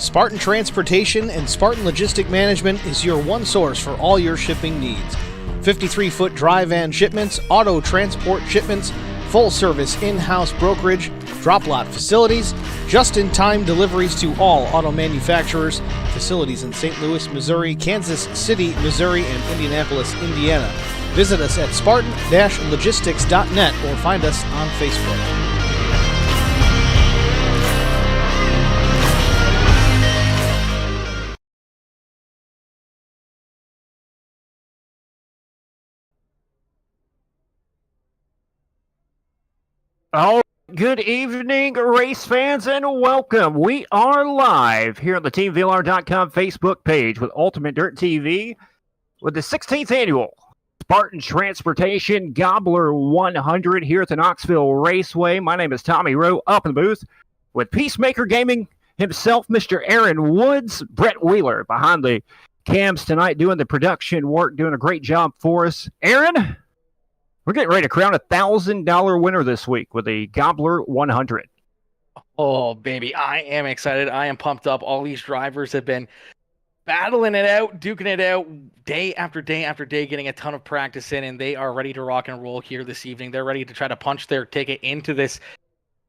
Spartan Transportation and Spartan Logistic Management is your one source for all your shipping needs. 53-foot dry van shipments, auto transport shipments, full-service in-house brokerage, drop lot facilities, just-in-time deliveries to all auto manufacturers, facilities in St. Louis, Missouri, Kansas City, Missouri, and Indianapolis, Indiana. Visit us at spartan-logistics.net or find us on Facebook. Oh, good evening, race fans, and welcome. We are live here on the TeamVLR.com Facebook page with Ultimate Dirt TV with the 16th annual Spartan Transportation Gobbler 100 here at the Knoxville Raceway. My name is Tommy Rowe, up in the booth with Peacemaker Gaming himself, Mr. Aaron Woods, Brett Wheeler behind the cams tonight doing the production work, doing a great job for us. Aaron, we're getting ready to crown a $1,000 winner this week with the Gobbler 100. Oh, baby, I am excited. I am pumped up. All these drivers have been battling it out, duking it out day after day after day, getting a ton of practice in, and they are ready to rock and roll here this evening. They're ready to try to punch their ticket into this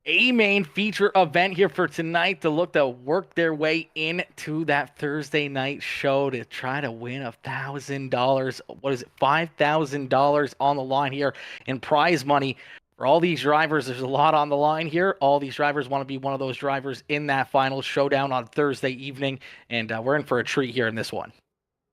main feature event here for tonight to look to work their way into that Thursday night show to try to win $1,000. What is it? $5,000 on the line here in prize money for all these drivers. There's a lot on the line here. All these drivers want to be one of those drivers in that final showdown on Thursday evening, and we're in for a treat here in this one.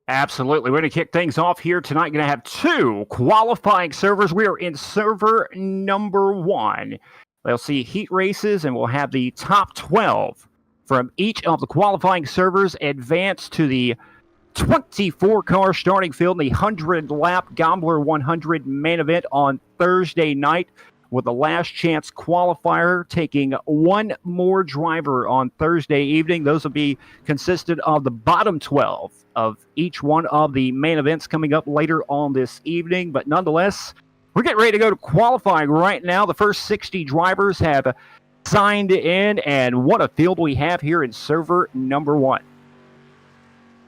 Absolutely. We're going to kick things off here tonight. Going to have two qualifying servers. We are in server number 1. They'll see heat races, and we'll have the top 12 from each of the qualifying servers advance to the 24-car starting field in the 100-lap Gobbler 100 main event on Thursday night, with the last chance qualifier taking one more driver on Thursday evening. Those will be consisted of the bottom 12 of each one of the main events coming up later on this evening. But nonetheless, we're getting ready to go to qualifying right now. The first 60 drivers have signed in, and what a field we have here in server number 1.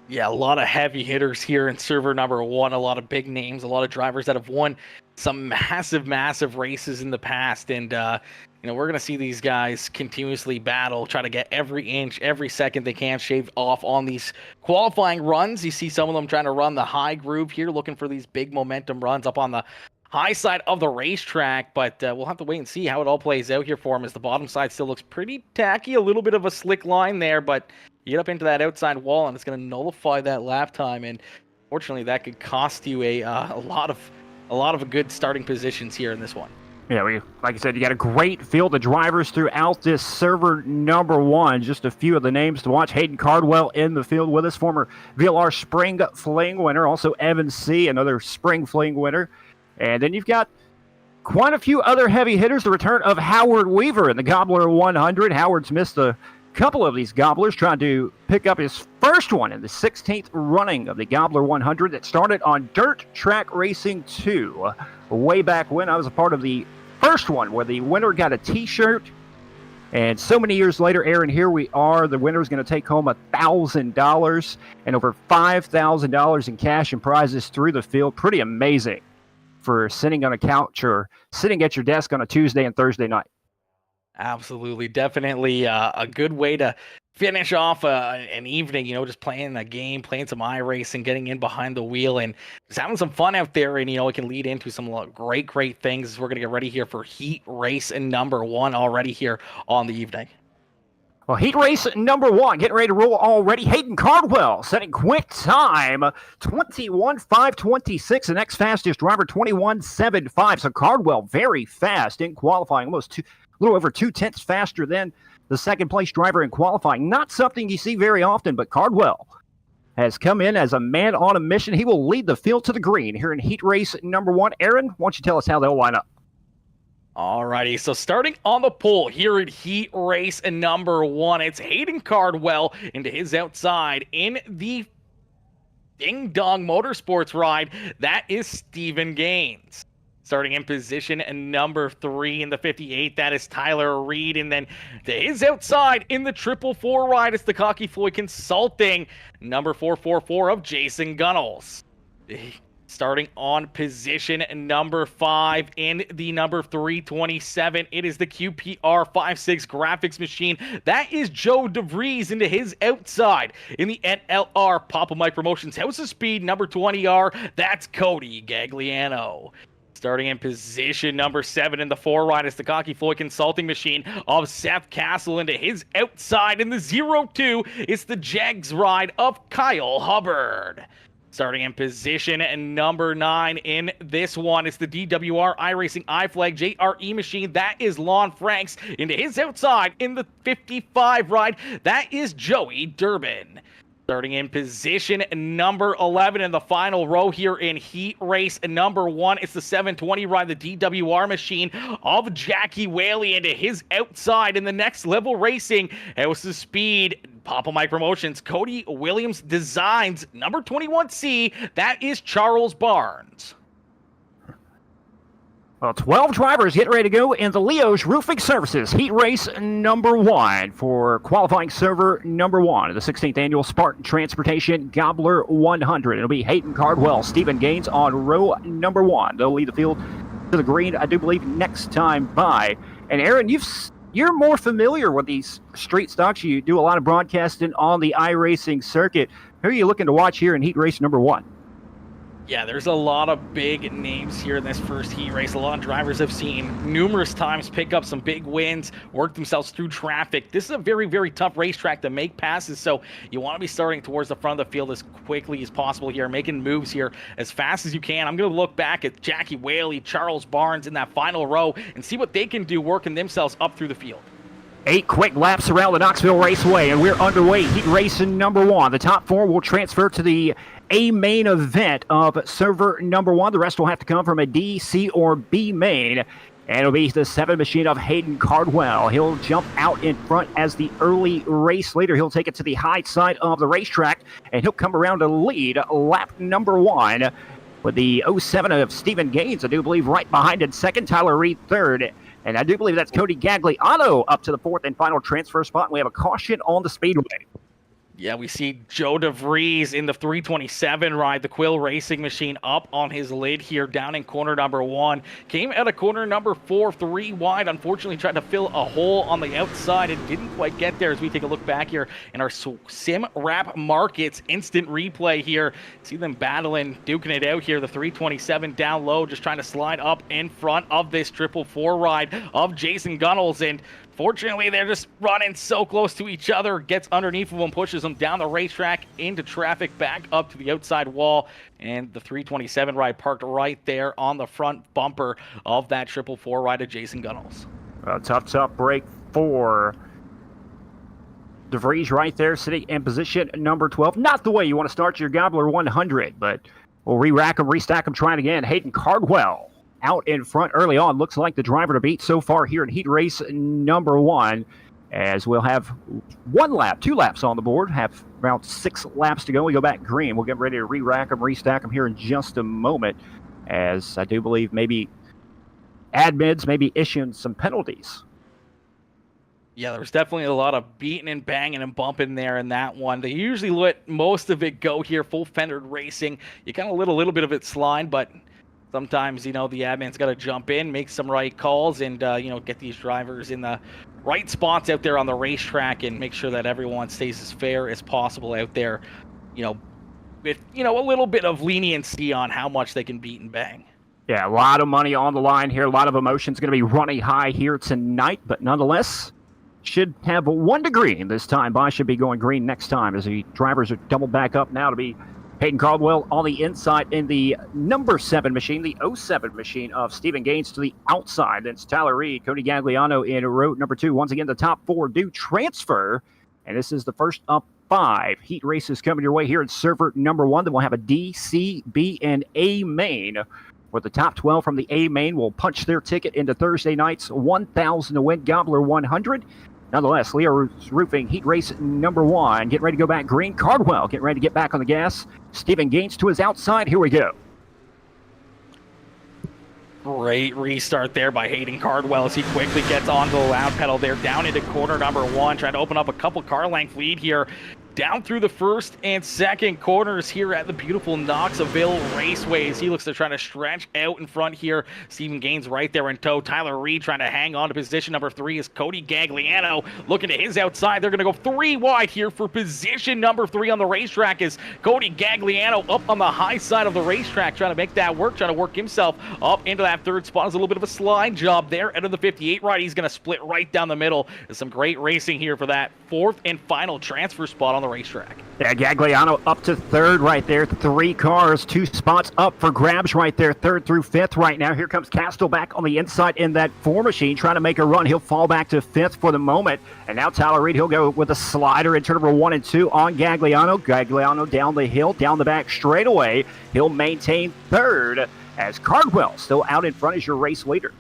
Yeah, a lot of heavy hitters here in server number 1, a lot of big names, a lot of drivers that have won some massive races in the past. And, we're going to see these guys continuously battle, try to get every inch, every second they can shaved off on these qualifying runs. You see some of them trying to run the high groove here, looking for these big momentum runs up on the high side of the racetrack, but we'll have to wait and see how it all plays out here for him, as the bottom side still looks pretty tacky, a little bit of a slick line there, but you get up into that outside wall and it's going to nullify that lap time, and fortunately that could cost you a lot of good starting positions here in this one. Yeah, like I said, you got a great field of drivers throughout this server number 1. Just a few of the names to watch. Hayden Cardwell in the field with us, former VLR Spring Fling winner, also Evan C., another Spring Fling winner. And then you've got quite a few other heavy hitters. The return of Howard Weaver in the Gobbler 100. Howard's missed a couple of these Gobblers, trying to pick up his first one in the 16th running of the Gobbler 100 that started on Dirt Track Racing 2. Way back when I was a part of the first one, where the winner got a T-shirt. And so many years later, Aaron, here we are. The winner is going to take home $1,000 and over $5,000 in cash and prizes through the field. Pretty amazing for sitting on a couch or sitting at your desk on a Tuesday and Thursday night. Absolutely. Definitely a good way to finish off an evening, just playing a game, playing some iRacing, getting in behind the wheel, and just having some fun out there. And, it can lead into some great things. We're going to get ready here for heat race number 1 already here on the evening. Well, heat race number 1, getting ready to roll already. Hayden Cardwell setting quick time, 21.526. The next fastest driver, 21.75. So Cardwell very fast in qualifying, almost a little over 2/10 faster than the second place driver in qualifying. Not something you see very often, but Cardwell has come in as a man on a mission. He will lead the field to the green here in heat race number 1. Aaron, why don't you tell us how they'll line up? Alrighty, so starting on the pole here at heat race number 1, it's Hayden Cardwell into his outside in the Ding Dong Motorsports ride. That is Steven Gaines. Starting in position number 3 in the 58, that is Tyler Reed. And then to his outside in the 444 ride, it's the Cocky Floyd Consulting, number 444 of Jason Gunnels. Starting on position number 5 in the number 327, it is the QPR 56 graphics machine. That is Joe DeVries into his outside in the NLR Papa Mike Promotions House of Speed number 20R. That's Cody Gagliano. Starting in position number 7 in the 4 ride is the Cocky Floyd Consulting Machine of Seth Castle into his outside in the 02. It's the Jags ride of Kyle Hubbard. Starting in position number 9 in this one, it's the DWR iRacing iFlag JRE machine. That is Lon Franks into his outside in the 55 ride. That is Joey Durbin. Starting in position number 11 in the final row here in heat race number 1, it's the 720 ride, the DWR machine of Jackie Whaley into his outside in the Next Level Racing House of Speed Papa Mike Promotions Cody Williams Designs number 21C. That is Charles Barnes. Well, 12 drivers getting ready to go in the Leo's Roofing Services Heat Race number 1 for qualifying server number 1 of the 16th annual Spartan Transportation Gobbler 100. It'll be Hayden Cardwell, Stephen Gaines on row number 1. They'll lead the field to the green, I do believe, next time by. And Aaron, you're more familiar with these street stocks. You do a lot of broadcasting on the iRacing circuit. Who are you looking to watch here in Heat Race number 1? Yeah, there's a lot of big names here in this first heat race. A lot of drivers I've seen numerous times pick up some big wins, work themselves through traffic. This is a very, very tough racetrack to make passes, so you want to be starting towards the front of the field as quickly as possible here, making moves here as fast as you can. I'm going to look back at Jackie Whaley, Charles Barnes in that final row and see what they can do working themselves up through the field. 8 quick laps around the Knoxville Raceway, and we're underway. Heat race number 1. The top 4 will transfer to the A main event of server number 1. The rest will have to come from a D, C, or B main. And it'll be the 7 machine of Hayden Cardwell. He'll jump out in front as the early race leader. He'll take it to the high side of the racetrack, and he'll come around to lead lap number 1 with the 07 of Stephen Gaines, I do believe, right behind in second. Tyler Reed third. And I do believe that's Cody Gagliano up to the 4th and final transfer spot. And we have a caution on the speedway. Yeah, we see Joe DeVries in the 327 ride, the Quill Racing Machine up on his lid here down in corner number 1. Came out of corner number 4, 3 wide. Unfortunately, tried to fill a hole on the outside and didn't quite get there as we take a look back here in our Sim Wrap Markets instant replay here. See them battling, duking it out here. The 327 down low, just trying to slide up in front of this 444 ride of Jason Gunnels. And fortunately, they're just running so close to each other. Gets underneath of them, pushes them down the racetrack into traffic, back up to the outside wall. And the 327 ride parked right there on the front bumper of that 444 ride of Jason Gunnels. Tough break for DeVries right there, sitting in position number 12. Not the way you want to start your Gobbler 100, but we'll re-rack them, restack them, trying again. Hayden Cardwell out in front early on. Looks like the driver to beat so far here in heat race number 1, as we'll have 2 laps on the board, have around 6 laps to go. We go back green. We'll get ready to re-rack them, restack them here in just a moment, as I do believe maybe admins may be issuing some penalties. Yeah, there was definitely a lot of beating and banging and bumping there in that one. They usually let most of it go here, full fendered racing. You kind of let a little bit of it slide, but sometimes, the admin's got to jump in, make some right calls, and, get these drivers in the right spots out there on the racetrack and make sure that everyone stays as fair as possible out there, with, a little bit of leniency on how much they can beat and bang. Yeah, a lot of money on the line here. A lot of emotions going to be running high here tonight, but nonetheless, should have 1 degree this time. By should be going green next time as the drivers are doubled back up now to be Hayden Caldwell on the inside in the number 7 machine, the 07 machine of Stephen Gaines to the outside. Then it's Tyler Reed, Cody Gagliano in row number 2. Once again, the top 4 do transfer, and this is the first of 5 heat races coming your way here in server number 1. Then we'll have a D, C, B, and A main, where the top 12 from the A main will punch their ticket into Thursday night's 1,000 to win Gobbler 100. Nonetheless, Leo's Roofing heat race number 1. Getting ready to go back green. Cardwell getting ready to get back on the gas. Stephen Gaines to his outside. Here we go. Great restart there by Hayden Cardwell as he quickly gets onto the loud pedal there, down into corner number 1, trying to open up a couple car length lead here. Down through the first and second corners here at the beautiful Knoxville Raceways. He looks to try to stretch out in front here. Stephen Gaines right there in tow. Tyler Reed trying to hang on to position number 3 is Cody Gagliano looking to his outside. They're going to go 3 wide here for position number 3 on the racetrack as Cody Gagliano up on the high side of the racetrack trying to make that work, trying to work himself up into that third spot. It's a little bit of a slide job there out of the 58 right. He's going to split right down the middle. There's some great racing here for that 4th and final transfer spot on the racetrack. Yeah, Gagliano up to 3rd right there. 3 cars, 2 spots up for grabs right there. 3rd through 5th right now. Here comes Castle back on the inside in that 4 machine trying to make a run. He'll fall back to 5th for the moment. And now Tyler Reed, he'll go with a slider in turn number 1 and 2 on Gagliano. Gagliano down the hill, down the back straightaway. He'll maintain 3rd as Cardwell still out in front as your race leader.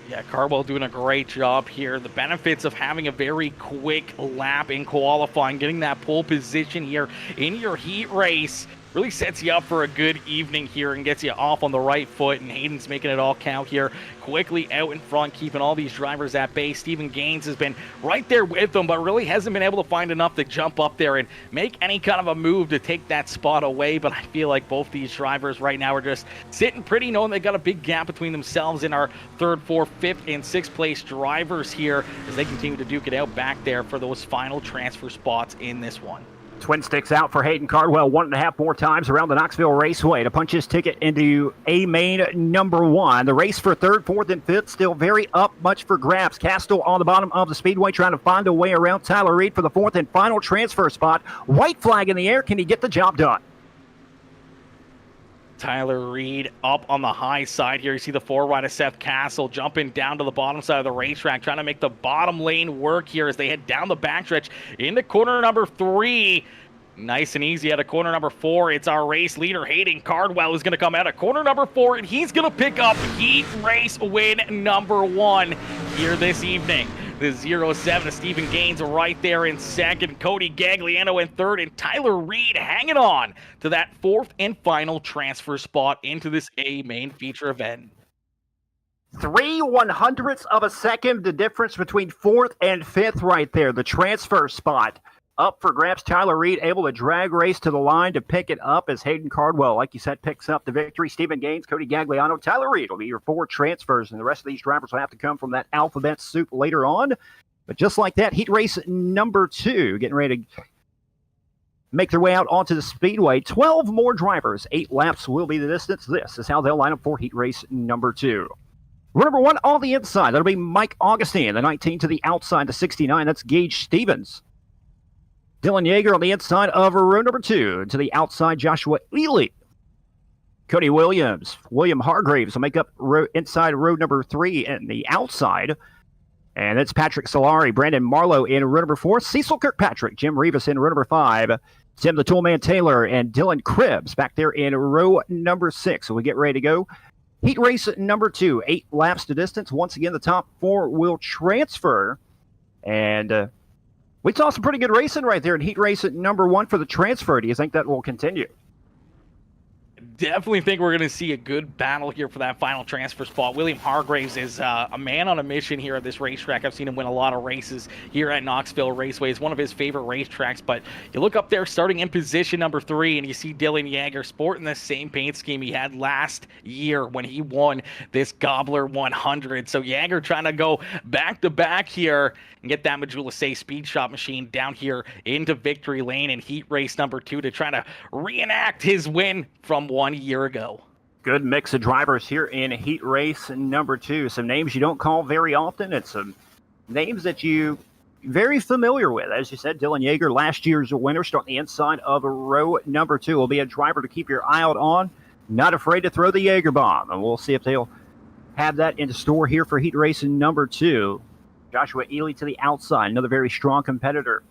Yeah, Cardwell doing a great job here. The benefits of having a very quick lap in qualifying, getting that pole position here in your heat race really sets you up for a good evening here and gets you off on the right foot. And Hayden's making it all count here. Quickly out in front, keeping all these drivers at bay. Stephen Gaines has been right there with them, but really hasn't been able to find enough to jump up there and make any kind of a move to take that spot away. But I feel like both these drivers right now are just sitting pretty, knowing they've got a big gap between themselves and our 3rd, 4th, 5th, and 6th place drivers here as they continue to duke it out back there for those final transfer spots in this one. Twin sticks out for Hayden Cardwell 1.5 more times around the Knoxville Raceway to punch his ticket into A main number 1. The race for 3rd, 4th, and 5th still very up, much for grabs. Castle on the bottom of the speedway trying to find a way around Tyler Reed for the 4th and final transfer spot. White flag in the air. Can he get the job done? Tyler Reed up on the high side here. You see the 4 right of Seth Castle jumping down to the bottom side of the racetrack, trying to make the bottom lane work here as they head down the backstretch into corner number 3. Nice and easy out of corner number 4. It's our race leader, Hayden Cardwell, who's going to come out of corner number 4, and he's going to pick up heat race win number 1 here this evening. The 07 of Stephen Gaines right there in 2nd. Cody Gagliano in 3rd. And Tyler Reed hanging on to that 4th and final transfer spot into this A main feature event. 3/100ths of a second, the difference between 4th and 5th right there. The transfer spot up for grabs. Tyler Reed able to drag race to the line to pick it up as Hayden Cardwell, like you said, picks up the victory. Stephen Gaines, Cody Gagliano, Tyler Reed will be your 4 transfers, and the rest of these drivers will have to come from that alphabet soup later on. But just like that, heat race number 2, getting ready to make their way out onto the speedway. 12 more drivers, 8 laps will be the distance. This is how they'll line up for heat race number 2. Row number 1 on the inside, that'll be Mike Augustine. The 19 to the outside, the 69, that's Gage Stevens. Dylan Yeager on the inside of row number 2. To the outside, Joshua Ely. Cody Williams. William Hargraves will make up inside row number 3 and the outside. And it's Patrick Solari, Brandon Marlowe in row number 4. Cecil Kirkpatrick, Jim Rivas in row number 5. Tim the Toolman Taylor and Dylan Cribbs back there in row number 6. So we get ready to go. Heat race number 2, 8 laps to distance. Once again, the top 4 will transfer. And we saw some pretty good racing right there in heat race number 1 for the transfer. Do you think that will continue? Definitely think we're going to see a good battle here for that final transfer spot. William Hargraves is a man on a mission here at this racetrack. I've seen him win a lot of races here at Knoxville Raceway. It's one of his favorite racetracks, but you look up there starting in position number 3 and you see Dylan Yeager sporting the same paint scheme he had last year when he won this Gobbler 100. So Yeager trying to go back-to-back here and get that Majula Say Speed Shot machine down here into victory lane in heat race number 2 to try to reenact his win from 1 year ago. Good mix of drivers here in heat race number 2. Some names you don't call very often. It's some names that you very familiar with. As you said, Dylan Yeager, last year's winner, starting the inside of row number 2. Will be a driver to keep your eye out on. Not afraid to throw the Yeager bomb. And we'll see if they'll have that in store here for heat race number 2. Joshua Ely to the outside, another very strong competitor.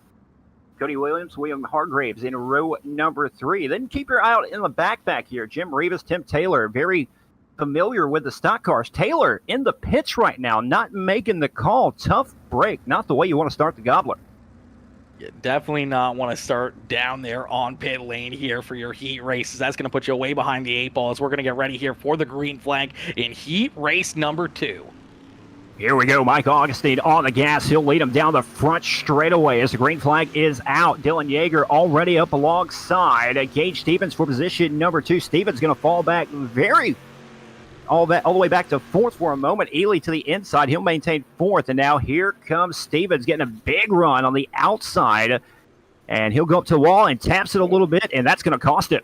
Cody Williams, William Hargraves in row number 3. Then keep your eye out in the back here. Jim Rivas, Tim Taylor, very familiar with the stock cars. Taylor in the pits right now, not making the call. Tough break, not the way you want to start the Gobbler. You definitely not want to start down there on pit lane here for your heat races. That's going to put you way behind the 8 ball as we're going to get ready here for the green flag in heat race number 2. Here we go. Mike Augustine on the gas. He'll lead him down the front straightaway as the green flag is out. Dylan Yeager already up alongside. Gage Stevens for position number 2. Stevens going to fall back all the way back to 4th for a moment. Ely to the inside. He'll maintain 4th. And now here comes Stevens getting a big run on the outside. And he'll go up to the wall and taps it a little bit, and that's going to cost him.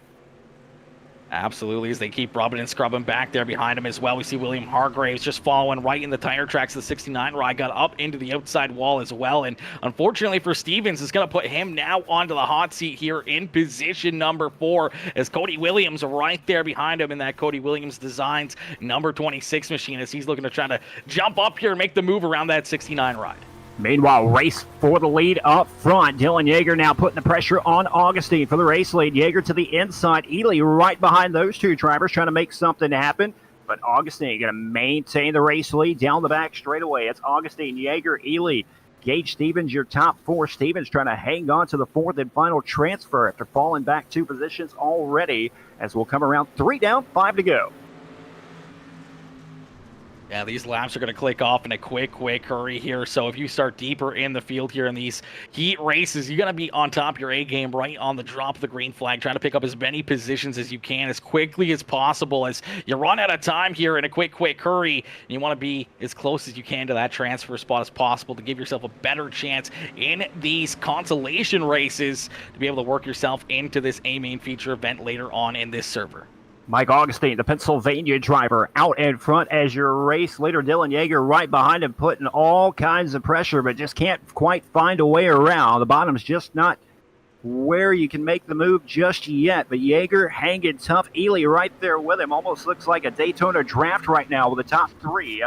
Absolutely, as they keep rubbing and scrubbing back there behind him as well. We see William Hargraves just following right in the tire tracks of the 69 ride, got up into the outside wall as well. And unfortunately for Stevens, it's going to put him now onto the hot seat here in position number 4 as Cody Williams right there behind him in that Cody Williams Designs number 26 machine as he's looking to try to jump up here and make the move around that 69 ride. Meanwhile, race for the lead up front. Dylan Yeager now putting the pressure on Augustine for the race lead. Yeager to the inside. Ely right behind those two drivers trying to make something happen. But Augustine going to maintain the race lead down the back straightaway. It's Augustine, Yeager, Ely. Gage Stevens, your top 4. Stevens trying to hang on to the 4th and final transfer after falling back 2 positions already as we'll come around 3 down, 5 to go. Yeah, these laps are going to click off in a quick hurry here. So if you start deeper in the field here in these heat races, you're going to be on top of your A game right on the drop of the green flag, trying to pick up as many positions as you can as quickly as possible as you run out of time here in a quick hurry. And you want to be as close as you can to that transfer spot as possible to give yourself a better chance in these consolation races to be able to work yourself into this A main feature event later on in this server. Mike Augustine, the Pennsylvania driver, out in front as your race leader. Dylan Yeager right behind him, putting all kinds of pressure, but just can't quite find a way around. The bottom's just not where you can make the move just yet. But Yeager hanging tough. Ely right there with him. Almost looks like a Daytona draft right now with the top 3.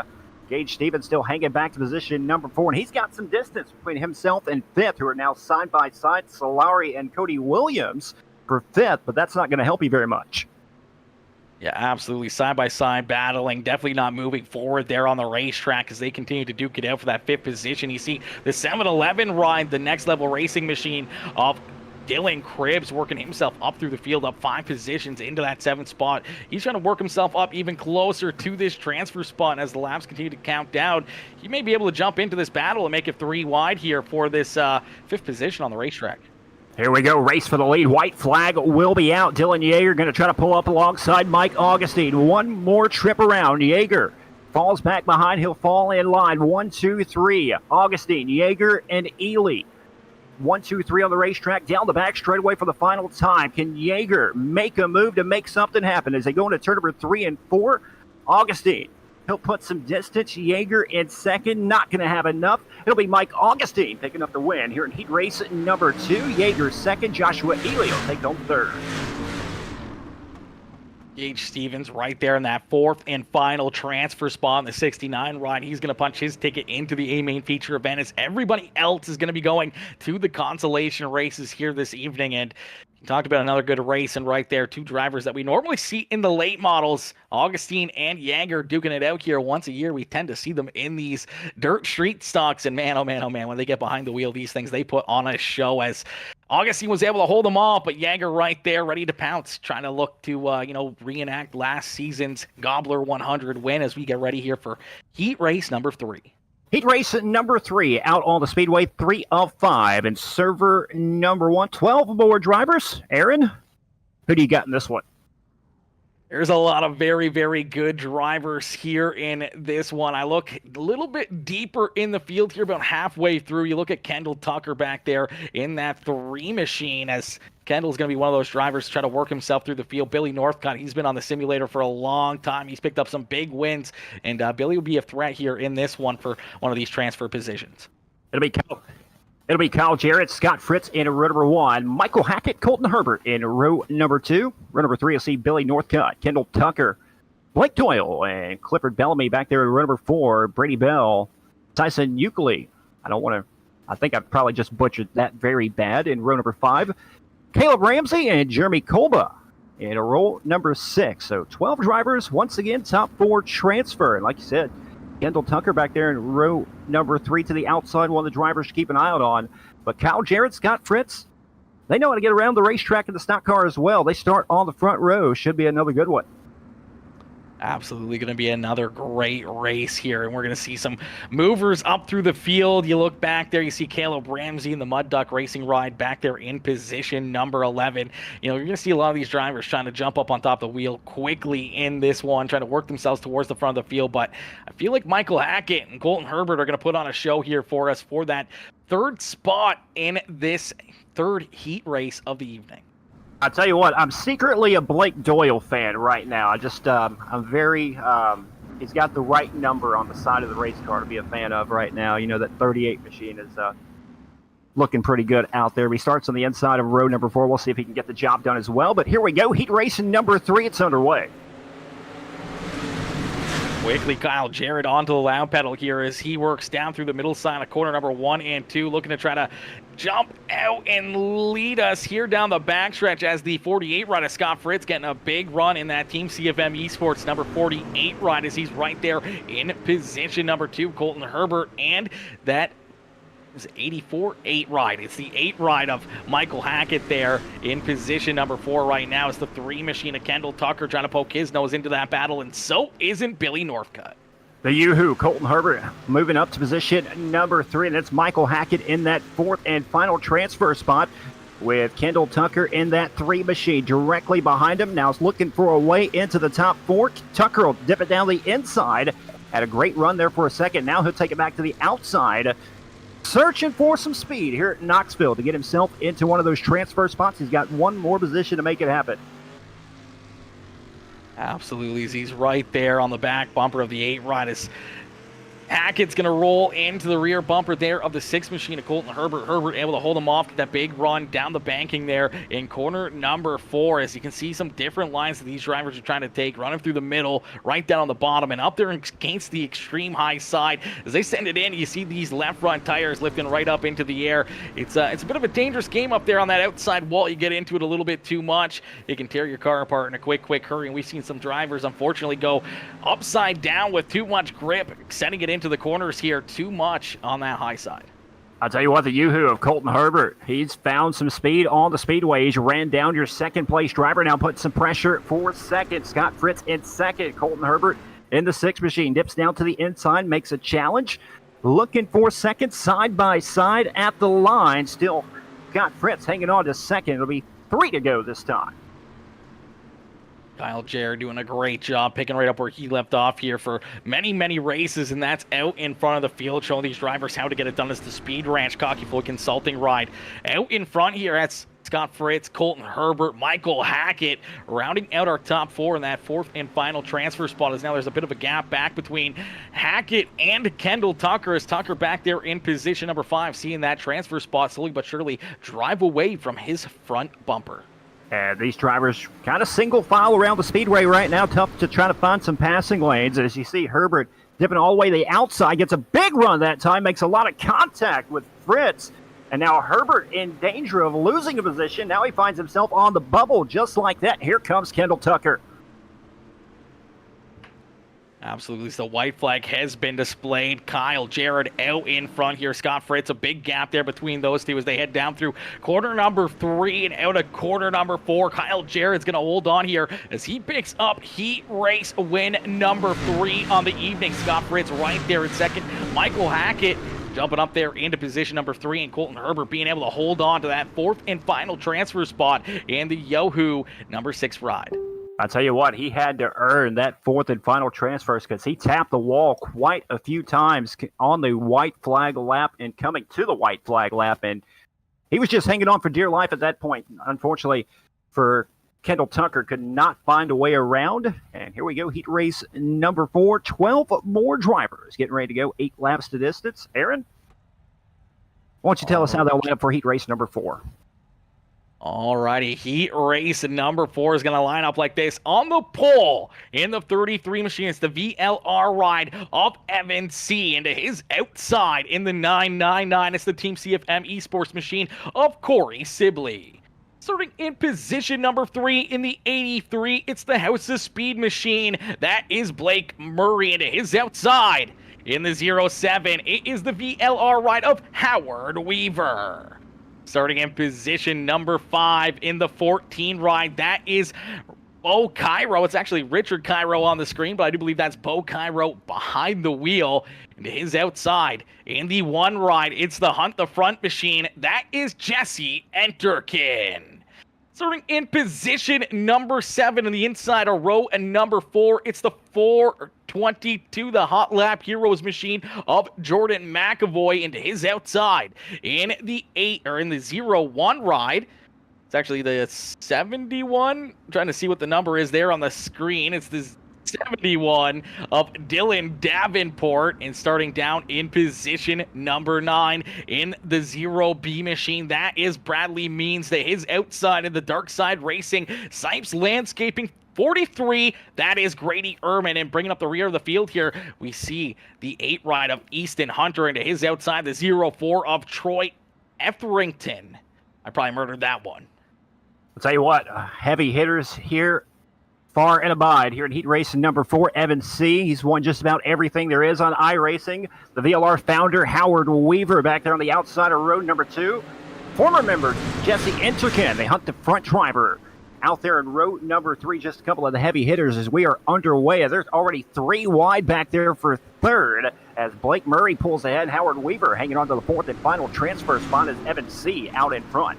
Gage Stevens still hanging back to position number 4. And he's got some distance between himself and 5th, who are now side by side. Solari and Cody Williams for 5th, but that's not going to help you very much. Yeah, absolutely. Side-by-side battling. Definitely not moving forward there on the racetrack as they continue to duke it out for that 5th position. You see the 7-Eleven ride, the next level racing machine of Dylan Cribbs working himself up through the field, up 5 positions into that 7th spot. He's trying to work himself up even closer to this transfer spot as the laps continue to count down. He may be able to jump into this battle and make it 3 wide here for this 5th position on the racetrack. Here we go, race for the lead. White flag will be out. Dylan Yeager going to try to pull up alongside Mike Augustine. One more trip around. Yeager falls back behind. He'll fall in line. 1, 2, 3. Augustine, Yeager, and Ely. 1, 2, 3 on the racetrack. Down the back straightaway for the final time. Can Yeager make a move to make something happen as they go into turn number 3 and 4? Augustine. He'll put some distance. Yeager in second. Not going to have enough. It'll be Mike Augustine picking up the win here in heat race number 2. Yeager second. Joshua Ely will take home 3rd. Gage Stevens right there in that 4th and final transfer spot in the 69 ride. He's going to punch his ticket into the A main feature event as everybody else is going to be going to the consolation races here this evening. And you talked about another good race, and right there, 2 drivers that we normally see in the late models, Augustine and Yeager, duking it out here once a year. We tend to see them in these dirt street stocks, and man, oh man, when they get behind the wheel, these things, they put on a show as Augustine was able to hold them off, but Yeager right there, ready to pounce, trying to look to, reenact last season's Gobbler 100 win as we get ready here for heat race number 3. Heat race number 3 out on the speedway, 3 of 5. And server number 1, 12 aboard drivers. Aaron, who do you got in this one? There's a lot of very, very good drivers here in this one. I look a little bit deeper in the field here, about halfway through. You look at Kendall Tucker back there in that 3 machine as Kendall's going to be one of those drivers to try to work himself through the field. Billy Northcott, he's been on the simulator for a long time. He's picked up some big wins, and Billy will be a threat here in this one for one of these transfer positions. It'll be Kyle Jarrett, Scott Fritz in row number 1, Michael Hackett, Colton Herbert in row number 2. Row number 3, you'll see Billy Northcott, Kendall Tucker, Blake Doyle, and Clifford Bellamy back there in row number 4, Brady Bell, Tyson Euclid. I think I've probably just butchered that very bad in row number 5. Caleb Ramsey and Jeremy Kolba in row number 6. So 12 drivers, once again, top 4 transfer. And like you said, Kendall Tucker back there in row number 3 to the outside, one of the drivers to keep an eye out on. But Kyle Jarrett, Scott Fritz, they know how to get around the racetrack in the stock car as well. They start on the front row. Should be another good one. Absolutely going to be another great race here, and we're going to see some movers up through the field. You look back there, you see Caleb Ramsey in the Mud Duck Racing ride back there in position number 11. You know, you're going to see a lot of these drivers trying to jump up on top of the wheel quickly in this one, trying to work themselves towards the front of the field, but I feel like Michael Hackett and Colton Herbert are going to put on a show here for us for that third spot in this third heat race of the evening. I'll tell you what, I'm secretly a Blake Doyle fan right now. I'm very, he's got the right number on the side of the race car to be a fan of right now. You know, that 38 machine is looking pretty good out there. He starts on the inside of row number 4. We'll see if he can get the job done as well. But here we go, heat race number 3. It's underway. Quickly, Kyle Jarrett onto the loud pedal here as he works down through the middle side of corner number 1 and 2, looking to try to jump out and lead us here down the backstretch as the 48 rider Scott Fritz getting a big run in that Team CFM Esports number 48 ride as he's right there in position number 2. Colton Herbert and that 84 8 ride. It's the 8 ride of Michael Hackett there in position number 4 right now. It's the 3 machine of Kendall Tucker trying to poke his nose into that battle, and so isn't Billy Northcutt. The Yoo-Hoo, Colton Herbert, moving up to position number 3, and it's Michael Hackett in that 4th and final transfer spot with Kendall Tucker in that 3 machine directly behind him. Now it's looking for a way into the top 4. Tucker will dip it down the inside. Had a great run there for a second. Now he'll take it back to the outside. Searching for some speed here at Knoxville to get himself into one of those transfer spots. He's got one more position to make it happen. Absolutely. He's right there on the back bumper of the 8 ride. As Hackett's going to roll into the rear bumper there of the 6 machine of Colton Herbert. Herbert able to hold him off, get that big run down the banking there in corner number 4. As you can see, some different lines that these drivers are trying to take, running through the middle, right down on the bottom, and up there against the extreme high side. As they send it in, you see these left front tires lifting right up into the air. It's a bit of a dangerous game up there on that outside wall. You get into it a little bit too much, it can tear your car apart in a quick hurry. And we've seen some drivers, unfortunately, go upside down with too much grip, sending it into the corners here too much on that high side. I'll tell you what, the Yoo-Hoo of Colton Herbert, he's found some speed on the speedway. He's ran down your second place driver, now putting some pressure for second. Scott Fritz in second. Colton Herbert in the 6 machine, dips down to the inside, makes a challenge. Looking for second, side by side at the line. Still Scott Fritz hanging on to second. It'll be 3 to go this time. Kyle Jarrett doing a great job picking right up where he left off here for many races, and that's out in front of the field, showing these drivers how to get it done. As the Speed Ranch Cocky Floyd Consulting ride out in front here. That's Scott Fritz, Colton Herbert, Michael Hackett, rounding out our top 4 in that 4th and final transfer spot. As now there's a bit of a gap back between Hackett and Kendall Tucker, as Tucker back there in position number 5, seeing that transfer spot slowly but surely drive away from his front bumper. And these drivers kind of single file around the speedway right now. Tough to try to find some passing lanes. As you see, Herbert dipping all the way to the outside. Gets a big run that time. Makes a lot of contact with Fritz. And now Herbert in danger of losing a position. Now he finds himself on the bubble just like that. Here comes Kendall Tucker. Absolutely. So the white flag has been displayed. Kyle Jarrett out in front here. Scott Fritz, a big gap there between those two as they head down through corner number 3 and out of corner number 4. Kyle Jarrett's going to hold on here as he picks up heat race win number 3 on the evening. Scott Fritz right there in second. Michael Hackett jumping up there into position number 3, and Colton Herbert being able to hold on to that 4th and final transfer spot in the Yoo-Hoo number 6 ride. I'll tell you what, he had to earn that 4th and final transfers because he tapped the wall quite a few times on the white flag lap and coming to the white flag lap, and he was just hanging on for dear life at that point. Unfortunately for Kendall Tucker, could not find a way around. And here we go, heat race number 4. 12 more drivers getting ready to go, 8 laps to distance. Aaron, why don't you tell us how they'll line up for heat race number 4? Alrighty, heat race number 4 is going to line up like this. On the pole in the 33 machine, it's the VLR ride of Evan C. And to his outside in the 999, it's the Team CFM Esports machine of Corey Sibley. Starting in position number 3 in the 83, it's the House of Speed machine. That is Blake Murray. And to his outside In the 07, it is the VLR ride of Howard Weaver. Starting in position number 5 in the 14 ride, that is Bo Cairo. It's actually Richard Cairo on the screen, but I do believe that's Bo Cairo behind the wheel. And to his outside, in the 1 ride, it's the Hunt the Front machine. That is Jesse Enterkin. Starting in position number 7 on the inside of row and number 4, it's the 422, the Hot Lap Heroes machine of Jordan McAvoy. Into his outside, in the 01 ride, it's actually the 71. I'm trying to see what the number is there on the screen. It's the 71 of Dylan Davenport. And starting down in position number 9 in the 0B machine, that is Bradley Means. To his outside in the Dark Side Racing Sipes Landscaping 43, that is Grady Ehrman. And bringing up the rear of the field here, we see the 8 ride of Easton Hunter. And to his outside, the 04 of Troy Etherington. I probably murdered that one. I'll tell you what, heavy hitters here, far and abide here in heat race number 4, Evan C. He's won just about everything there is on iRacing. The VLR founder, Howard Weaver, back there on the outside of road number 2. Former member, Jesse Enterkin, the Hunt the Front driver. Out there in row number 3, just a couple of the heavy hitters as we are underway. There's already 3 wide back there for 3rd as Blake Murray pulls ahead. Howard Weaver hanging on to the 4th and final transfer spot as Evan C. out in front.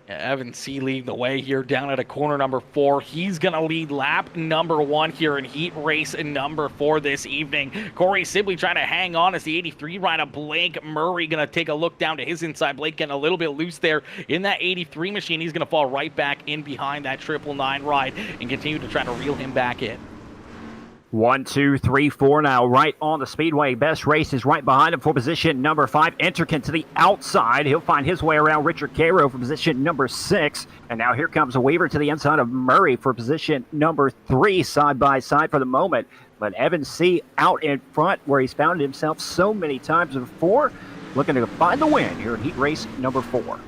Evan C. leading the way here down at a corner number 4. He's going to lead lap number 1 here in heat race number 4 this evening. Corey Sibley trying to hang on as the 83 rider Blake Murray going to take a look down to his inside. Blake getting a little bit loose there in that 83 machine. He's going to fall right back in behind that 999 ride and continue to try to reel him back in. 1, 2, 3, 4 now, right on the speedway. Best Race is right behind him for position number 5. Enterkin to the outside. He'll find his way around Richard Cairo for position number 6. And now here comes Weaver to the inside of Murray for position number 3, side by side for the moment. But Evan C. out in front where he's found himself so many times before, looking to find the win here in heat race number 4.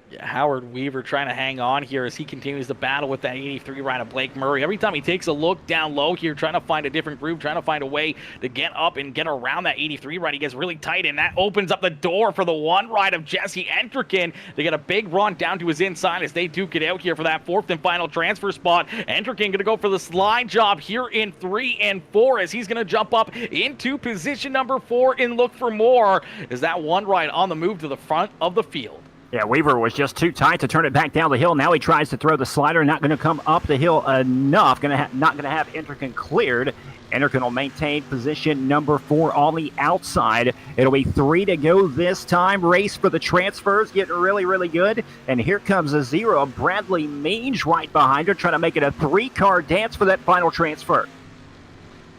Yeah, Howard Weaver trying to hang on here as he continues to battle with that 83 rider Blake Murray. Every time he takes a look down low here, trying to find a different groove, trying to find a way to get up and get around that 83 ride, he gets really tight, and that opens up the door for the 1 ride of Jesse Enterkin. They get a big run down to his inside as they duke it out here for that 4th and final transfer spot. Enterkin going to go for the slide job here in 3 and 4 as he's going to jump up into position number 4 and look for more as that 1 ride on the move to the front of the field. Yeah, Weaver was just too tight to turn it back down the hill. Now he tries to throw the slider, not going to come up the hill enough. Not going to have Enterkin cleared. Enterkin will maintain position number 4 on the outside. It'll be 3 to go this time. Race for the transfers, getting really, really good. And here comes a 0. Bradley Means right behind her, trying to make it a 3-car dance for that final transfer.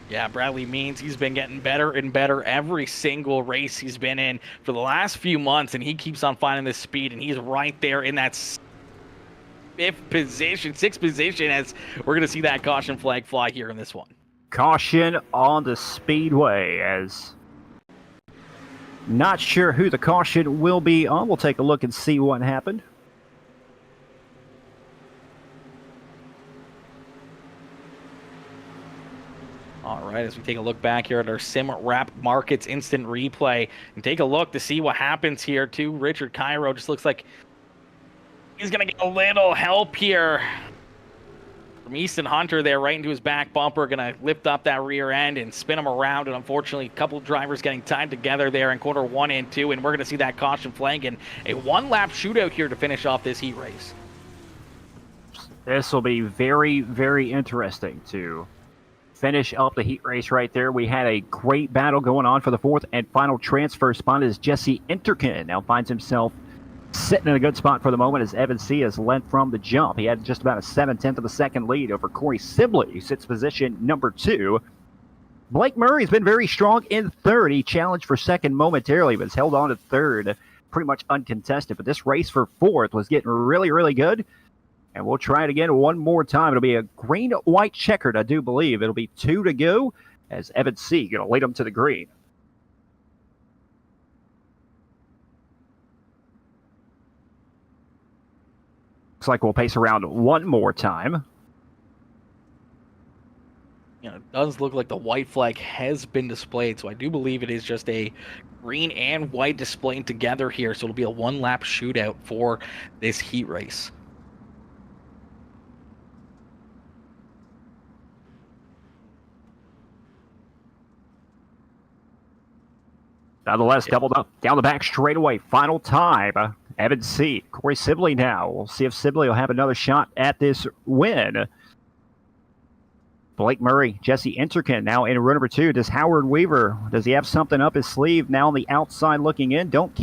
Yeah, Bradley Means, he's been getting better and better every single race he's been in for the last few months, and he keeps on finding this speed, and he's right there in that 6th position as we're going to see that caution flag fly here in this one. Caution on the speedway as not sure who the caution will be on. We'll take a look and see what happened. All right, as we take a look back here at our Sim Wrap Markets instant replay and take a look to see what happens here too. Richard Cairo just looks like he's going to get a little help here from Easton Hunter there right into his back bumper. Going to lift up that rear end and spin him around. And unfortunately, a couple drivers getting tied together there in quarter 1 and 2. And we're going to see that caution flag and a 1-lap shootout here to finish off this heat race. This will be very, very interesting to finish up the heat race right there. We had a great battle going on for the 4th and final transfer spot as Jesse Enterkin now finds himself sitting in a good spot for the moment as Evan C. has led from the jump. He had just about a 7/10 of a second lead over Corey Sibley, who sits position number 2. Blake Murray's been very strong in 3rd. He challenged for 2nd momentarily, but has held on to 3rd pretty much uncontested. But this race for 4th was getting really, really good. And we'll try it again one more time. It'll be a green-white checkered, I do believe. It'll be 2 to go as Evan C. going to lead them to the green. Looks like we'll pace around one more time. You know, Does look like the white flag has been displayed, so I do believe it is just a green and white displaying together here. So it'll be a one-lap shootout for this heat race. Nonetheless, doubled up down the back straightaway. Final time. Evan C. Corey Sibley now. We'll see if Sibley will have another shot at this win. Blake Murray, Jesse Enterkin now in row number 2. Does Howard Weaver, does he have something up his sleeve now on the outside looking in? Don't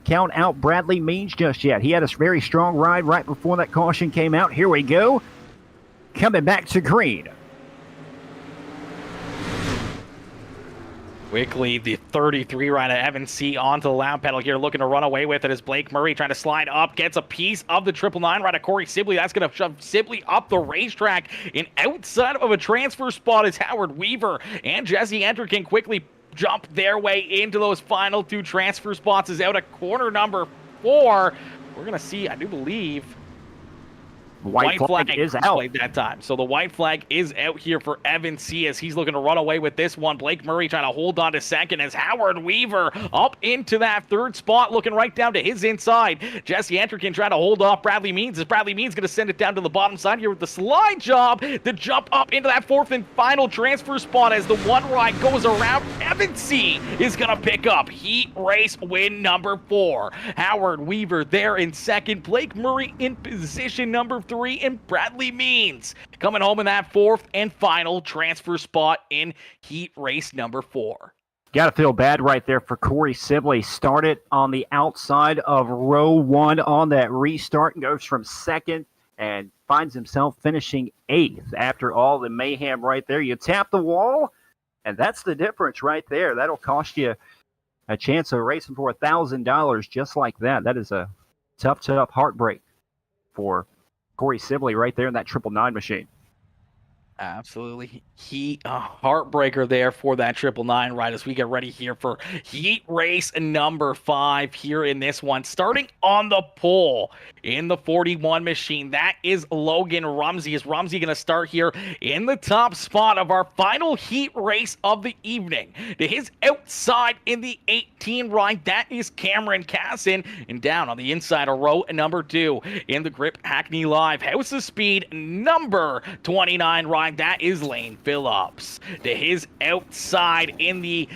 count out Bradley Means just yet. He had a very strong ride right before that caution came out. Here we go. Coming back to green. Quickly, the 33 rider Evan C onto the lap pedal here, looking to run away with it as Blake Murray trying to slide up, gets a piece of the 999 rider Corey Sibley. That's going to shove Sibley up the racetrack. And outside of a transfer spot is Howard Weaver and Jesse Enterkin quickly jump their way into those final 2 transfer spots. Is out at corner number 4. We're going to see, I do believe, White flag is out that time. So the white flag is out here for Evan C as he's looking to run away with this one. Blake Murray trying to hold on to second as Howard Weaver up into that 3rd spot, looking right down to his inside. Jesse Enterkin trying to hold off Bradley Means as Bradley Means going to send it down to the bottom side here with the slide job to jump up into that 4th and final transfer spot as the one ride goes around. Evan C is going to pick up heat race win number 4. Howard Weaver there in second. Blake Murray in position number 3. And Bradley Means coming home in that 4th and final transfer spot in heat race number 4. Got to feel bad right there for Corey Sibley. Started on the outside of row 1 on that restart and goes from 2nd and finds himself finishing 8th after all the mayhem right there. You tap the wall, and that's the difference right there. That'll cost you a chance of racing for $1,000 just like that. That is a tough heartbreak for Corey Sibley right there in that 999 machine. Absolutely. A heartbreaker there for that 999 ride as we get ready here for heat race number 5 here in this one. Starting on the pole in the 41 machine, that is Logan Rumsey. Is Rumsey going to start here in the top spot of our final heat race of the evening? To his outside in the 18 ride, that is Cameron Casson. And down on the inside of row number 2 in the Grip Hackney Live House of Speed number 29 ride, that is Lane Phillips. To his outside in the,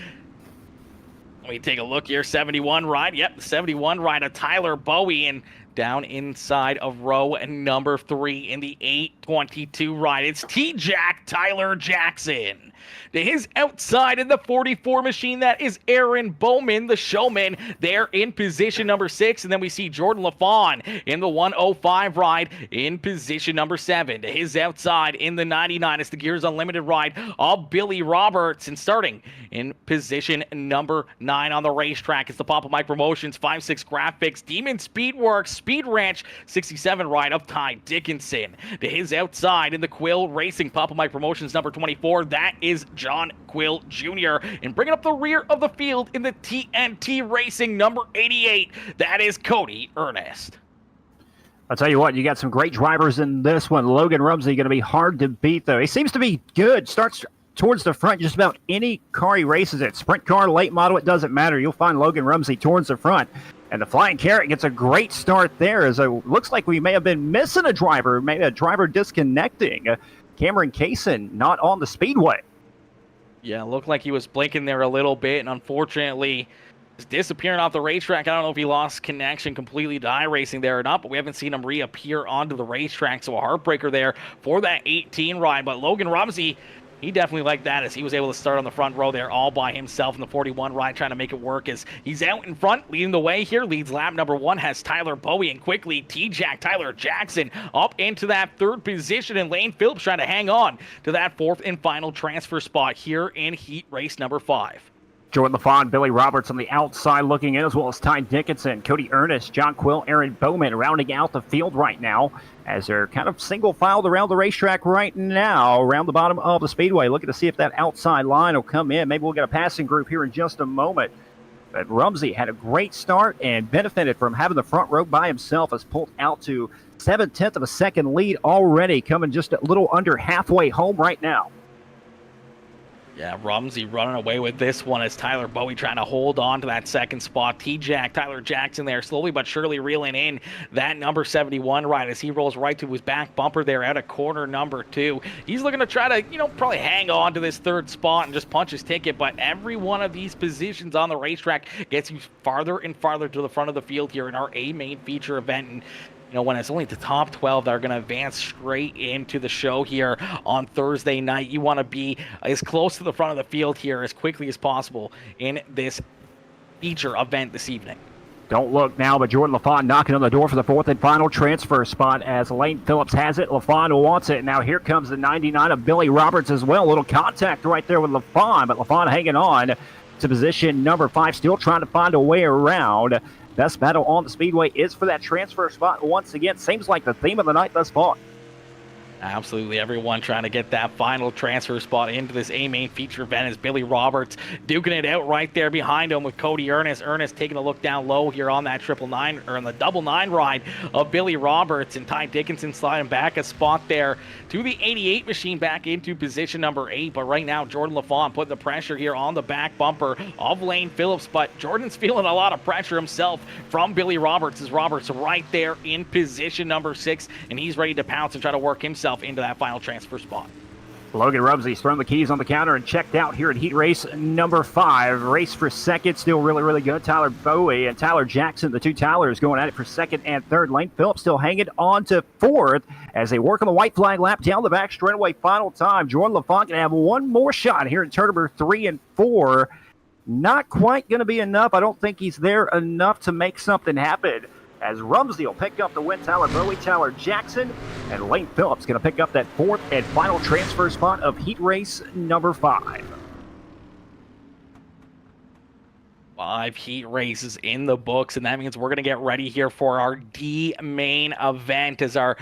let me take a look here, 71 ride. Yep, the 71 ride of Tyler Bowie. And down inside of row number 3 in the 822 ride, it's T-Jack Tyler Jackson. To his outside in the 44 machine, that is Aaron Bowman, the showman, there in position number 6. And then we see Jordan LaFawn in the 105 ride in position number 7. To his outside in the 99, it's the Gears Unlimited ride of Billy Roberts. And starting in position number 9 on the racetrack, it's the Papa Mike Promotions 5-6 Graphics Demon Speedworks Speed Ranch 67 ride of Ty Dickinson. To his outside in the Quill Racing Papa Mike Promotions number 24, that is John Quill Jr. And bringing up the rear of the field in the TNT Racing number 88, that is Cody Ernest. I'll tell you what, you got some great drivers in this one. Logan Rumsey going to be hard to beat, though. He seems to be good. Starts towards the front just about any car he races it. Sprint car, late model, it doesn't matter. You'll find Logan Rumsey towards the front. And the Flying Carrot gets a great start there. As it looks like we may have been missing a driver, maybe a driver disconnecting. Cameron Kaysen not on the speedway. Yeah, looked like he was blinking there a little bit, and unfortunately is disappearing off the racetrack. I don't know if he lost connection completely to iRacing there or not, but we haven't seen him reappear onto the racetrack, so a heartbreaker there for that 18 ride. But Logan Rumsey, he definitely liked that as he was able to start on the front row there all by himself in the 41 ride, trying to make it work as he's out in front, leading the way here. Leads lap number 1, has Tyler Bowie, and quickly T-Jack Tyler Jackson up into that 3rd position, and Lane Phillips trying to hang on to that 4th and final transfer spot here in heat race number 5. Jordan LaFawn, Billy Roberts on the outside looking in, as well as Ty Dickinson, Cody Ernest, John Quill, Aaron Bowman rounding out the field right now as they're kind of single filed around the racetrack right now, around the bottom of the speedway, looking to see if that outside line will come in. Maybe we'll get a passing group here in just a moment. But Rumsey had a great start and benefited from having the front row by himself, as pulled out to 7/10 of a second lead already, coming just a little under halfway home right now. Yeah, Rumsey running away with this one as Tyler Bowie trying to hold on to that second spot. T-Jack, Tyler Jackson there, slowly but surely reeling in that number 71 ride as he rolls right to his back bumper there out of corner number 2. He's looking to try to, probably hang on to this third spot and just punch his ticket, but every one of these positions on the racetrack gets you farther and farther to the front of the field here in our A main feature event. And when it's only the top 12 that are going to advance straight into the show here on Thursday night, you want to be as close to the front of the field here as quickly as possible in this feature event this evening. Don't look now, but Jordan LaFond knocking on the door for the 4th and final transfer spot as Lane Phillips has it. LaFond wants it. Now here comes the 99 of Billy Roberts as well. A little contact right there with LaFond, but LaFond hanging on to position number 5, still trying to find a way around. Best battle on the speedway is for that transfer spot once again. Seems like the theme of the night thus far. Absolutely, everyone trying to get that final transfer spot into this A-main feature event as Billy Roberts duking it out right there behind him with Cody Ernest. Ernest taking a look down low here on that 999 or on the 99 ride of Billy Roberts, and Ty Dickinson sliding back a spot there to the 88 machine back into position number 8. But right now, Jordan LaFond putting the pressure here on the back bumper of Lane Phillips. But Jordan's feeling a lot of pressure himself from Billy Roberts as Roberts right there in position number 6, and he's ready to pounce and try to work himself into that final transfer spot. Logan Rumsey's thrown the keys on the counter and checked out here at heat race number 5. Race for second, still really, really good. Tyler Bowie and Tyler Jackson, the two Tylers, going at it for second and third. Lane Phillips still hanging on to 4th as they work on the white flag lap down the back straightaway final time. Jordan LaFond can have one more shot here in turn number 3 and 4. Not quite going to be enough. I don't think he's there enough to make something happen, as Rumsey will pick up the win. Tyler Bowie, Tyler Jackson, and Lane Phillips going to pick up that 4th and final transfer spot of heat race number 5. 5 heat races in the books, and that means we're going to get ready here for our D-Main event as our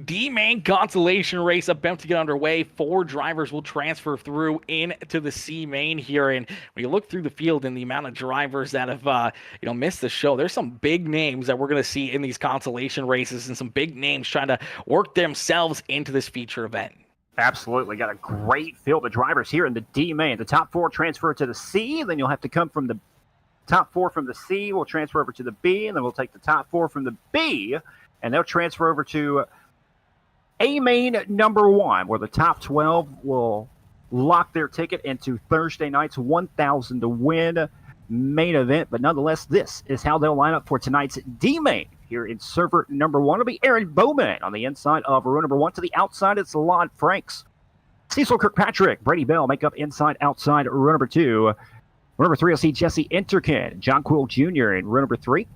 D-Main consolation race about to get underway. 4 drivers will transfer through into the C-Main here, and when you look through the field and the amount of drivers that have missed the show, there's some big names that we're going to see in these consolation races and some big names trying to work themselves into this feature event. Absolutely. Got a great field of drivers here in the D-Main. The top 4 transfer to the C, then you'll have to come from the top 4 from the C will transfer over to the B, and then we'll take the top 4 from the B, and they'll transfer over to A-Main number 1, where the top 12 will lock their ticket into Thursday night's 1,000 to win main event. But nonetheless, this is how they'll line up for tonight's D-Main. Here in server number 1 will be Aaron Bowman on the inside of row number 1. To the outside, it's Lon Franks. Cecil Kirkpatrick, Brady Bell make up inside, outside row number 2. Row number 3 will see Jesse Enterkin, John Quill Jr. in row number 3.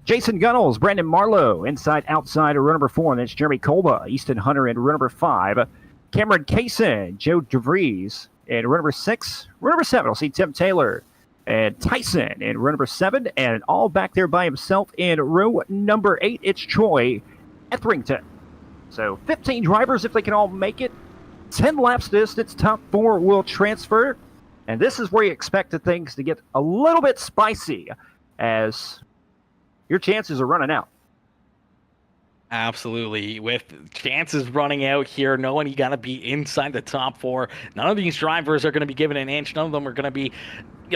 Jason Gunnels, Brandon Marlowe, inside, outside row number 4. And then it's Jeremy Kolba, Easton Hunter in row number 5. Cameron Kaysen, Joe DeVries in row number 6. Row number 7 will see Tim Taylor and Tyson in row number 7. And all back there by himself in row number 8, it's Troy Etherington. So 15 drivers if they can all make it. 10 laps distance, top 4 will transfer. And this is where you expect the things to get a little bit spicy as your chances are running out. Absolutely. With chances running out here, knowing you got to be inside the top 4, none of these drivers are going to be given an inch. None of them are going to be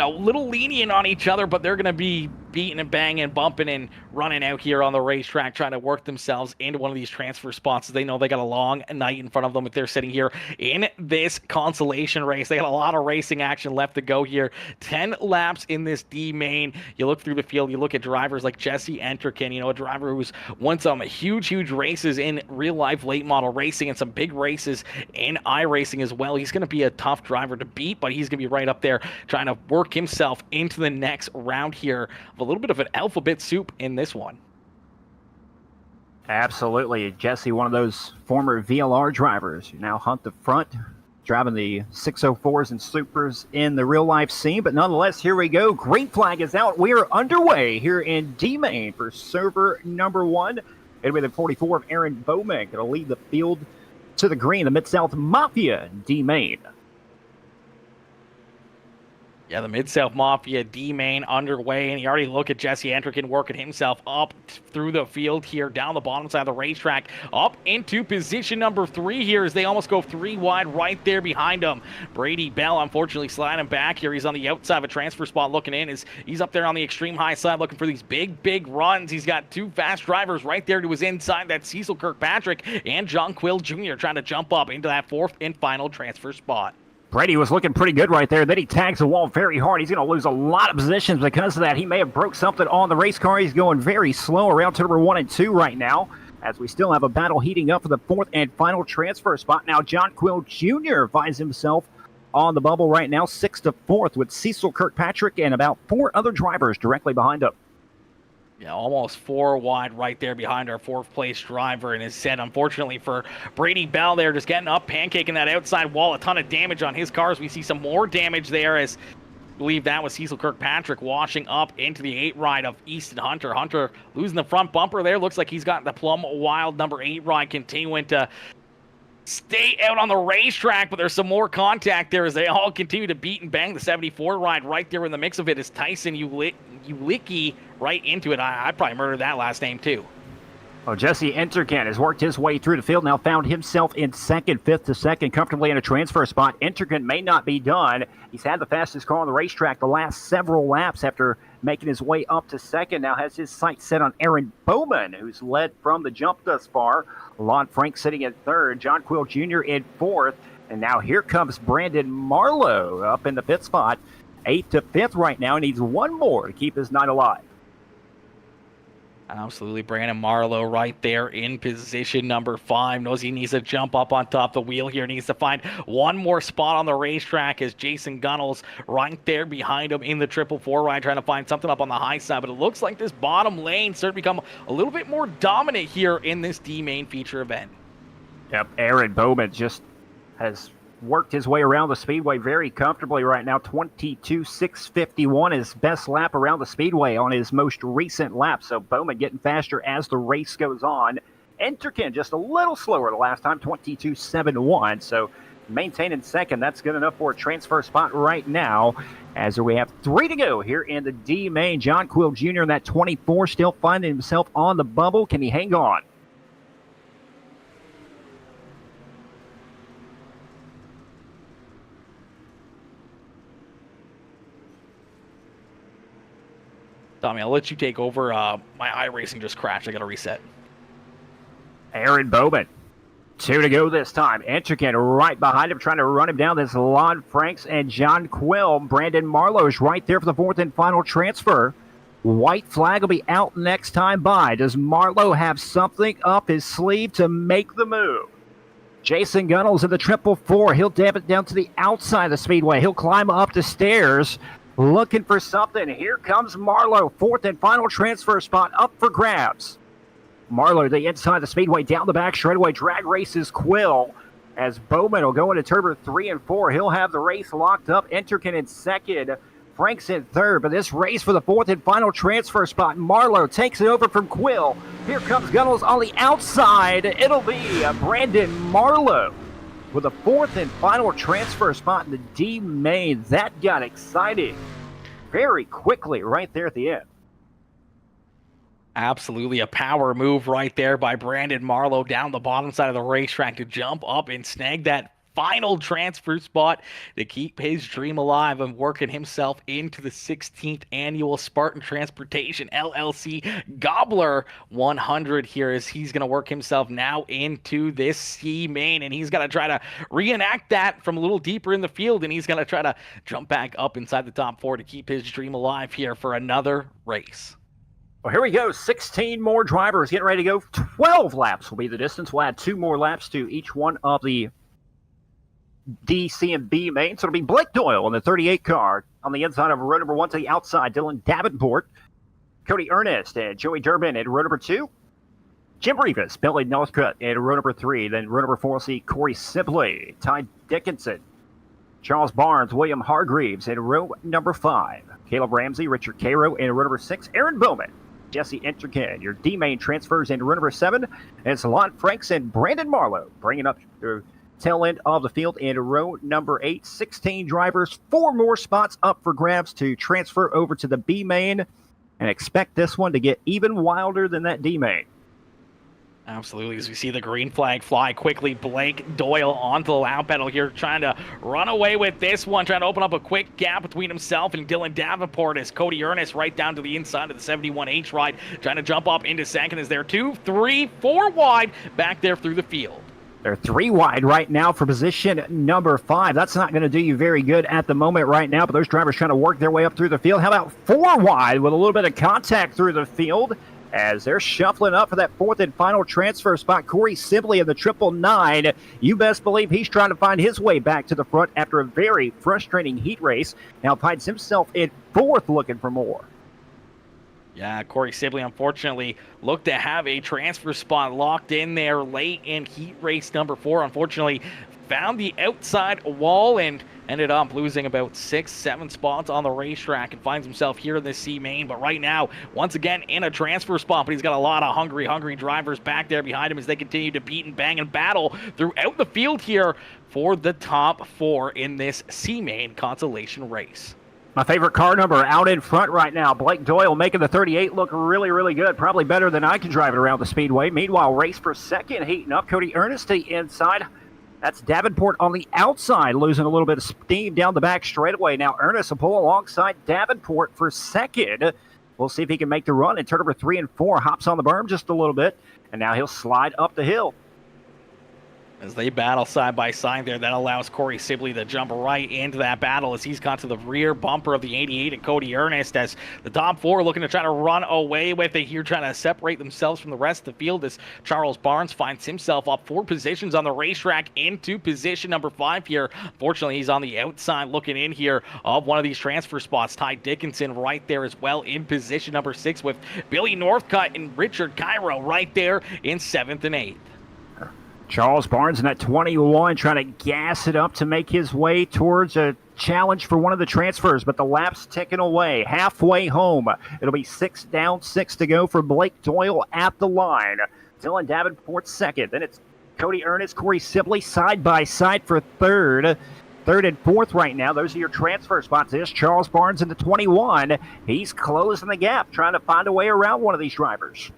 a little lenient on each other, but they're going to be beating and banging, bumping and running out here on the racetrack, trying to work themselves into one of these transfer spots. They know they got a long night in front of them if they're sitting here in this consolation race. They got a lot of racing action left to go here. 10 laps in this D-Main. You look through the field, you look at drivers like Jesse Enterkin, a driver who's won some huge races in real life late model racing and some big races in iRacing as well. He's going to be a tough driver to beat, but he's going to be right up there trying to work himself into the next round here of a little bit of an alphabet soup in this one. Absolutely. Jesse, one of those former VLR drivers who now hunt the front, driving the 604s and supers in the real life scene. But nonetheless, here we go. Green flag is out. We are underway here in D-Main for server number 1. It'll be the 44 of Aaron Bowman going to lead the field to the green, the Mid-South Mafia D-Main. Yeah, the Mid-South Mafia D-Main underway, and you already look at Jesse Entrican working himself up through the field here, down the bottom side of the racetrack, up into position number 3 here as they almost go 3 wide right there behind him. Brady Bell, unfortunately, sliding back here. He's on the outside of a transfer spot looking in. He's up there on the extreme high side looking for these big runs. He's got 2 fast drivers right there to his inside. That's Cecil Kirkpatrick and John Quill Jr. trying to jump up into that 4th and final transfer spot. Brady was looking pretty good right there. Then he tags the wall very hard. He's going to lose a lot of positions because of that. He may have broke something on the race car. He's going very slow around turn number 1 and 2 right now, as we still have a battle heating up for the 4th and final transfer spot. Now John Quill Jr. finds himself on the bubble right now, 6th to 4th, with Cecil Kirkpatrick and about 4 other drivers directly behind him. Yeah, almost 4 wide right there behind our 4th place driver, and is set, unfortunately, for Brady Bell there, just getting up, pancaking that outside wall. A ton of damage on his cars. We see some more damage there, as I believe that was Cecil Kirkpatrick washing up into the 8 ride of Easton Hunter. Hunter losing the front bumper there. Looks like he's got the Plum Wild number 8 ride continuing to stay out on the racetrack, but there's some more contact there as they all continue to beat and bang. The 74 ride right there in the mix of it is Tyson Ulicki right into it. I'd probably murder that last name too. Well, Jesse Enterkin has worked his way through the field, now found himself in 2nd, 5th to 2nd, comfortably in a transfer spot. Enterkin may not be done. He's had the fastest car on the racetrack the last several laps after making his way up to 2nd. Now has his sights set on Aaron Bowman, who's led from the jump thus far. Lon Frank sitting in 3rd, John Quill Jr. in 4th, and now here comes Brandon Marlowe up in the 5th spot, 8th to 5th right now, and needs 1 more to keep his night alive. Absolutely, Brandon Marlowe right there in position number 5. Knows he needs to jump up on top of the wheel here. Needs to find 1 more spot on the racetrack as Jason Gunnels right there behind him in the 444 ride, trying to find something up on the high side. But it looks like this bottom lane starting to become a little bit more dominant here in this D-Main feature event. Yep, Aaron Bowman just has worked his way around the speedway very comfortably right now. 22.651, his best lap around the speedway on his most recent lap. So Bowman getting faster as the race goes on. Enterkin just a little slower the last time, 22.71. So maintaining 2nd, that's good enough for a transfer spot right now. As we have 3 to go here in the D main. John Quill Jr. in that 24 still finding himself on the bubble. Can he hang on? Tommy, I'll let you take over. My iRacing just crashed. I got to reset. Aaron Bowman, 2 to go this time. Entrican right behind him, trying to run him down. This Lon Franks and John Quill. Brandon Marlowe's right there for the 4th and final transfer. White flag will be out next time by. Does Marlowe have something up his sleeve to make the move? Jason Gunnels in the 444. He'll dab it down to the outside of the speedway. He'll climb up the stairs, looking for something. Here comes Marlowe, 4th and final transfer spot up for grabs. Marlowe to the inside of the speedway, down the back straightaway, drag races Quill, as Bowman will go into turbo 3 and 4. He'll have the race locked up. Enterkin in 2nd, Franks in 3rd, but this race for the 4th and final transfer spot. Marlowe takes it over from Quill. Here comes Gunnels on the outside. It'll be Brandon Marlowe with a 4th and final transfer spot in the D main. That got exciting very quickly right there at the end. Absolutely a power move right there by Brandon Marlowe down the bottom side of the racetrack to jump up and snag that final transfer spot to keep his dream alive and working himself into the 16th annual Spartan Transportation LLC Gobbler 100 here, as he's going to work himself now into this C main, and he's got to try to reenact that from a little deeper in the field, and he's going to try to jump back up inside the top 4 to keep his dream alive here for another race. Well, here we go. 16 more drivers getting ready to go. 12 laps will be the distance. We'll add 2 more laps to each one of the D, C, and B main. So it'll be Blake Doyle in the 38 car on the inside of row number 1 to the outside. Dylan Davenport, Cody Ernest, and Joey Durbin in row number 2. Jim Rivas, Billy Northcutt in row number 3. Then row number 4 will see Corey Sibley, Ty Dickinson, Charles Barnes, William Hargreaves in row number 5. Caleb Ramsey, Richard Cairo in row number 6. Aaron Bowman, Jesse Entrican, your D main transfers in row number 7. And it's Lon Franks and Brandon Marlowe bringing up tail end of the field in row number 8. 16 drivers, 4 more spots up for grabs to transfer over to the B main, and expect this one to get even wilder than that D main. Absolutely, as we see the green flag fly quickly, Blake Doyle onto the loud pedal here, trying to run away with this one, trying to open up a quick gap between himself and Dylan Davenport as Cody Ernest right down to the inside of the 71H ride, trying to jump up into second as they're 2, 3, 4 wide back there through the field. They're 3 wide right now for position number 5. That's not going to do you very good at the moment right now, but those drivers trying to work their way up through the field. How about 4 wide with a little bit of contact through the field as they're shuffling up for that 4th and final transfer spot? Corey Sibley in the 999. You best believe he's trying to find his way back to the front after a very frustrating heat race. Now finds himself in 4th looking for more. Yeah, Corey Sibley, unfortunately, looked to have a transfer spot locked in there late in heat race number 4. Unfortunately, found the outside wall and ended up losing about 6-7 spots on the racetrack and finds himself here in the C main. But right now, once again, in a transfer spot, but he's got a lot of hungry drivers back there behind him as they continue to beat and bang and battle throughout the field here for the top 4 in this C main consolation race. My favorite car number out in front right now. Blake Doyle making the 38 look really good. Probably better than I can drive it around the speedway. Meanwhile, race for second heating up. Cody Ernest to the inside. That's Davenport on the outside, losing a little bit of steam down the back straightaway. Now Ernest will pull alongside Davenport for second. We'll see if he can make the run. And turn number 3 and 4 hops on the berm just a little bit. And now he'll slide up the hill. As they battle side by side there, that allows Corey Sibley to jump right into that battle as he's got to the rear bumper of the 88 and Cody Ernest as the top 4 looking to try to run away with it here, trying to separate themselves from the rest of the field as Charles Barnes finds himself up 4 positions on the racetrack into position number 5 here. Fortunately, he's on the outside looking in here of one of these transfer spots. Ty Dickinson right there as well in position number 6 with Billy Northcutt and Richard Cairo right there in 7th and 8th. Charles Barnes in that 21 trying to gas it up to make his way towards a challenge for one of the transfers, but the lap's ticking away. Halfway home. It'll be 6 down, 6 to go for Blake Doyle at the line. Dylan Davenport second. Then it's Cody Ernest, Corey Sibley side by side for third. 3rd and 4th right now. Those are your transfer spots. There's Charles Barnes in the 21. He's closing the gap, trying to find a way around one of these drivers.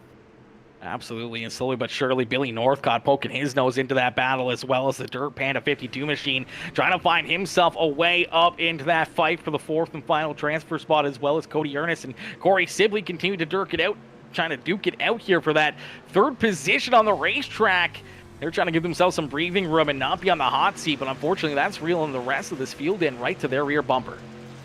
Absolutely, and slowly but surely, Billy Northcutt poking his nose into that battle, as well as the Dirt Panda 52 machine, trying to find himself a way up into that fight for the 4th and final transfer spot, as well as Cody Ernest and Corey Sibley continue to duke it out here for that 3rd position on the racetrack. They're trying to give themselves some breathing room and not be on the hot seat, but unfortunately, that's reeling the rest of this field in right to their rear bumper.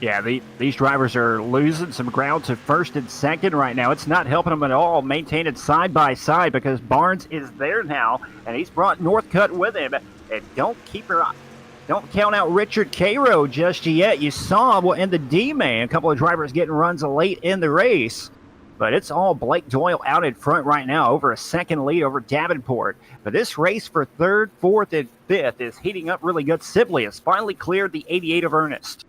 Yeah, these drivers are losing some ground to 1st and 2nd right now. It's not helping them at all maintaining side by side because Barnes is there now, and he's brought Northcutt with him. And don't count out Richard Cairo just yet. You saw in the D-Main, a couple of drivers getting runs late in the race. But it's all Blake Doyle out in front right now, over a 2nd lead over Davenport. But this race for 3rd, 4th, and 5th is heating up really good. Sibley has finally cleared the 88 of Ernest.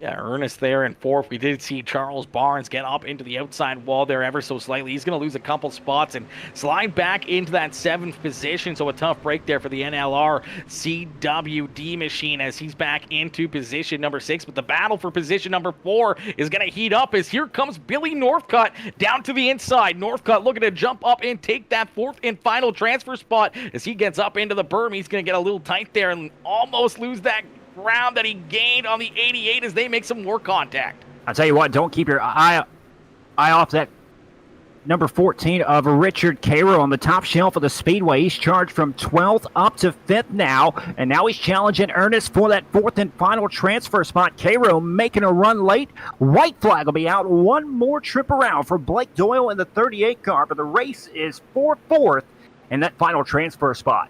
Yeah, Ernest there in 4th. We did see Charles Barnes get up into the outside wall there ever so slightly. He's going to lose a couple spots and slide back into that 7th position. So a tough break there for the NLR CWD machine as he's back into position number 6. But the battle for position number 4 is going to heat up as here comes Billy Northcutt down to the inside. Northcutt looking to jump up and take that 4th and final transfer spot. As he gets up into the berm, he's going to get a little tight there and almost lose that ground that he gained on the 88 as they make some more contact. I'll tell you what, don't keep your eye off that number 14 of Richard Cairo on the top shelf of the speedway. He's charged from 12th up to 5th now, and now he's challenging Ernest for that 4th and final transfer spot. Cairo making a run late. White flag will be out. One more trip around for Blake Doyle in the 38 car, but the race is for 4th in that final transfer spot.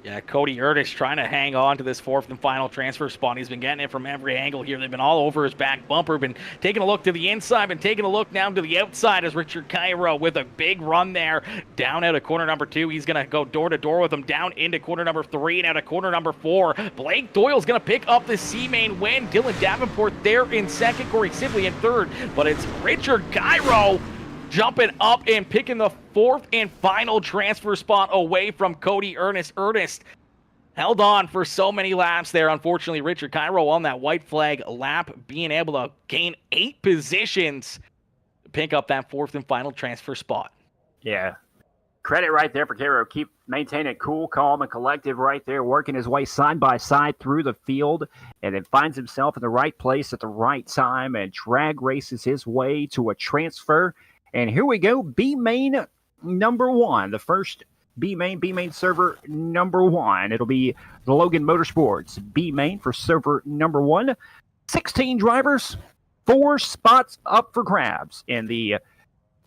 Yeah, Cody Ernest trying to hang on to this 4th and final transfer spot. He's been getting it from every angle here. They've been all over his back bumper, been taking a look to the inside, been taking a look down to the outside as Richard Cairo with a big run there. Down out of corner number 2. He's going to go door to door with him down into corner number 3 and out of corner number 4. Blake Doyle's going to pick up the C-Main win. Dylan Davenport there in 2nd, Corey Sibley in 3rd. But it's Richard Cairo jumping up and picking the 4th and final transfer spot away from Cody Ernest. Ernest held on for so many laps there. Unfortunately, Richard Cairo on that white flag lap, being able to gain 8 positions to pick up that 4th and final transfer spot. Yeah. Credit right there for Cairo. Keep maintaining cool, calm, and collective right there, working his way side by side through the field, and then finds himself in the right place at the right time and drag races his way to a transfer. And here we go, B-Main number 1, the first B-Main server number 1. It'll be the Logan Motorsports B-Main for server number 1. 16 drivers, 4 spots up for grabs in the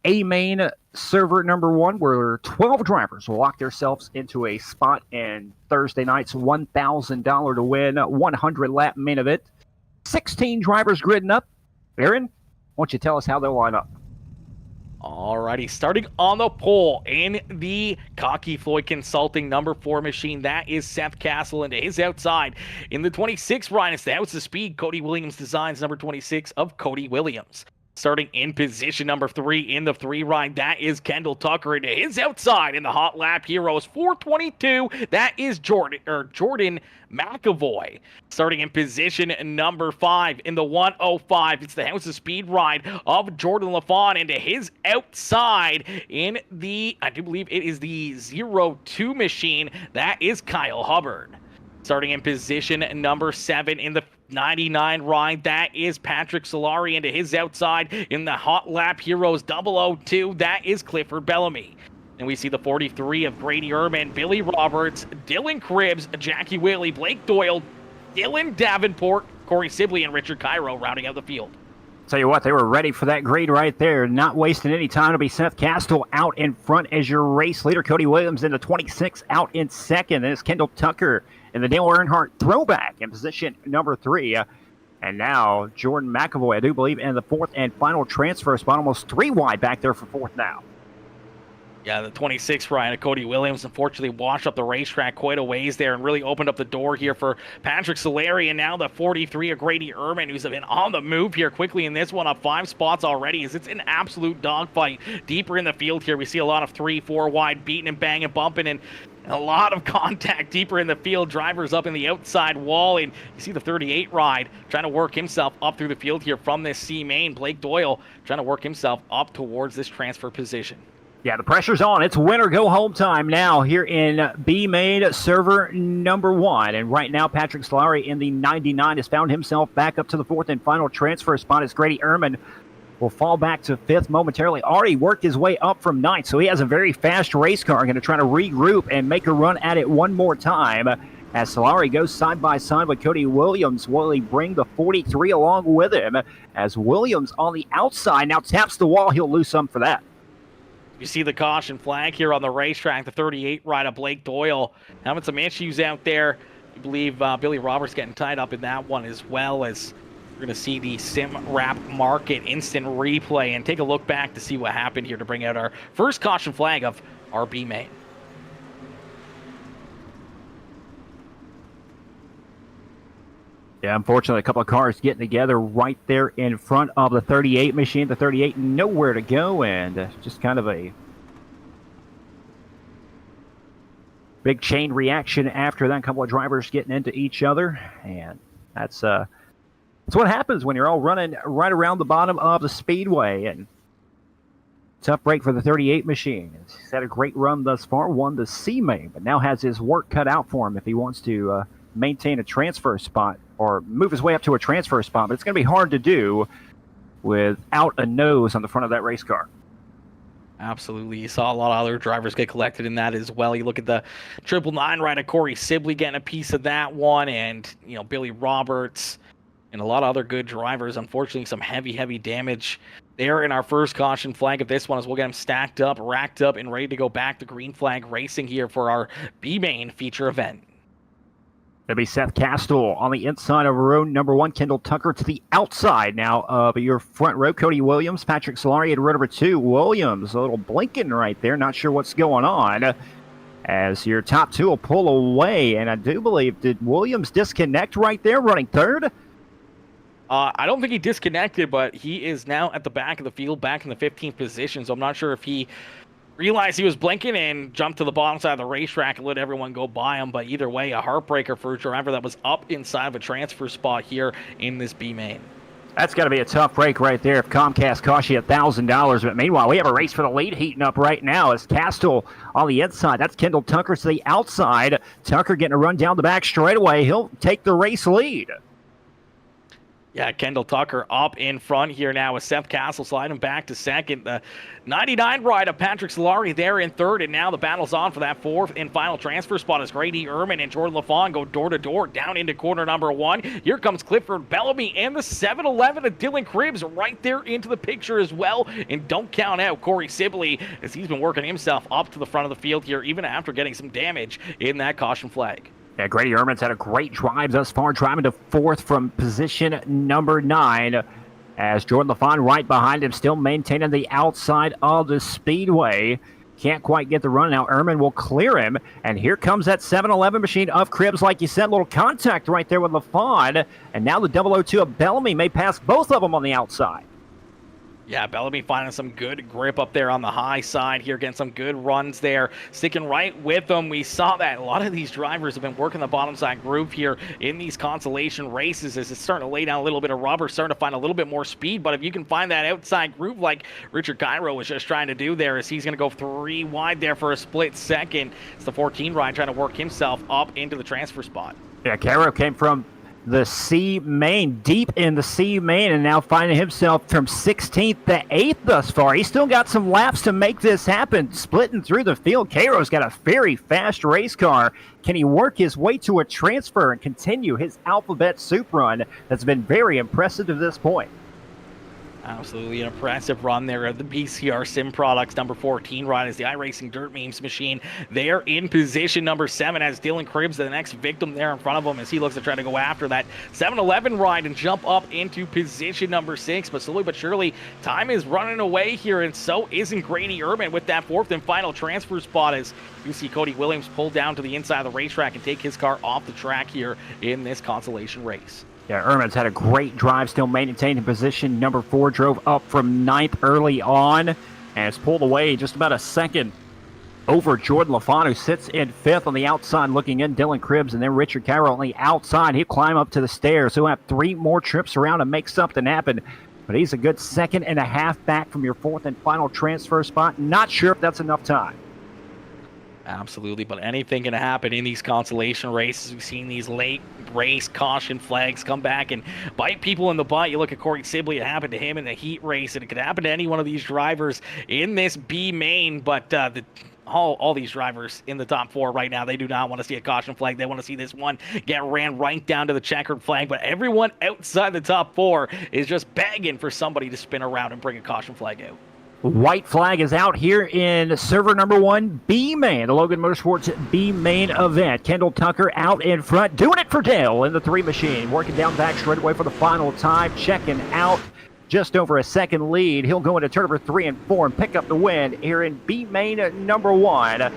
A-Main server number 1, where 12 drivers will lock themselves into a spot in Thursday night's $1,000 to win 100-lap main event. 16 drivers gridding up. Aaron, why don't you tell us how they'll line up? Alrighty, starting on the pole in the Cocky Floyd Consulting number 4 machine, that is Seth Castle, and to his outside in the 26 ride, it's the House of Speed, Cody Williams Designs, number 26 of Cody Williams. Starting in position number 3 in the 3 ride, that is Kendall Tucker, and to his outside in the Hot Lap Heroes 422, that is Jordan McAvoy. Starting in position number 5 in the 105, it's the House of Speed ride of Jordan LaFawn, and to his outside in the, I do believe it is the 02 machine, that is Kyle Hubbard. Starting in position number 7 in the 99 ride, that is Patrick Solari, and to his outside in the Hot Lap Heroes 002, that is Clifford Bellamy. And we see the 43 of Grady Ehrman, Billy Roberts, Dylan Cribbs, Jackie Whaley, Blake Doyle, Dylan Davenport, Corey Sibley, and Richard Cairo rounding out the field. Tell you what, they were ready for that grade right there, not wasting any time. It'll be Seth Castle out in front as your race leader. Cody Williams in the 26 out in second. Then it's Kendall Tucker in the Dale Earnhardt throwback in position number 3. And now Jordan McAvoy, I do believe, in the 4th and final transfer spot, almost 3 wide back there for 4th now. Yeah, the 26 Ryan of Cody Williams unfortunately washed up the racetrack quite a ways there and really opened up the door here for Patrick Solari. And now the 43 of Grady Ehrman, who's been on the move here quickly in this one, up 5 spots already, as it's an absolute dogfight deeper in the field here. We see a lot of 3-4 wide beating and banging, bumping, and a lot of contact deeper in the field. Drivers up in the outside wall, and you see the 38 ride trying to work himself up through the field here from this C main. Blake Doyle trying to work himself up towards this transfer position. Yeah, the pressure's on. It's win or go home time now here in B-Main server number 1. And right now, Patrick Solari in the 99 has found himself back up to the 4th and final transfer spot as Grady Ehrman will fall back to 5th momentarily. Already worked his way up from 9th, so he has a very fast race car. Going to try to regroup and make a run at it one more time. As Solari goes side by side with Cody Williams, will he bring the 43 along with him? As Williams on the outside now taps the wall, he'll lose some for that. You see the caution flag here on the racetrack, the 38 ride of Blake Doyle having some issues out there. I believe Billy Roberts getting tied up in that one, as well as we're going to see the Sim Wrap Market instant replay and take a look back to see what happened here to bring out our first caution flag of our B-Main. Yeah, unfortunately, a couple of cars getting together right there in front of the 38 machine. The 38 nowhere to go, and just kind of a big chain reaction after that. A couple of drivers getting into each other, and that's what happens when you're all running right around the bottom of the speedway. And tough break for the 38 machine. He's had a great run thus far, won the C main, but now has his work cut out for him if he wants to maintain a transfer spot or move his way up to a transfer spot. But it's going to be hard to do without a nose on the front of that race car. Absolutely. You saw a lot of other drivers get collected in that as well. You look at the 999 ride of Corey Sibley getting a piece of that one, and Billy Roberts and a lot of other good drivers. Unfortunately, some heavy damage there in our first caution flag of this one, as we'll get them stacked up, racked up, and ready to go back to green flag racing here for our B-Main feature event. That'll be Seth Castle on the inside of row number 1. Kendall Tucker to the outside now of your front row. Cody Williams, Patrick Solari at row number 2. Williams, a little blinking right there. Not sure what's going on. As your top 2 will pull away. And I do believe, did Williams disconnect right there running 3rd? I don't think he disconnected, but he is now at the back of the field, back in the 15th position. So I'm not sure if he realized he was blinking and jumped to the bottom side of the racetrack and let everyone go by him. But either way, a heartbreaker for a driver that was up inside of a transfer spot here in this B main. That's got to be a tough break right there if Comcast costs you $1,000. But meanwhile, we have a race for the lead heating up right now as Castle on the inside. That's Kendall Tucker to the outside. Tucker getting a run down the back straightaway. He'll take the race lead. Yeah, Kendall Tucker up in front here now with Seth Castle sliding back to second. The 99 ride of Patrick Solari there in third, and now the battle's on for that fourth and final transfer spot as Grady Ehrman and Jordan LaFawn go door to door down into corner number one. Here comes Clifford Bellamy and the 7-11 of Dylan Cribbs right there into the picture as well. And don't count out Corey Sibley as he's been working himself up to the front of the field here even after getting some damage in that caution flag. Yeah, Grady Ehrman's had a great drive thus far, driving to fourth from position number 9. As Jordan LaFawn right behind him, still maintaining the outside of the speedway. Can't quite get the run now. Ehrman will clear him, and here comes that 7-11 machine of Cribbs. Like you said, little contact right there with LaFawn, and now the 002 of Bellamy may pass both of them on the outside. Yeah, Bellamy finding some good grip up there on the high side here, getting some good runs there, sticking right with them. We saw that a lot of these drivers have been working the bottom side groove here in these consolation races as it's starting to lay down a little bit of rubber, starting to find a little bit more speed. But if you can find that outside groove like Richard Cairo was just trying to do there, as he's going to go 3 wide there for a split second. It's the 14 ride trying to work himself up into the transfer spot. Yeah, Cairo came from the C main, deep in the C main, and now finding himself from 16th to 8th thus far. He's still got some laps to make this happen, splitting through the field. Cairo's got a very fast race car. Can he work his way to a transfer and continue his alphabet soup run that's been very impressive to this point? Absolutely an impressive run there of the BCR Sim Products number 14 ride as the iRacing Dirt Memes machine. They're in position number 7 as Dylan Cribbs, the next victim there in front of him as he looks to try to go after that 7-11 ride and jump up into position number 6. But slowly but surely, time is running away here, and so isn't Grady Ehrman with that fourth and final transfer spot as you see Cody Williams pull down to the inside of the racetrack and take his car off the track here in this consolation race. Yeah, Ehrman's had a great drive, still maintaining position number 4, drove up from 9th early on, and has pulled away just about a second over Jordan LaFawn, who sits in 5th on the outside looking in. Dylan Cribbs and then Richard Cairo on the outside. He'll climb up to the stairs. He'll have 3 more trips around and make something happen. But he's a good 2.5 back from your 4th and final transfer spot. Not sure if that's enough time. Absolutely, but anything can happen in these consolation races. We've seen these late race caution flags come back and bite people in the butt. You look at Corey Sibley, it happened to him in the heat race, and it could happen to any one of these drivers in this B main, but all these drivers in the top 4 right now, they do not want to see a caution flag. They want to see this one get ran right down to the checkered flag, but everyone outside the top 4 is just begging for somebody to spin around and bring a caution flag out. White flag is out here in server number 1, B main, the Logan Motorsports B main event. Kendall Tucker out in front, doing it for Dale in the 3 machine, working down back straightaway for the final time, checking out just over a second lead. He'll go into turn number 3 and 4 and pick up the win here in B main number 1.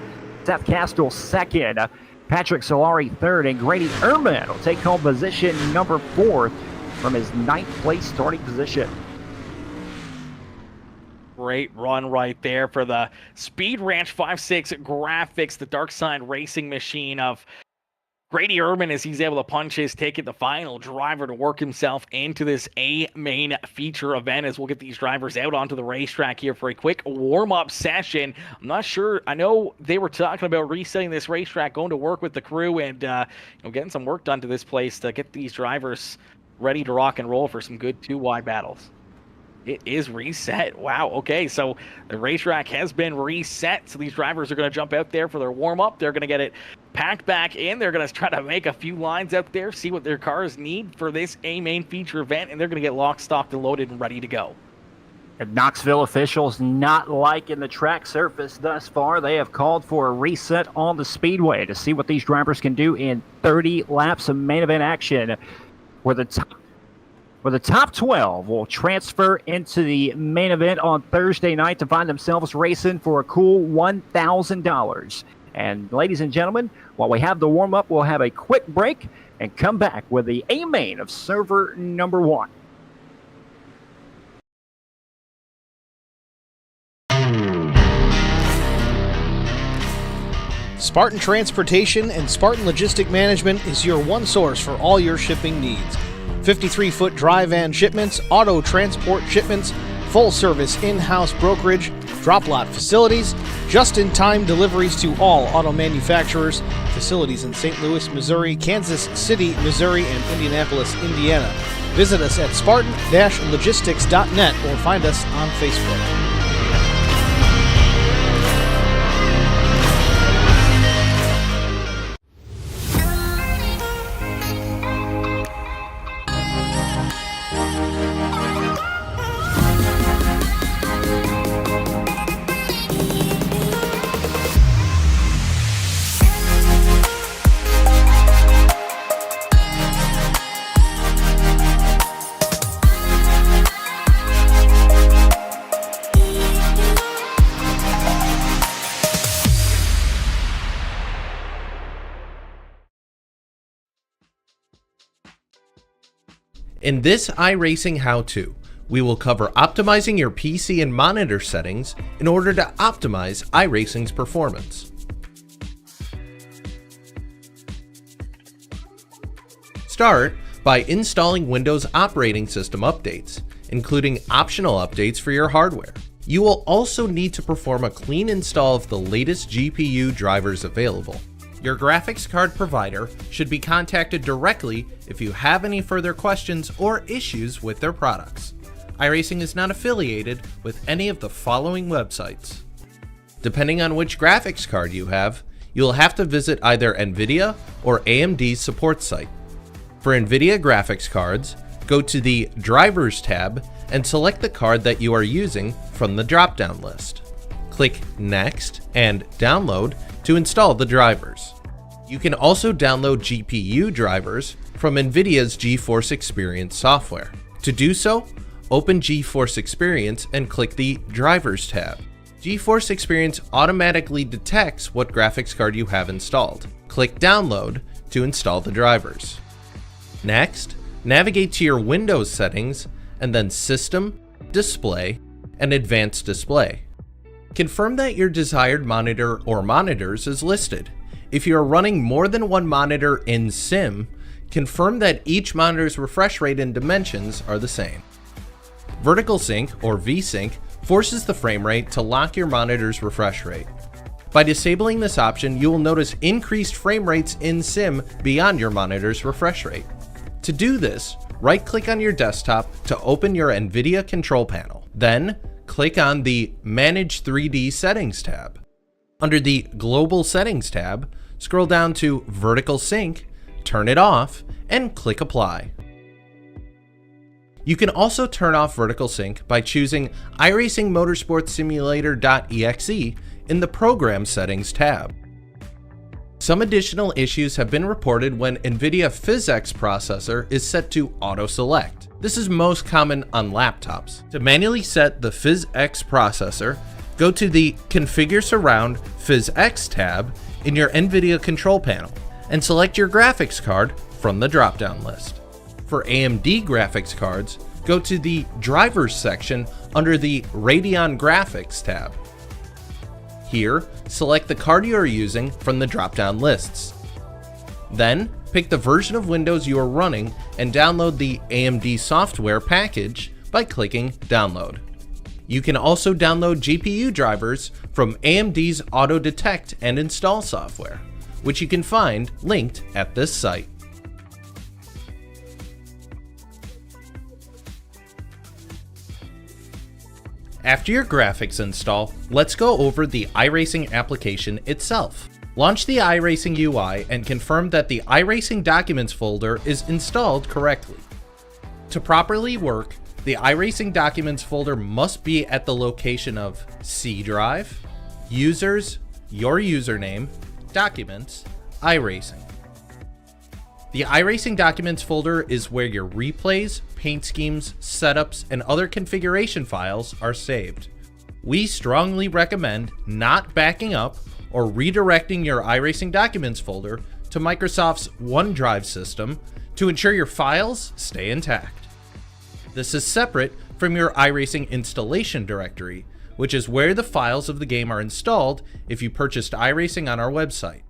Seth Castle second, Patrick Solari third, and Grady Ehrman will take home position number 4 from his 9th place starting position. Great run right there for the Speed Ranch 5.6 graphics, the Dark Side Racing machine of Grady Ehrman as he's able to punch his ticket, the final driver to work himself into this A main feature event as we'll get these drivers out onto the racetrack here for a quick warm-up session. I'm not sure. I know they were talking about resetting this racetrack, going to work with the crew and getting some work done to this place to get these drivers ready to rock and roll for some good 2-wide battles. It is reset. Wow. Okay. So the racetrack has been reset. So these drivers are going to jump out there for their warm up. They're going to get it packed back in. They're going to try to make a few lines out there, see what their cars need for this A main feature event, and they're going to get locked, stocked, and loaded and ready to go. And Knoxville officials not liking the track surface thus far. They have called for a reset on the speedway to see what these drivers can do in 30 laps of main event action, where the top 12 will transfer into the main event on Thursday night to find themselves racing for a cool $1,000. And ladies and gentlemen, while we have the warm-up, we'll have a quick break and come back with the A main of server number 1. Spartan Transportation and Spartan Logistic Management is your one source for all your shipping needs. 53-foot dry van shipments, auto transport shipments, full-service in-house brokerage, drop lot facilities, just-in-time deliveries to all auto manufacturers, facilities in St. Louis, Missouri, Kansas City, Missouri, and Indianapolis, Indiana. Visit us at spartan-logistics.net or find us on Facebook. In this iRacing how-to, we will cover optimizing your PC and monitor settings in order to optimize iRacing's performance. Start by installing Windows operating system updates, including optional updates for your hardware. You will also need to perform a clean install of the latest GPU drivers available. Your graphics card provider should be contacted directly if you have any further questions or issues with their products. iRacing is not affiliated with any of the following websites. Depending on which graphics card you have, you'll have to visit either NVIDIA or AMD's support site. For NVIDIA graphics cards, go to the Drivers tab and select the card that you are using from the drop-down list. Click Next and Download to install the drivers. You can also download GPU drivers from NVIDIA's GeForce Experience software. To do so, open GeForce Experience and click the Drivers tab. GeForce Experience automatically detects what graphics card you have installed. Click Download to install the drivers. Next, navigate to your Windows settings and then System, Display, and Advanced Display. Confirm that your desired monitor or monitors is listed. If you are running more than one monitor in sim, confirm that each monitor's refresh rate and dimensions are the same. Vertical sync, or VSync, forces the frame rate to lock your monitor's refresh rate. By disabling this option, you will notice increased frame rates in sim beyond your monitor's refresh rate. To do this, right-click on your desktop to open your NVIDIA control panel. Then, click on the Manage 3D Settings tab. Under the Global Settings tab, scroll down to Vertical Sync, turn it off, and click Apply. You can also turn off Vertical Sync by choosing iRacing Motorsport Simulator.exe in the Program Settings tab. Some additional issues have been reported when NVIDIA PhysX processor is set to auto-select. This is most common on laptops. To manually set the PhysX processor, go to the Configure Surround PhysX tab in your NVIDIA control panel and select your graphics card from the drop-down list. For AMD graphics cards, go to the Drivers section under the Radeon Graphics tab. Here, select the card you are using from the drop-down lists. Then, pick the version of Windows you are running and download the AMD software package by clicking Download. You can also download GPU drivers from AMD's Auto Detect and Install software, which you can find linked at this site. After your graphics install, let's go over the iRacing application itself. Launch the iRacing UI and confirm that the iRacing Documents folder is installed correctly. To properly work, the iRacing Documents folder must be at the location of C drive, Users, your username, Documents, iRacing. The iRacing Documents folder is where your replays, paint schemes, setups, and other configuration files are saved. We strongly recommend not backing up or redirecting your iRacing Documents folder to Microsoft's OneDrive system to ensure your files stay intact. This is separate from your iRacing installation directory, which is where the files of the game are installed if you purchased iRacing on our website.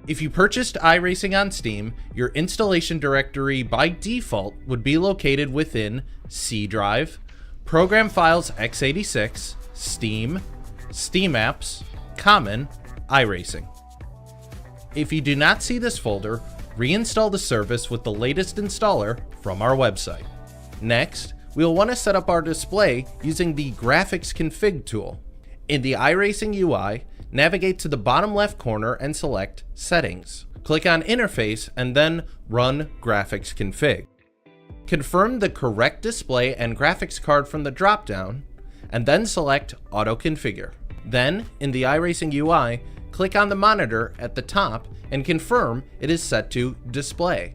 If you purchased iRacing on Steam, your installation directory by default would be located within C Drive, Program Files x86, Steam, Steam Apps, Common, iRacing. If you do not see this folder, reinstall the service with the latest installer from our website. Next, we will want to set up our display using the Graphics Config tool. In the iRacing UI, navigate to the bottom left corner and select Settings. Click on Interface and then Run Graphics Config. Confirm the correct display and graphics card from the dropdown, and then select Auto Configure. Then, in the iRacing UI, click on the monitor at the top and confirm it is set to Display.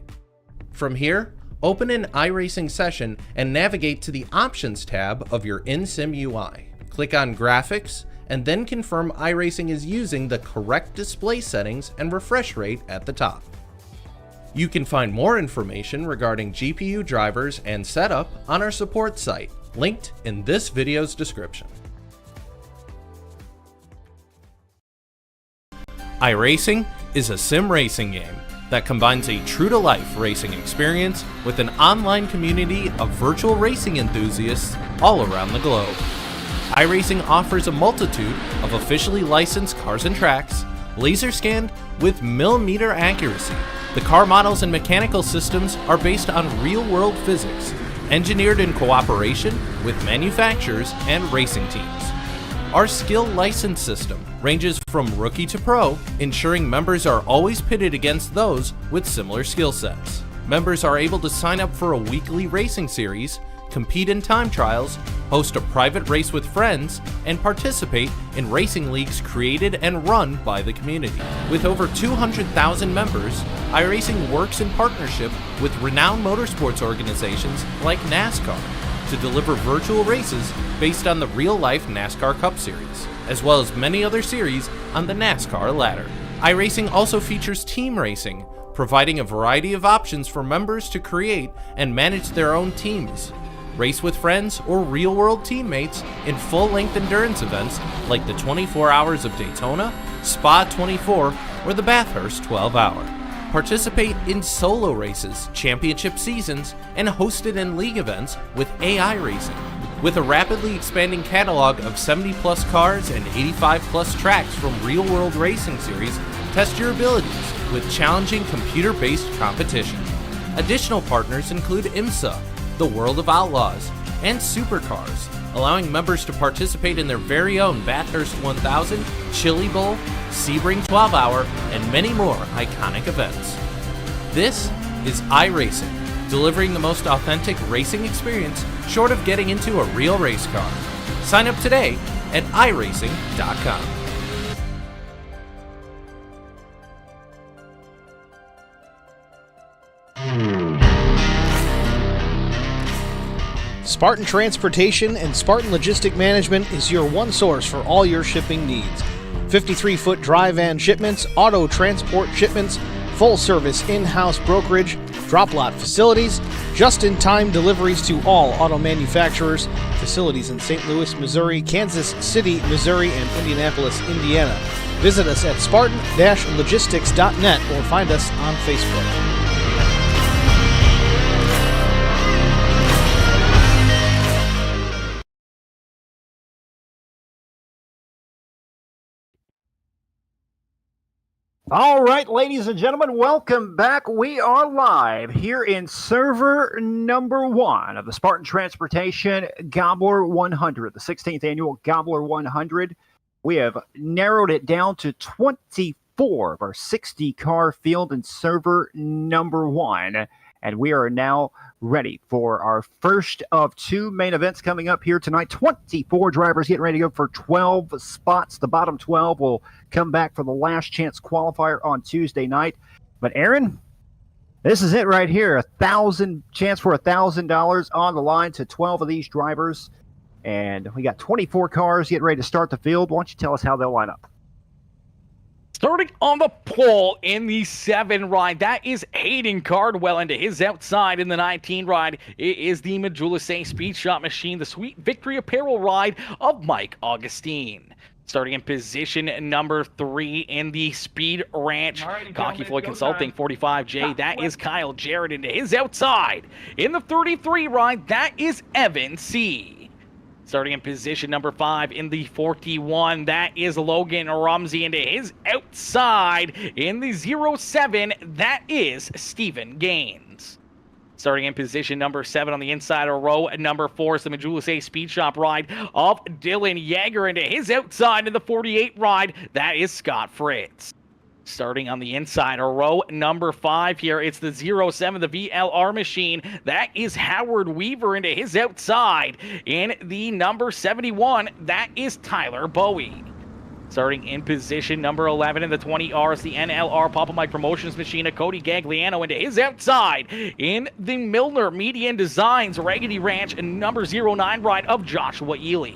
From here, open an iRacing session and navigate to the Options tab of your in-sim UI. Click on Graphics, and then confirm iRacing is using the correct display settings and refresh rate at the top. You can find more information regarding GPU drivers and setup on our support site, linked in this video's description. iRacing is a sim racing game that combines a true-to-life racing experience with an online community of virtual racing enthusiasts all around the globe. iRacing offers a multitude of officially licensed cars and tracks, laser scanned with millimeter accuracy. The car models and mechanical systems are based on real-world physics, engineered in cooperation with manufacturers and racing teams. Our skill license system ranges from rookie to pro, ensuring members are always pitted against those with similar skill sets. Members are able to sign up for a weekly racing series, compete in time trials, host a private race with friends, and participate in racing leagues created and run by the community. With over 200,000 members, iRacing works in partnership with renowned motorsports organizations like NASCAR to deliver virtual races based on the real-life NASCAR Cup Series, as well as many other series on the NASCAR ladder. iRacing also features team racing, providing a variety of options for members to create and manage their own teams, race with friends or real-world teammates in full-length endurance events like the 24 Hours of Daytona, Spa 24, or the Bathurst 12-Hour. Participate in solo races, championship seasons, and hosted and league events with AI Racing. With a rapidly expanding catalog of 70-plus cars and 85-plus tracks from real-world racing series, test your abilities with challenging computer-based competition. Additional partners include IMSA, the World of Outlaws, and Supercars, allowing members to participate in their very own Bathurst 1000, Chili Bowl, Sebring 12-Hour, and many more iconic events. This is iRacing, delivering the most authentic racing experience short of getting into a real race car. Sign up today at iRacing.com. Spartan Transportation and Spartan Logistic Management is your one source for all your shipping needs. 53-foot dry van shipments, auto transport shipments, full-service in-house brokerage, drop lot facilities, just-in-time deliveries to all auto manufacturers, facilities in St. Louis, Missouri, Kansas City, Missouri, and Indianapolis, Indiana. Visit us at spartan-logistics.net or find us on Facebook. All right, ladies and gentlemen, welcome back. We are live here in server number 1 of the Spartan Transportation Gobbler 100, the 16th annual Gobbler 100. We have narrowed it down to 24 of our 60-car field in server number 1, and we are now ready for our first of 2 main events coming up here tonight. 24 drivers getting ready to go for 12 spots. The bottom 12 will come back for the last chance qualifier on Tuesday night. But Aaron, this is it right here. Chance for $1,000 on the line to 12 of these drivers. And we got 24 cars getting ready to start the field. Why don't you tell us how they'll line up? Starting on the pole in the 7 ride, that is Hayden Cardwell, and to his outside in the 19 ride, it is the Majula Speed Shot Machine, the Sweet Victory Apparel ride of Mike Augustine. Starting in position number 3 in the Speed Ranch Cocky Floyd Consulting 45J, that is Kyle Jarrett, and to his outside in the 33 ride, that is Evan C. Starting in position number 5 in the 41, that is Logan Rumsey, and to his outside in the 07, that is Stephen Gaines. Starting in position number 7 on the inside of row number 4 is the Majula Speed Shop ride of Dylan Yeager, and to his outside in the 48 ride, that is Scott Fritz. Starting on the inside of row number 5 here, it's the 07, the VLR machine. That is Howard Weaver, into his outside in the number 71. That is Tyler Bowie. Starting in position number 11 in the 20R is the NLR Papa Mike Promotions machine of Cody Gagliano, into his outside in the Milner Media and Designs Raggedy Ranch number 09 ride of Joshua Ely.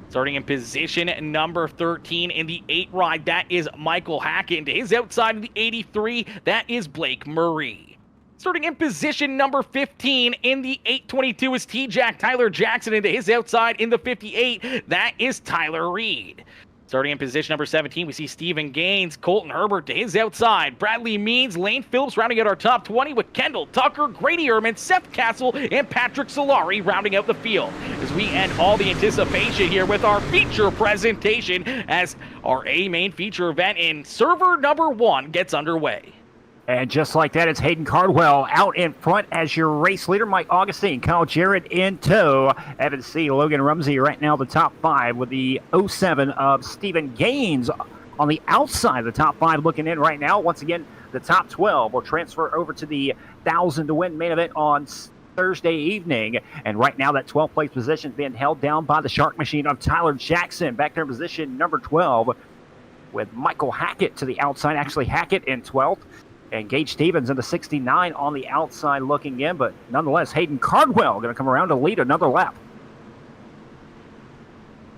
Starting in position number 13 in the 8 ride, that is Michael Hackett. Into his outside in the 83, that is Blake Murray. Starting in position number 15 in the 822 is T-Jack Tyler Jackson. Into his outside in the 58, that is Tyler Reed. Starting in position number 17, we see Stephen Gaines, Colton Herbert to his outside, Bradley Means, Lane Phillips rounding out our top 20 with Kendall Tucker, Grady Ehrman, Seth Castle, and Patrick Solari rounding out the field. As we end all the anticipation here with our feature presentation as our main feature event in server number 1 gets underway. And just like that, it's Hayden Cardwell out in front as your race leader. Mike Augustine, Kyle Jarrett in tow. Evan C., Logan Rumsey right now the top 5 with the 07 of Stephen Gaines on the outside of the top 5 looking in right now. Once again, the top 12 will transfer over to the 1,000 to win main event on Thursday evening. And right now that 12th place position is being held down by the Shark Machine of Tyler Jackson. Back there in position number 12 with Michael Hackett to the outside. Actually, Hackett in 12th. And Gage Stevens in the 69 on the outside looking in. But nonetheless, Hayden Cardwell going to come around to lead another lap.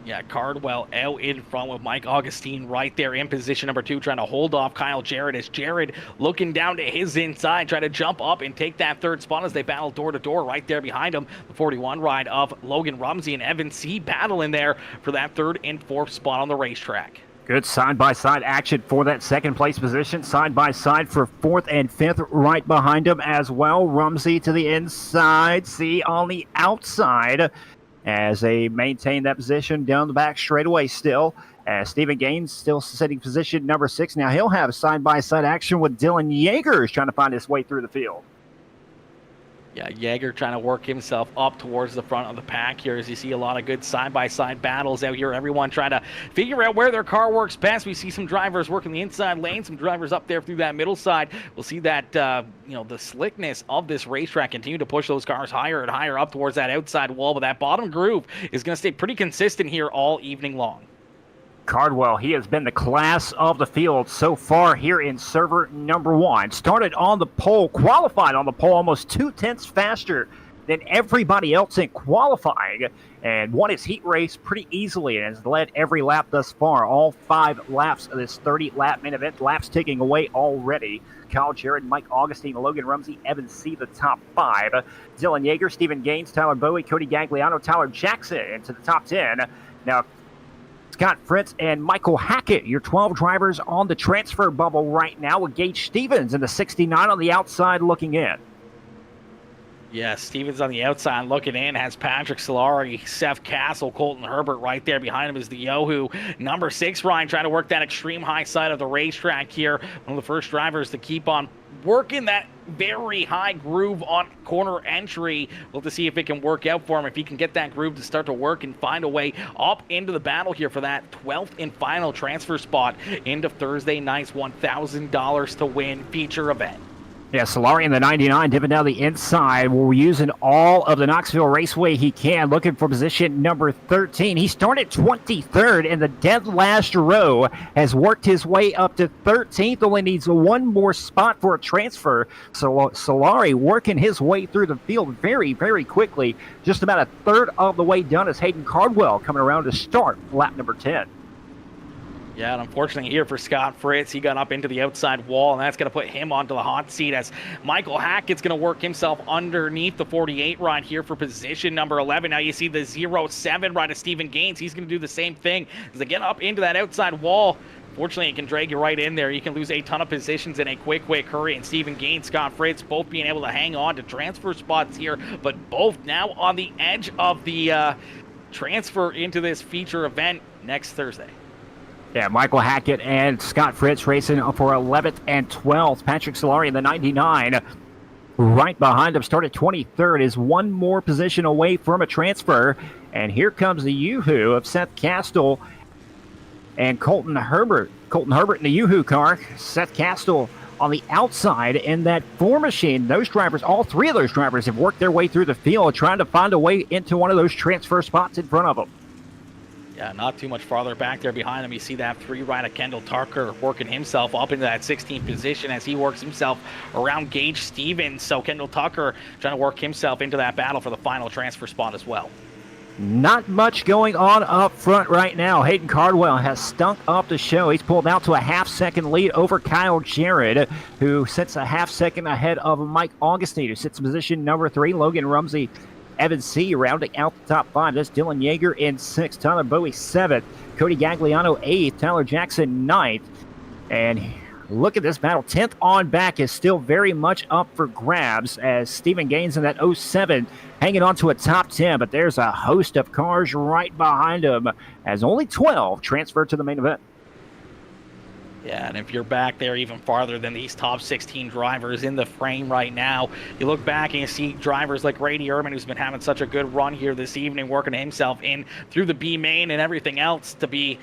Yeah, Cardwell out in front with Mike Augustine right there in position number 2, trying to hold off Kyle Jarrett, as Jarrett looking down to his inside, trying to jump up and take that 3rd spot as they battle door to door right there behind him. The 41 ride of Logan Rumsey and Evan C. battle in there for that 3rd and 4th spot on the racetrack. Good side-by-side action for that 2nd place position. Side-by-side for 4th and 5th right behind him as well. Rumsey to the inside, C on the outside as they maintain that position down the back straightaway still. As Stephen Gaines still sitting position number 6. Now he'll have side-by-side action with Dylan Yeager trying to find his way through the field. Yeah, Yeager trying to work himself up towards the front of the pack here as you see a lot of good side-by-side battles out here. Everyone trying to figure out where their car works best. We see some drivers working the inside lane, some drivers up there through that middle side. We'll see that, the slickness of this racetrack continue to push those cars higher and higher up towards that outside wall. But that bottom groove is going to stay pretty consistent here all evening long. Cardwell, he has been the class of the field so far here in server number 1. Started on the pole, qualified on the pole almost 2/10 faster than everybody else in qualifying, and won his heat race pretty easily and has led every lap thus far. All 5 laps of this 30-lap main event, laps ticking away already. Kyle Jarrett, Mike Augustine, Logan Rumsey, Evan C., the top 5. Dylan Yeager, Stephen Gaines, Tyler Bowie, Cody Gagliano, Tyler Jackson into the top 10. Now, Scott Fritz and Michael Hackett, your 12 drivers on the transfer bubble right now, with Gage Stevens in the 69 on the outside looking in. Yeah, Stevens on the outside looking in has Patrick Solari, Seth Castle, Colton Herbert right there. Behind him is the Yohu. Number 6, Ryan, trying to work that extreme high side of the racetrack here. One of the first drivers to keep on working that very high groove on corner entry. We'll have to see if it can work out for him, if he can get that groove to start to work and find a way up into the battle here for that 12th and final transfer spot into Thursday night's $1,000 to win feature event. Yeah, Solari in the 99, dipping down the inside. We're using all of the Knoxville Raceway he can, looking for position number 13. He started 23rd in the dead last row, has worked his way up to 13th, only needs 1 more spot for a transfer. So Solari working his way through the field very, very quickly. Just about 1/3 of the way done as Hayden Cardwell coming around to start lap number 10. Yeah, and unfortunately here for Scott Fritz, he got up into the outside wall, and that's going to put him onto the hot seat as Michael Hackett's going to work himself underneath the 48 ride here for position number 11. Now you see the 0-7 ride of Stephen Gaines. He's going to do the same thing as they get up into that outside wall. Fortunately, it can drag you right in there. You can lose a ton of positions in a quick hurry. And Stephen Gaines, Scott Fritz, both being able to hang on to transfer spots here, but both now on the edge of the transfer into this feature event next Thursday. Yeah, Michael Hackett and Scott Fritz racing for 11th and 12th. Patrick Solari in the 99 right behind him, started 23rd, is one more position away from a transfer. And here comes the Yoo-Hoo of Seth Castle and Colton Herbert. Colton Herbert in the Yoo-Hoo car. Seth Castle on the outside in that 4 machine. Those drivers, all 3 of those drivers have worked their way through the field trying to find a way into one of those transfer spots in front of them. Yeah, not too much farther back there behind him. You see that 3 rider Kendall Tucker working himself up into that 16th position as he works himself around Gage Stevens. So Kendall Tucker trying to work himself into that battle for the final transfer spot as well. Not much going on up front right now. Hayden Cardwell has stunk up the show. He's pulled out to a half-second lead over Kyle Jarrett, who sits a half-second ahead of Mike Augustine, who sits in position number 3. Logan Rumsey, Evan C. rounding out the top 5. That's Dylan Yeager in 6th. Tyler Bowie 7th. Cody Gagliano 8th. Tyler Jackson 9th. And look at this battle. 10th on back is still very much up for grabs as Stephen Gaines in that 07 hanging on to a top 10. But there's a host of cars right behind him as only 12 transfer to the main event. Yeah, and if you're back there even farther than these top 16 drivers in the frame right now, you look back and you see drivers like Grady Urban, who's been having such a good run here this evening, working himself in through the B main and everything else to be,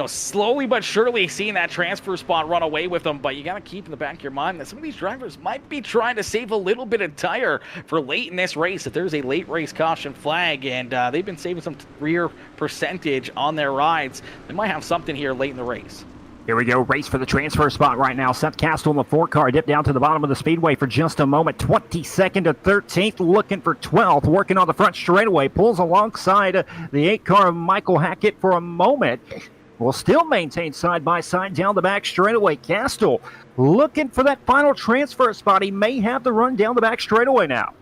slowly but surely seeing that transfer spot run away with them. But you got to keep in the back of your mind that some of these drivers might be trying to save a little bit of tire for late in this race. If there's a late race caution flag and they've been saving some rear percentage on their rides, they might have something here late in the race. Here we go, race for the transfer spot right now. Seth Castle in the 4 car, dipped down to the bottom of the speedway for just a moment. 22nd to 13th, looking for 12th, working on the front straightaway. Pulls alongside the 8 car of Michael Hackett for a moment. Will still maintain side by side down the back straightaway. Castle looking for that final transfer spot. He may have the run down the back straightaway now.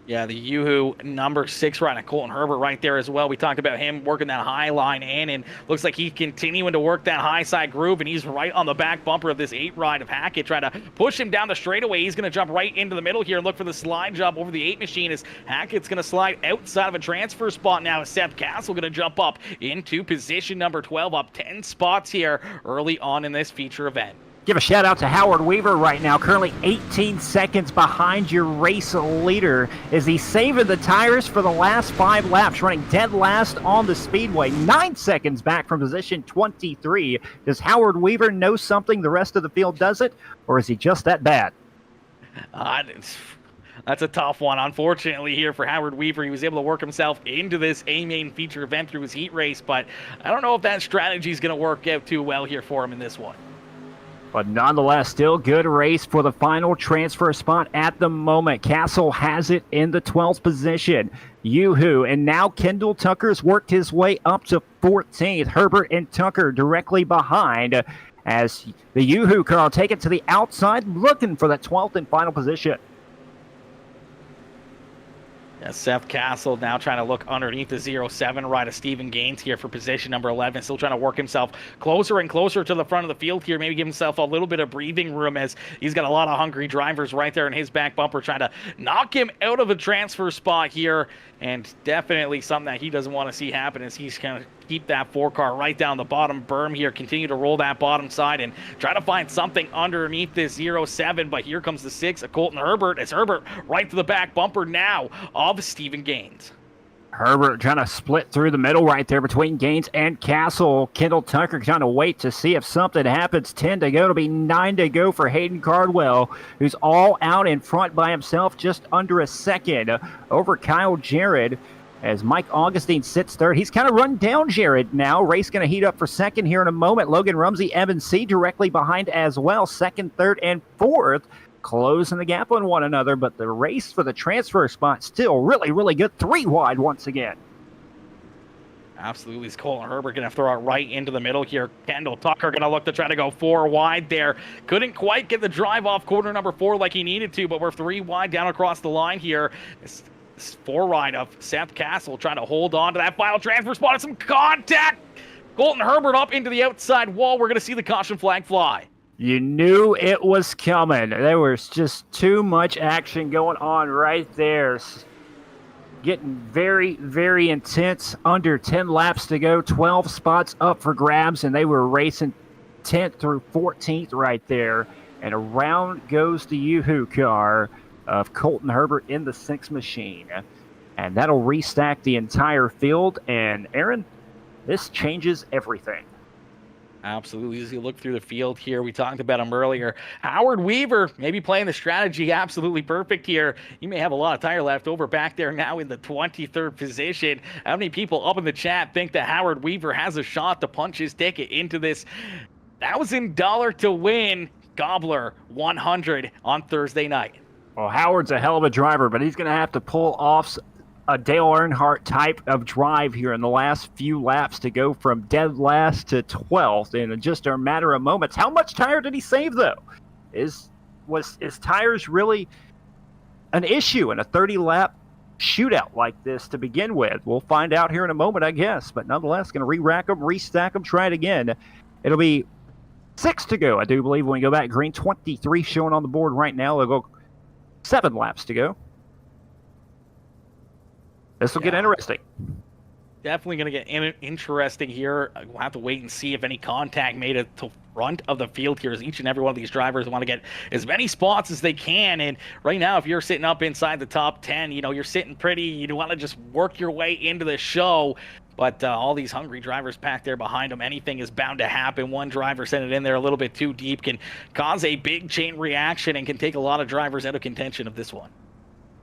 Yeah, the Yoo-Hoo number 6 rider, Colton Herbert right there as well. We talked about him working that high line in, and looks like he's continuing to work that high side groove, and he's right on the back bumper of this 8 ride of Hackett, trying to push him down the straightaway. He's going to jump right into the middle here and look for the slide jump over the 8 machine as Hackett's going to slide outside of a transfer spot now. Seth Castle going to jump up into position number 12, up 10 spots here early on in this feature event. Give a shout out to Howard Weaver right now, currently 18 seconds behind your race leader. Is he saving the tires for the last 5 laps, running dead last on the speedway, 9 seconds back from position 23. Does Howard Weaver know something the rest of the field doesn't, or is he just that bad? That's a tough one. Unfortunately here for Howard Weaver, he was able to work himself into this A-main feature event through his heat race, but I don't know if that strategy is going to work out too well here for him in this one. But nonetheless, still good race for the final transfer spot at the moment. Castle has it in the 12th position. Yoo-Hoo, and now Kendall Tucker's worked his way up to 14th. Herbert and Tucker directly behind as the Yoo-Hoo car will take it to the outside, looking for that 12th and final position. Yeah, Seth Castle now trying to look underneath the 07 ride of Stephen Gaines here for position number 11. Still trying to work himself closer and closer to the front of the field here. Maybe give himself a little bit of breathing room as he's got a lot of hungry drivers right there in his back bumper trying to knock him out of a transfer spot here. And definitely something that he doesn't want to see happen is he's going to keep that 4 car right down the bottom berm here, continue to roll that bottom side and try to find something underneath this 07. But here comes the 6 of Colton Herbert as Herbert right to the back bumper now of Stephen Gaines. Herbert trying to split through the middle right there between Gaines and Castle. Kendall Tucker trying to wait to see if something happens. 10 to go. It'll be 9 to go for Hayden Cardwell, who's all out in front by himself, just under a second over Kyle Jarrett. As Mike Augustine sits third. He's kind of run down Jared now. Race going to heat up for second here in a moment. Logan Rumsey, Evan C. directly behind as well. Second, third, and fourth. Closing the gap on one another, but the race for the transfer spot still really, really good. 3 wide once again. Absolutely. Is Colton Herbert going to throw it right into the middle here? Kendall Tucker going to look to try to go 4 wide there. Couldn't quite get the drive off corner number 4 like he needed to, but we're 3 wide down across the line here. This 4 wide of Seth Castle trying to hold on to that final transfer spot and some contact. Colton Herbert up into the outside wall. We're going to see the caution flag fly. You knew it was coming. There was just too much action going on right there. Getting very, very intense. Under 10 laps to go. 12 spots up for grabs, and they were racing 10th through 14th right there. And around goes the Yoo-Hoo car of Colton Herbert in the 6 machine. And that'll restack the entire field. And Aaron, this changes everything. Absolutely. As you look through the field here, we talked about him earlier. Howard Weaver maybe playing the strategy absolutely perfect here. You may have a lot of tire left over back there now in the 23rd position. How many people up in the chat think that Howard Weaver has a shot to punch his ticket into this $1,000 to win Gobbler 100 on Thursday night? Well, Howard's a hell of a driver, but he's going to have to pull off a Dale Earnhardt type of drive here in the last few laps to go from dead last to 12th in just a matter of moments. How much tire did he save, though? Is tires really an issue in a 30-lap shootout like this to begin with? We'll find out here in a moment, I guess. But nonetheless, going to re-rack them, restack them, try it again. It'll be 6 to go, I do believe, when we go back green. 23 showing on the board right now. They'll go 7 laps to go. This will get interesting. Definitely going to get interesting here. We'll have to wait and see if any contact made it to front of the field here, as each and every one of these drivers want to get as many spots as they can. And right now, if you're sitting up inside the top 10, you're sitting pretty. You want to just work your way into the show. But all these hungry drivers packed there behind them, anything is bound to happen. One driver sent it in there a little bit too deep, can cause a big chain reaction and can take a lot of drivers out of contention of this one.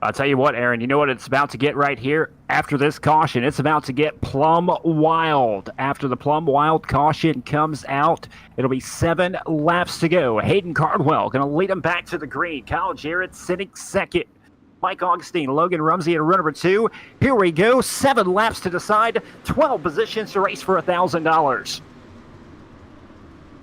I'll tell you what, Aaron, you know what it's about to get right here? After this caution, it's about to get plumb wild. After the plumb wild caution comes out, it'll be 7 laps to go. Hayden Cardwell going to lead him back to the green. Kyle Jarrett sitting second. Mike Augustine, Logan Rumsey at run number 2. Here we go. 7 laps to decide. 12 positions to race for $1,000.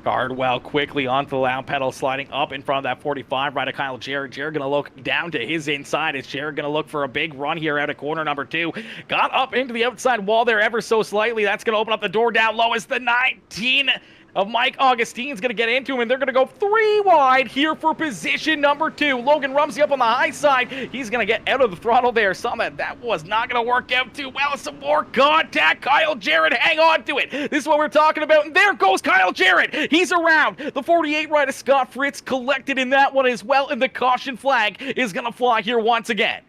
Cardwell quickly onto the loud pedal, sliding up in front of that 45 right of Kyle Jarrett. Jarrett going to look down to his inside. Is Jarrett going to look for a big run here out of corner number 2? Got up into the outside wall there ever so slightly. That's going to open up the door down low as the 19 of Mike Augustine's going to get into him, and they're going to go 3 wide here for position number 2. Logan Rumsey up on the high side. He's going to get out of the throttle there. Saw that was not going to work out too well. Some more contact. Kyle Jarrett, hang on to it. This is what we're talking about, and there goes Kyle Jarrett. He's around. The 48 right of Scott Fritz collected in that one as well, and the caution flag is going to fly here once again.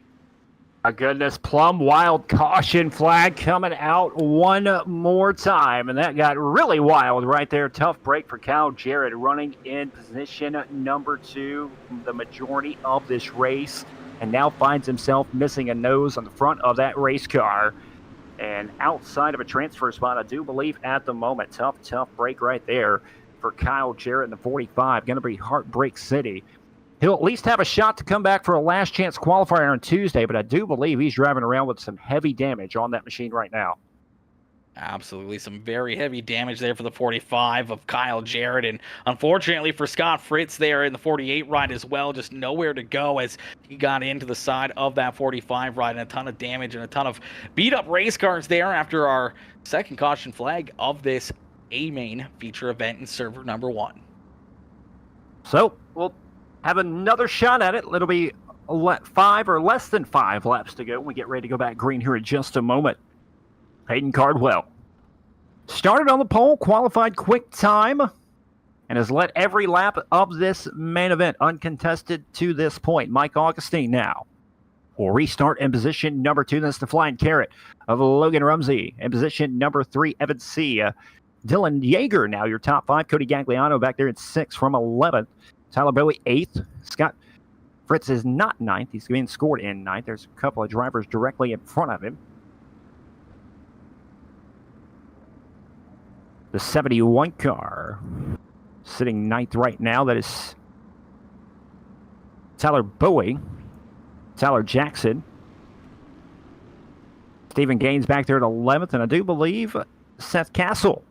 My goodness, plumb wild caution flag coming out one more time, and that got really wild right there. Tough break for Kyle Jarrett, running in position number 2 the majority of this race, and now finds himself missing a nose on the front of that race car and outside of a transfer spot, I do believe, at the moment. Tough break right there for Kyle Jarrett in the 45. Going to be Heartbreak City. He'll at least have a shot to come back for a last chance qualifier on Tuesday, but I do believe he's driving around with some heavy damage on that machine right now. Absolutely, some very heavy damage there for the 45 of Kyle Jarrett, and unfortunately for Scott Fritz there in the 48 ride as well, just nowhere to go as he got into the side of that 45 ride, and a ton of damage and a ton of beat-up race cars there after our second caution flag of this A-Main feature event in server number 1. So, we'll have another shot at it. It'll be 5 or less than 5 laps to go when we get ready to go back green here in just a moment. Hayden Cardwell started on the pole, qualified quick time, and has led every lap of this main event uncontested to this point. Mike Augustine now will restart in position number 2. That's the flying carrot of Logan Rumsey. In position number 3, Evan C. Dylan Yeager now your top 5. Cody Gagliano back there at 6 from 11th. Tyler Bowie 8th. Scott Fritz is not 9th. He's being scored in 9th. There's a couple of drivers directly in front of him. The 71 car sitting 9th right now. That is Tyler Bowie, Tyler Jackson, Stephen Gaines back there at 11th, and I do believe Seth Castle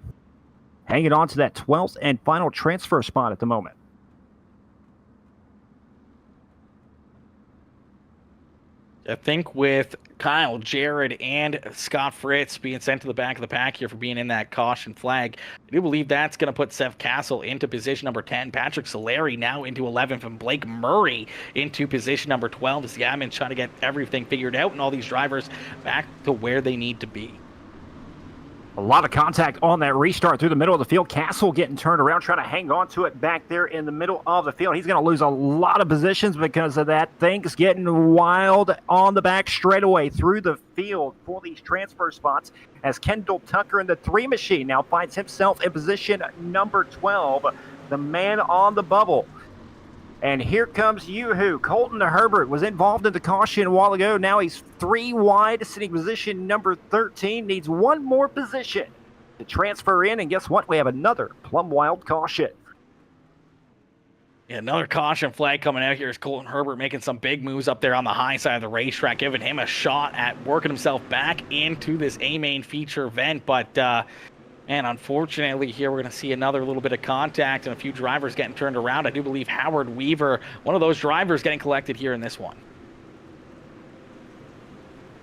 hanging on to that 12th and final transfer spot at the moment. I think with Kyle, Jared, and Scott Fritz being sent to the back of the pack here for being in that caution flag, I do believe that's going to put Seth Castle into position number 10, Patrick Solari now into 11th, and Blake Murray into position number 12 as the admin's trying to get everything figured out and all these drivers back to where they need to be. A lot of contact on that restart through the middle of the field. Castle getting turned around, trying to hang on to it back there in the middle of the field. He's going to lose a lot of positions because of that. Things getting wild on the back straightaway through the field for these transfer spots as Kendall Tucker in the 3 machine now finds himself in position number 12, the man on the bubble. And here comes Yoo-Hoo. Colton Herbert was involved in the caution a while ago. Now he's 3 wide, sitting position number 13. Needs one more position to transfer in. And guess what? We have another Plum Wild caution. Yeah, another caution flag coming out here is Colton Herbert making some big moves up there on the high side of the racetrack, giving him a shot at working himself back into this A-main feature event. But, and unfortunately here we're going to see another little bit of contact and a few drivers getting turned around. I do believe Howard Weaver, one of those drivers, getting collected here in this one.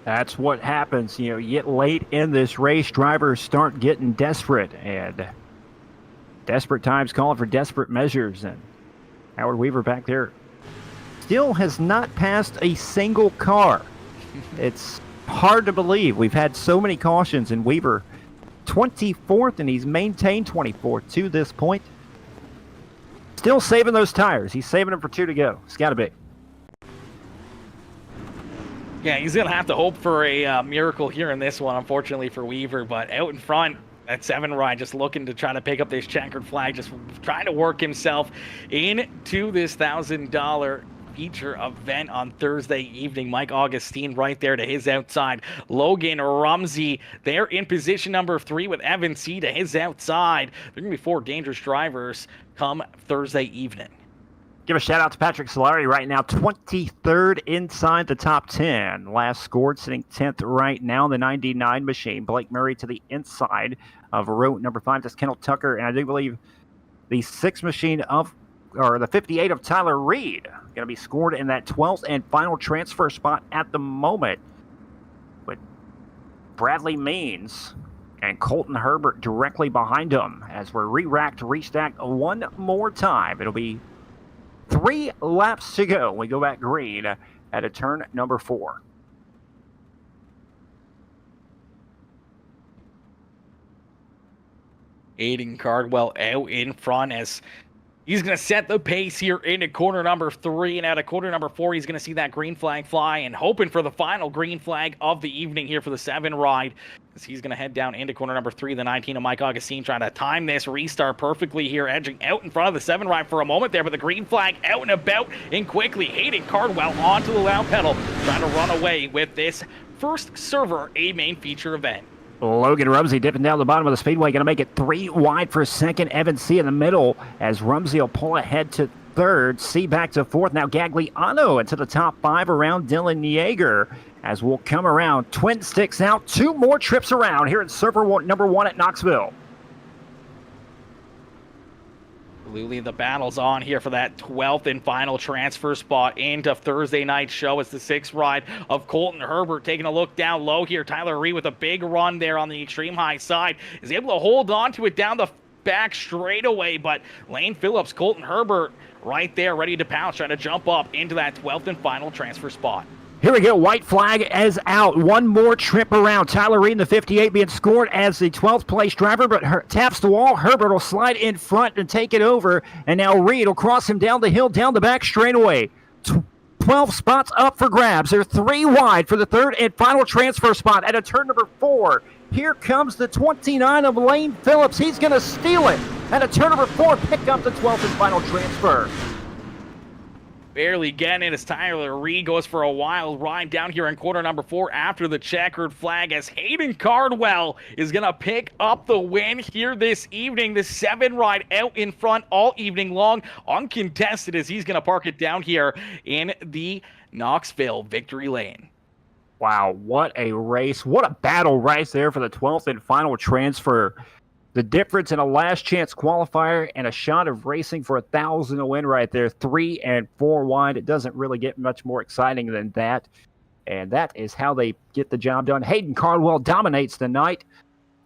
That's what happens. You know, you get late in this race, drivers start getting desperate, and desperate times calling for desperate measures. And Howard Weaver back there still has not passed a single car. It's hard to believe. We've had so many cautions, and Weaver 24th, and he's maintained 24th to this point. Still saving those tires. He's saving them for 2 to go. It's got to be. Yeah, he's going to have to hope for a miracle here in this one, unfortunately for Weaver. But out in front, that 7 ride just looking to try to pick up this checkered flag, just trying to work himself into this $1,000 feature event on Thursday evening. Mike Augustine right there to his outside. Logan Rumsey there in position number 3 with Evan C to his outside. There are going to be 4 dangerous drivers come Thursday evening. Give a shout out to Patrick Solari right now, 23rd inside the top 10. Last scored, sitting 10th right now in the 99 machine. Blake Murray to the inside of row number 5. That's Kendall Tucker, and I do believe the 6 machine of, or the 58 of Tyler Reed, going to be scored in that 12th and final transfer spot at the moment. But Bradley Means and Colton Herbert directly behind him as we're re-racked, restacked one more time. It'll be 3 laps to go. We go back green at a turn number 4. Aiden Cardwell out in front as he's going to set the pace here into corner number 3, and out of corner number 4, he's going to see that green flag fly and hoping for the final green flag of the evening here for the 7 ride. As he's going to head down into corner number 3, the 19 of Mike Augustine, trying to time this restart perfectly here, edging out in front of the 7 ride for a moment there, but the green flag out and about and quickly. Hayden Cardwell onto the loud pedal, trying to run away with this first server A-main feature event. Logan Rumsey dipping down the bottom of the speedway, going to make it 3 wide for second. Evan C in the middle as Rumsey will pull ahead to third. C back to 4th. Now Gagliano into the top 5 around Dylan Yeager as we'll come around. Twin sticks out. 2 more trips around here at server number 1 at Knoxville. Absolutely, the battle's on here for that 12th and final transfer spot into Thursday night show. It's the 6th ride of Colton Herbert taking a look down low here. Tyler Reed with a big run there on the extreme high side is able to hold on to it down the back straightaway, but Lane Phillips, Colton Herbert right there ready to pounce, trying to jump up into that 12th and final transfer spot. Here we go. White flag is out. 1 more trip around. Tyler Reed in the 58 being scored as the 12th place driver, but taps the wall. Herbert will slide in front and take it over. And now Reed will cross him down the hill, down the back straightaway. 12 spots up for grabs. They're 3 wide for the 3rd and final transfer spot at a turn number 4. Here comes the 29 of Lane Phillips. He's going to steal it at a turn number 4. Pick up the 12th and final transfer. Barely getting it as Tyler Reed goes for a wild ride down here in corner number 4 after the checkered flag, as Hayden Cardwell is going to pick up the win here this evening. The 7 ride out in front all evening long, uncontested, as he's going to park it down here in the Knoxville victory lane. Wow, what a race. What a battle right there for the 12th and final transfer. The difference in a last chance qualifier and a shot of racing for 1,000 to win right there. 3 and 4 wide. It doesn't really get much more exciting than that. And that is how they get the job done. Hayden Cardwell dominates the night.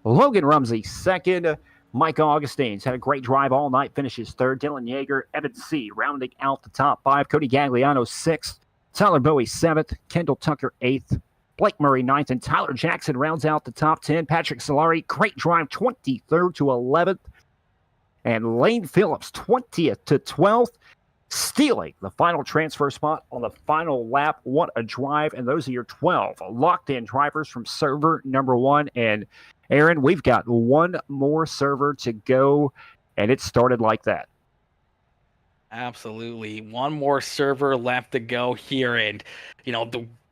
Logan Rumsey second. Mike Augustine's had a great drive all night, finishes third. Dylan Yeager, Evan C. rounding out the top five. Cody Gagliano sixth. Tyler Bowie seventh. Kendall Tucker eighth. Blake Murray ninth, and Tyler Jackson rounds out the top 10. Patrick Solari, great drive, 23rd to 11th. And Lane Phillips, 20th to 12th, stealing the final transfer spot on the final lap. What a drive. And those are your 12 locked-in drivers from server number one. And Aaron, we've got one more server to go, and it started like that. Absolutely. One more server left to go here. And,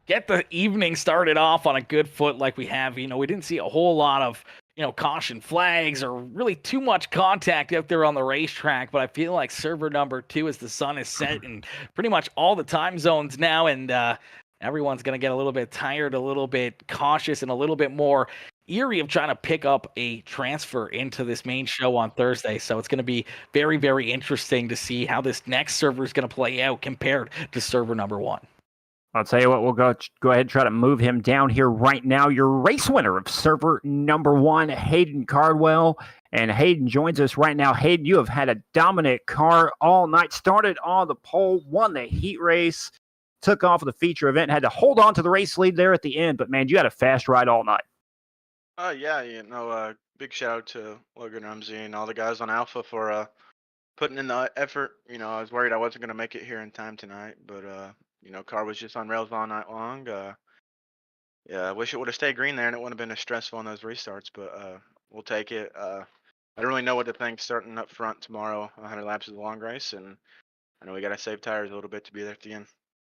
get the evening started off on a good foot like we have. We didn't see a whole lot of, caution flags or really too much contact out there on the racetrack. But I feel like server number 2, as the sun is set in pretty much all the time zones now, and everyone's going to get a little bit tired, a little bit cautious, and a little bit more eerie of trying to pick up a transfer into this main show on Thursday. So it's going to be very, very interesting to see how this next server is going to play out compared to server number 1. I'll tell you what, we'll go ahead and try to move him down here right now. Your race winner of server number 1, Hayden Cardwell. And Hayden joins us right now. Hayden, you have had a dominant car all night. Started on the pole, won the heat race, took off of the feature event, had to hold on to the race lead there at the end. But, man, you had a fast ride all night. Big shout out to Logan Rumsey and all the guys on Alpha for putting in the effort. I was worried I wasn't going to make it here in time tonight, but car was just on rails all night long. I wish it would have stayed green there and it wouldn't have been as stressful on those restarts, but we'll take it. I don't really know what to think starting up front tomorrow. 100 laps is a long race, and I know we got to save tires a little bit to be there at the end.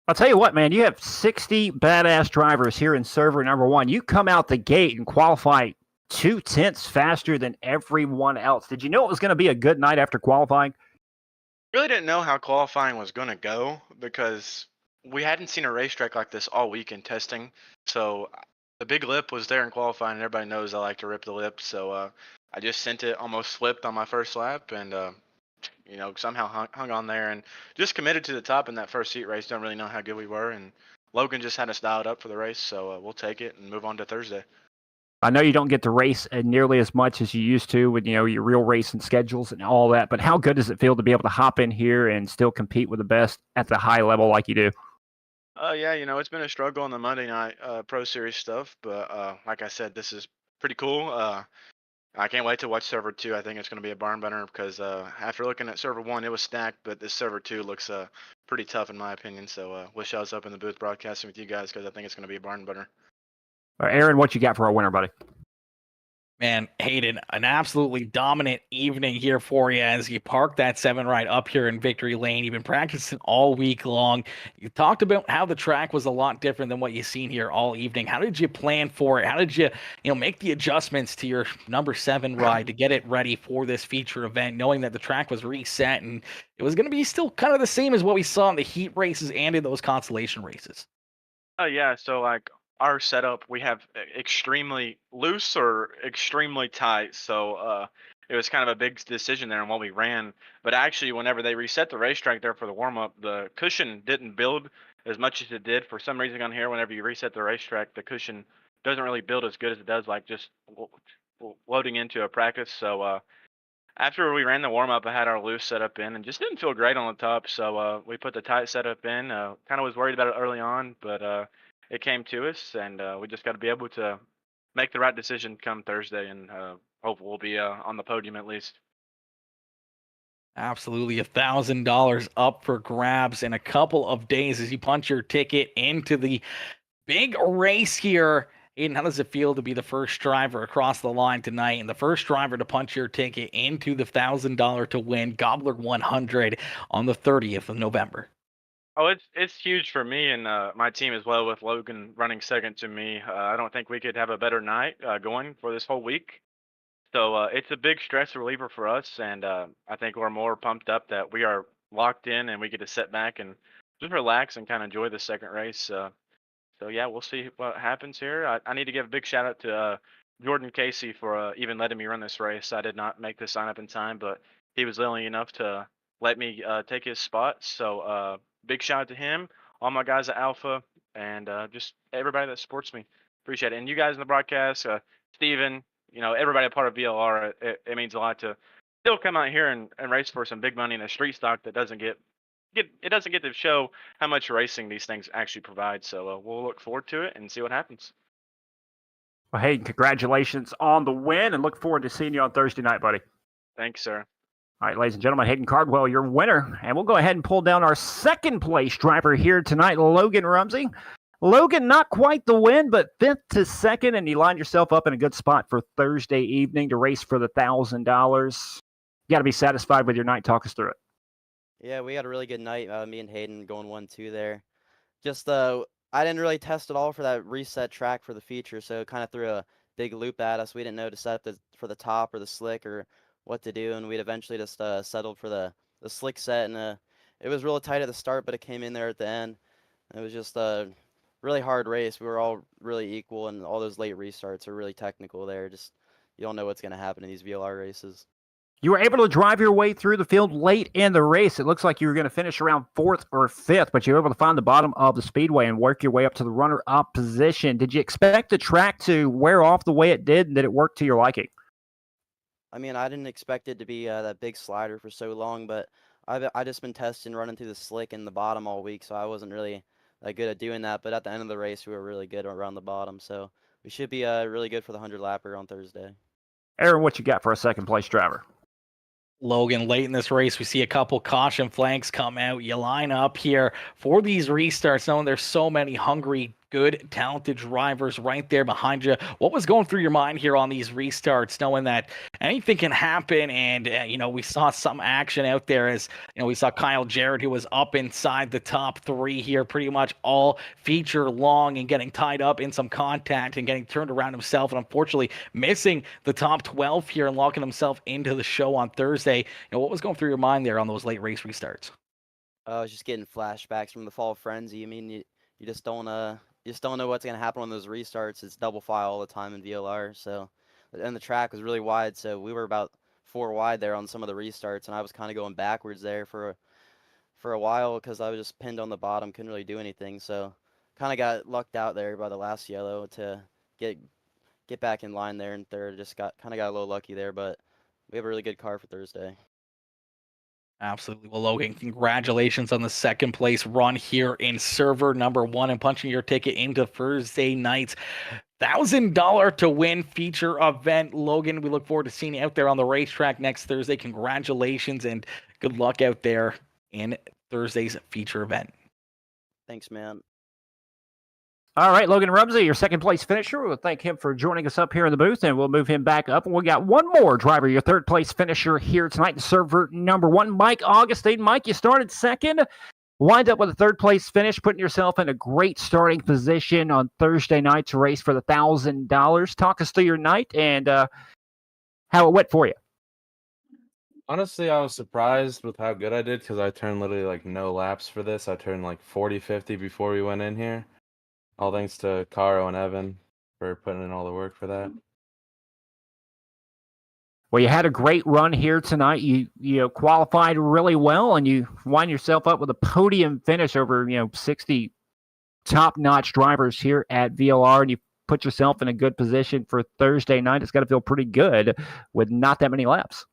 I'll tell you what, man, you have 60 badass drivers here in server number 1. You come out the gate and qualify 2/10 faster than everyone else. Did you know it was going to be a good night after qualifying? Really didn't know how qualifying was going to go because we hadn't seen a racetrack like this all week in testing. So the big lip was there in qualifying, and everybody knows I like to rip the lip. So I just sent it, almost flipped on my first lap, and somehow hung on there and just committed to the top in that first heat race. Don't really know how good we were, and Logan just had us dialed up for the race, so we'll take it and move on to Thursday. I know you don't get to race nearly as much as you used to with your real racing schedules and all that, but how good does it feel to be able to hop in here and still compete with the best at the high level like you do? It's been a struggle on the Monday night Pro Series stuff, but like I said, this is pretty cool. I can't wait to watch server 2. I think it's going to be a barn burner because after looking at server 1, it was stacked, but this server 2 looks pretty tough in my opinion. So wish I was up in the booth broadcasting with you guys because I think it's going to be a barn burner. All right, Aaron, what you got for our winner, buddy? Man, Hayden, an absolutely dominant evening here for you as you park that 7 right up here in Victory Lane. You've been practicing all week long. You talked about how the track was a lot different than what you've seen here all evening. How did you plan for it? How did you make the adjustments to your number 7 ride to get it ready for this feature event, knowing that the track was reset and it was going to be still kind of the same as what we saw in the heat races and in those consolation races? So our setup, we have extremely loose or extremely tight. So it was kind of a big decision there on what we ran. But actually, whenever they reset the racetrack there for the warm-up, the cushion didn't build as much as it did. For some reason on here, whenever you reset the racetrack, the cushion doesn't really build as good as it does like just loading into a practice. So after we ran the warm-up, I had our loose setup in and just didn't feel great on the top. So we put the tight setup in. Kind of was worried about it early on, but it came to us, and we just got to be able to make the right decision come Thursday, and hope we'll be on the podium at least. Absolutely, $1,000 up for grabs in a couple of days as you punch your ticket into the big race here. Aiden, how does it feel to be the first driver across the line tonight and the first driver to punch your ticket into the $1,000 to win Gobbler 100 on the 30th of November? Oh, it's huge for me and my team as well, with Logan running second to me. I don't think we could have a better night going for this whole week. So it's a big stress reliever for us, and I think we're more pumped up that we are locked in and we get to sit back and just relax and kind of enjoy the second race. So yeah, we'll see what happens here. I need to give a big shout out to Jordan Casey for even letting me run this race. I did not make the sign up in time, but he was willing enough to let me take his spot. So big shout out to him, all my guys at Alpha, and just everybody that supports me. Appreciate it. And you guys in the broadcast, Steven, everybody a part of VLR, it means a lot to still come out here and race for some big money in a street stock that doesn't get to show how much racing these things actually provide. So we'll look forward to it and see what happens. Well, Hayden, congratulations on the win, and look forward to seeing you on Thursday night, buddy. Thanks, sir. All right, ladies and gentlemen, Hayden Cardwell, your winner. And we'll go ahead and pull down our second place driver here tonight, Logan Rumsey. Logan, not quite the win, but 5th to 2nd, and you lined yourself up in a good spot for Thursday evening to race for the $1,000. You got to be satisfied with your night. Talk us through it. Yeah, we had a really good night. Me and Hayden going 1-2 there. Just I didn't really test at all for that reset track for the feature, so it kind of threw a big loop at us. We didn't know to set up for the top or the slick or what to do, and we'd eventually just settled for the slick set, and it was real tight at the start, but it came in there at the end. It was just a really hard race. We were all really equal, and all those late restarts are really technical there. Just you don't know what's going to happen in these VLR races. You were able to drive your way through the field late in the race. It looks like you were going to finish around 4th or 5th, but you were able to find the bottom of the speedway and work your way up to the runner-up position. Did you expect the track to wear off the way it did, and did it work to your liking? I mean, I didn't expect it to be that big slider for so long, but I just been testing running through the slick in the bottom all week, so I wasn't really that good at doing that. But at the end of the race, we were really good around the bottom, so we should be really good for the 100-lapper on Thursday. Aaron, what you got for a second-place driver? Logan, late in this race, we see a couple caution flags come out. You line up here for these restarts, knowing there's so many hungry, good, talented drivers right there behind you. What was going through your mind here on these restarts, knowing that anything can happen? And, we saw some action out there as, we saw Kyle Jarrett, who was up inside the top 3 here pretty much all feature long and getting tied up in some contact and getting turned around himself. And unfortunately missing the top 12 here and locking himself into the show on Thursday. What was going through your mind there on those late race restarts? I was just getting flashbacks from the Fall Frenzy. I mean, you just don't know what's going to happen on those restarts. It's double file all the time in VLR. So, and the track was really wide. So we were about 4 wide there on some of the restarts. And I was kind of going backwards there for a while because I was just pinned on the bottom. Couldn't really do anything. So kind of got lucked out there by the last yellow to get back in line there in third. Just got a little lucky there. But we have a really good car for Thursday. Absolutely. Well, Logan, congratulations on the second place run here in server number 1 and punching your ticket into Thursday night's $1,000 to win feature event. Logan, we look forward to seeing you out there on the racetrack next Thursday. Congratulations and good luck out there in Thursday's feature event. Thanks, man. All right, Logan Rumsey, your second place finisher. We'll thank him for joining us up here in the booth, and we'll move him back up. And we got one more driver, your third place finisher here tonight in server number 1, Mike Augustine. Mike, you started second, wind up with a third place finish, putting yourself in a great starting position on Thursday night to race for the $1,000. Talk us through your night and how it went for you. Honestly, I was surprised with how good I did because I turned literally no laps for this. I turned 40, 50 before we went in here. All thanks to Caro and Evan for putting in all the work for that. Well, you had a great run here tonight. You qualified really well, and you wind yourself up with a podium finish over 60 top-notch drivers here at VLR, and you put yourself in a good position for Thursday night. It's got to feel pretty good with not that many laps.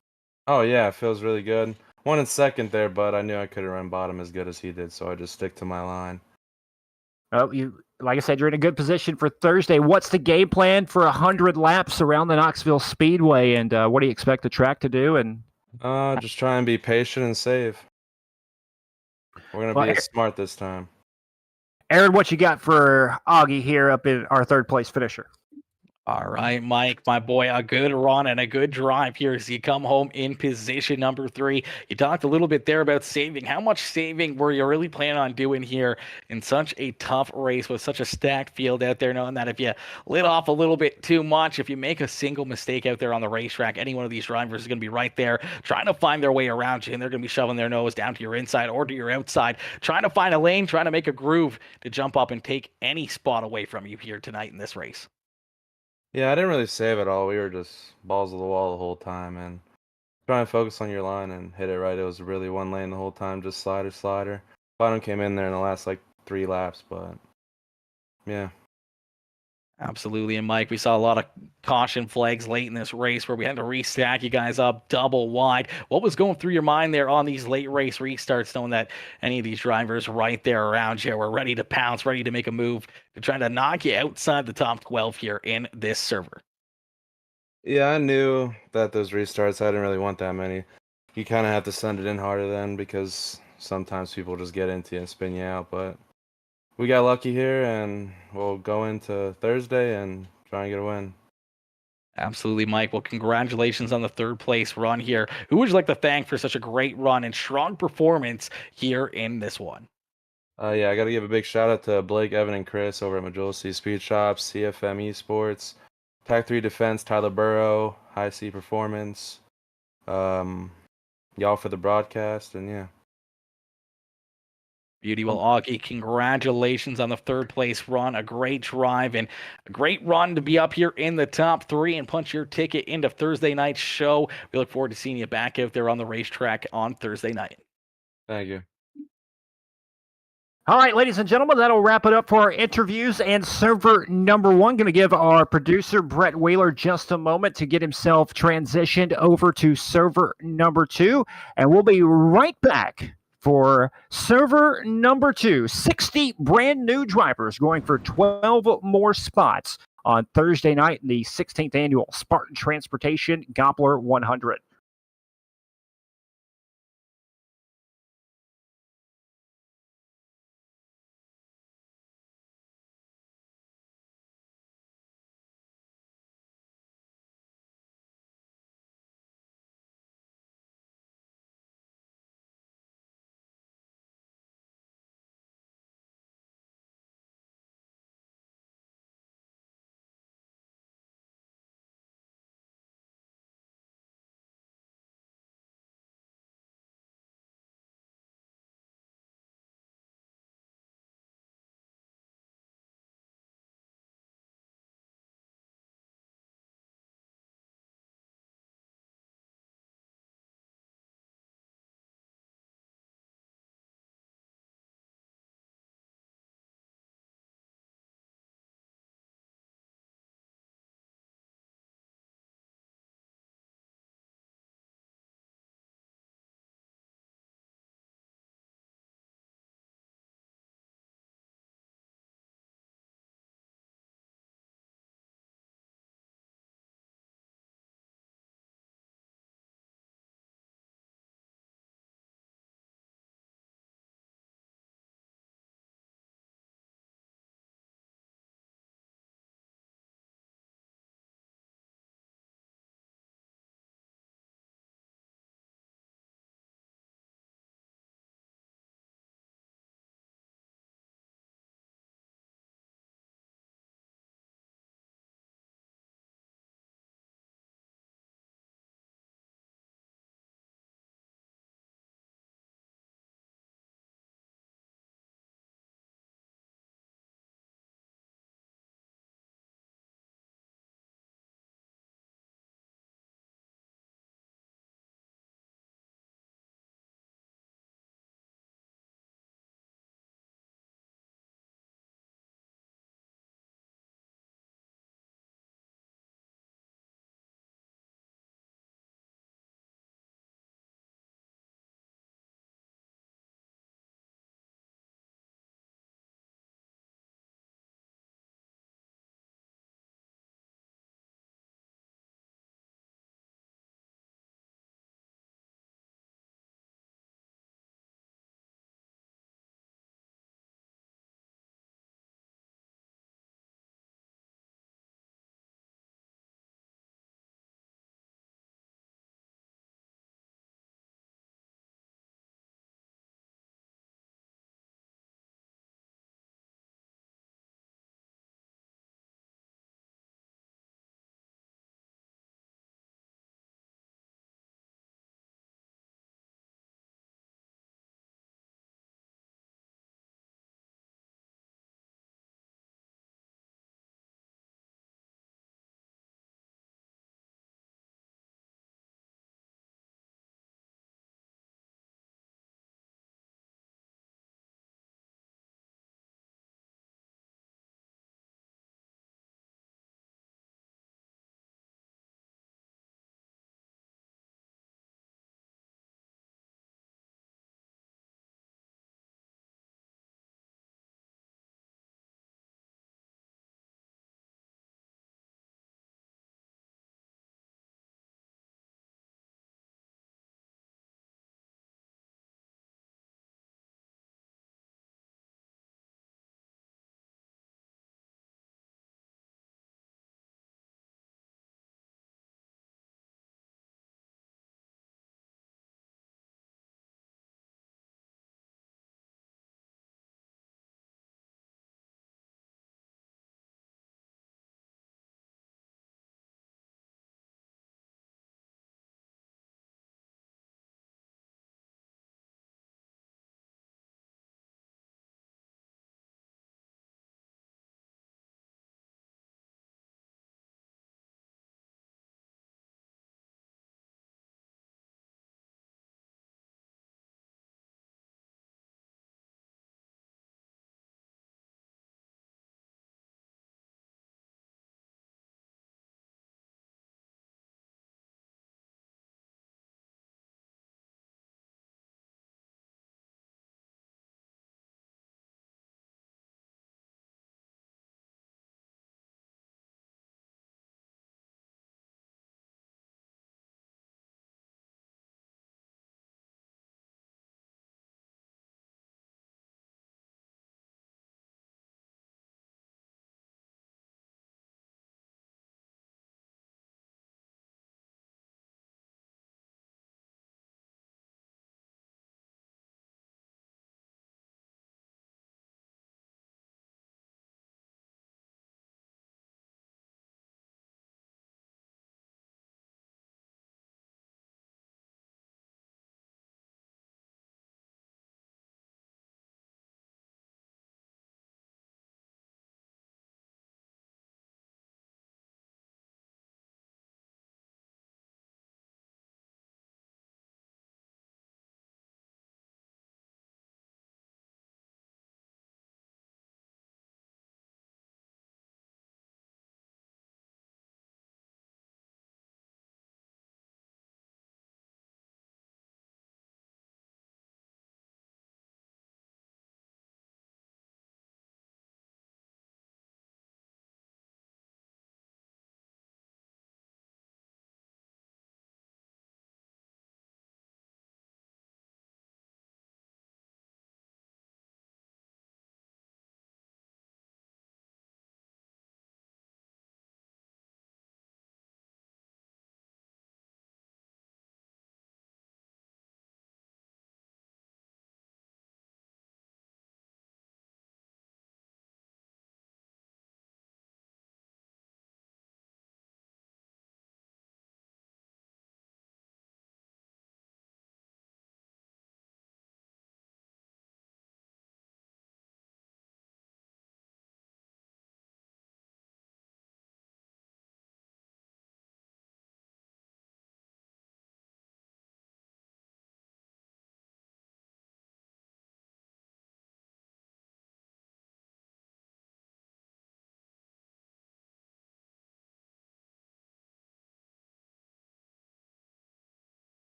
Oh yeah, it feels really good. One in second there, but I knew I couldn't run bottom as good as he did, so I just stick to my line. Oh, like I said, you're in a good position for Thursday. What's the game plan for 100 laps around the Knoxville Speedway, and what do you expect the track to do? And just try and be patient and save. We're gonna be smart this time. Aaron, what you got for Augie here up in our third place finisher? All right, Mike, my boy, a good run and a good drive here as you come home in position number 3. You talked a little bit there about saving. How much saving were you really planning on doing here in such a tough race with such a stacked field out there, knowing that if you lit off a little bit too much, if you make a single mistake out there on the racetrack, any one of these drivers is going to be right there trying to find their way around you, and they're going to be shoving their nose down to your inside or to your outside, trying to find a lane, trying to make a groove to jump up and take any spot away from you here tonight in this race. Yeah, I didn't really save at all. We were just balls to the wall the whole time and trying to focus on your line and hit it right. It was really one lane the whole time, just slider, slider. Bottom came in there in the last like 3 laps, but yeah. Absolutely. And Mike, we saw a lot of caution flags late in this race where we had to restack you guys up double wide. What was going through your mind there on these late race restarts, knowing that any of these drivers right there around you were ready to pounce, ready to make a move to try to knock you outside the top 12 here in this server? Yeah, I knew that those restarts, I didn't really want that many. You kind of have to send it in harder then because sometimes people just get into you and spin you out. But we got lucky here and we'll go into Thursday and try and get a win. Absolutely, Mike. Well, congratulations on the third place run here. Who would you like to thank for such a great run and strong performance here in this one? Yeah, I got to give a big shout out to Blake, Evan, and Chris over at Majolisi Speed Shop, CFM Esports, Pack 3 Defense, Tyler Burrow, High C Performance, y'all for the broadcast, and yeah. Beauty. Well, Augie, congratulations on the third place run. A great drive and a great run to be up here in the top 3 and punch your ticket into Thursday night's show. We look forward to seeing you back out there on the racetrack on Thursday night. Thank you. All right, ladies and gentlemen, that'll wrap it up for our interviews and server number 1. Going to give our producer, Brett Wheeler, just a moment to get himself transitioned over to server number 2. And we'll be right back for server number 2. 60 brand new drivers going for 12 more spots on Thursday night in the 16th annual Spartan Transportation Gobbler 100.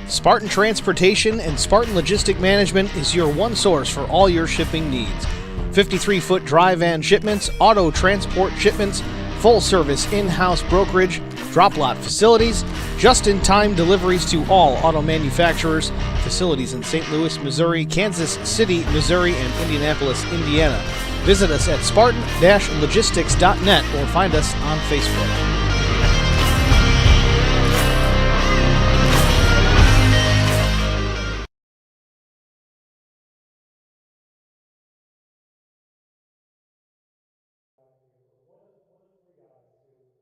Spartan Transportation and Spartan Logistic Management is your one source for all your shipping needs. 53-foot dry van shipments, auto transport shipments, full-service in-house brokerage, drop lot facilities, just-in-time deliveries to all auto manufacturers, facilities in St. Louis, Missouri, Kansas City, Missouri, and Indianapolis, Indiana. Visit us at spartan-logistics.net or find us on Facebook.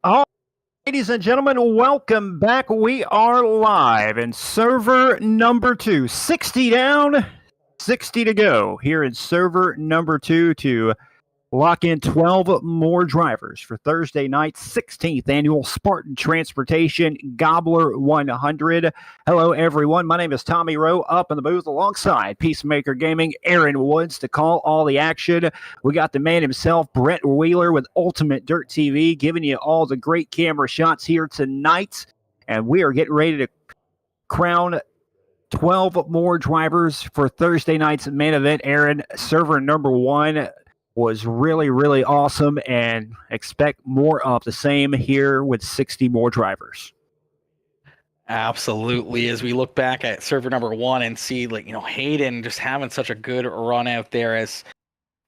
All ladies and gentlemen, welcome back. We are live in server number 2. 60 down, 60 to go here in server number 2 to lock in 12 more drivers for Thursday night's 16th annual Spartan Transportation Gobbler 100. Hello, everyone. My name is Tommy Rowe, up in the booth alongside Peacemaker Gaming, Aaron Woods to call all the action. We got the man himself, Brett Wheeler with Ultimate Dirt TV, giving you all the great camera shots here tonight. And we are getting ready to crown 12 more drivers for Thursday night's main event. Aaron, server number 1 was really, really awesome, and expect more of the same here with 60 more drivers. Absolutely. As we look back at server number 1 and see, Hayden just having such a good run out there, as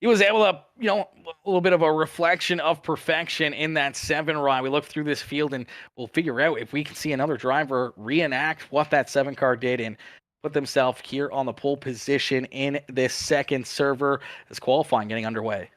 he was able to, a little bit of a reflection of perfection in that 7 ride. We look through this field and we'll figure out if we can see another driver reenact what that 7 car did and put themselves here on the pole position in this second server as qualifying getting underway.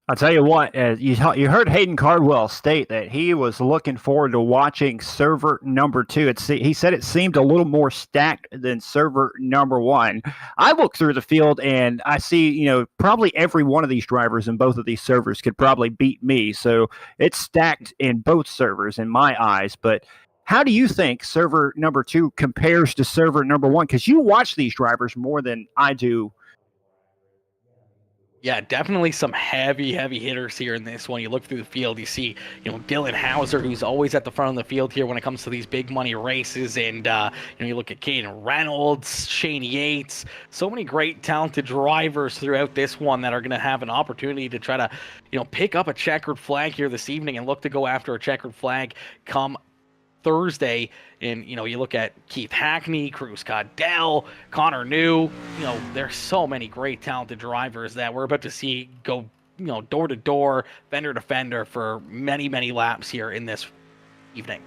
I'll tell you what, you heard Hayden Cardwell state that he was looking forward to watching server number 2. He said it seemed a little more stacked than server number 1. I look through the field and I see, probably every one of these drivers in both of these servers could probably beat me. So it's stacked in both servers in my eyes. But how do you think server number 2 compares to server number 1? Because you watch these drivers more than I do. Yeah, definitely some heavy hitters here in this one. You look through the field, you see, Dylan Hauser, who's always at the front of the field here when it comes to these big money races. And, you look at Caden Reynolds, Shane Yates, so many great talented drivers throughout this one that are going to have an opportunity to try to, pick up a checkered flag here this evening and look to go after a checkered flag come Thursday. And you look at Keith Hackney, Cruz Caddell, Connor New, there's so many great talented drivers that we're about to see go door to door, fender to fender for many laps here in this evening.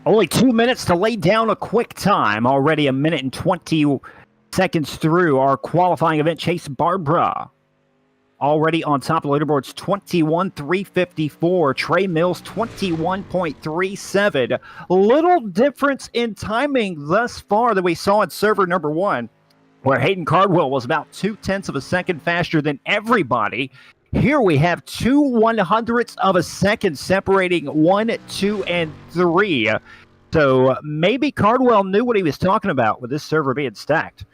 Only 2 minutes to lay down a quick time. Already 1 minute and 20 seconds through our qualifying event. Chase Barbara already on top of the leaderboards, 21.354. Trey Mills, 21.37. Little difference in timing thus far that we saw in server number 1, where Hayden Cardwell was about 0.2 of a second faster than everybody. Here we have 2 100ths of a second separating 1, 2, and 3. So maybe Cardwell knew what he was talking about with this server being stacked.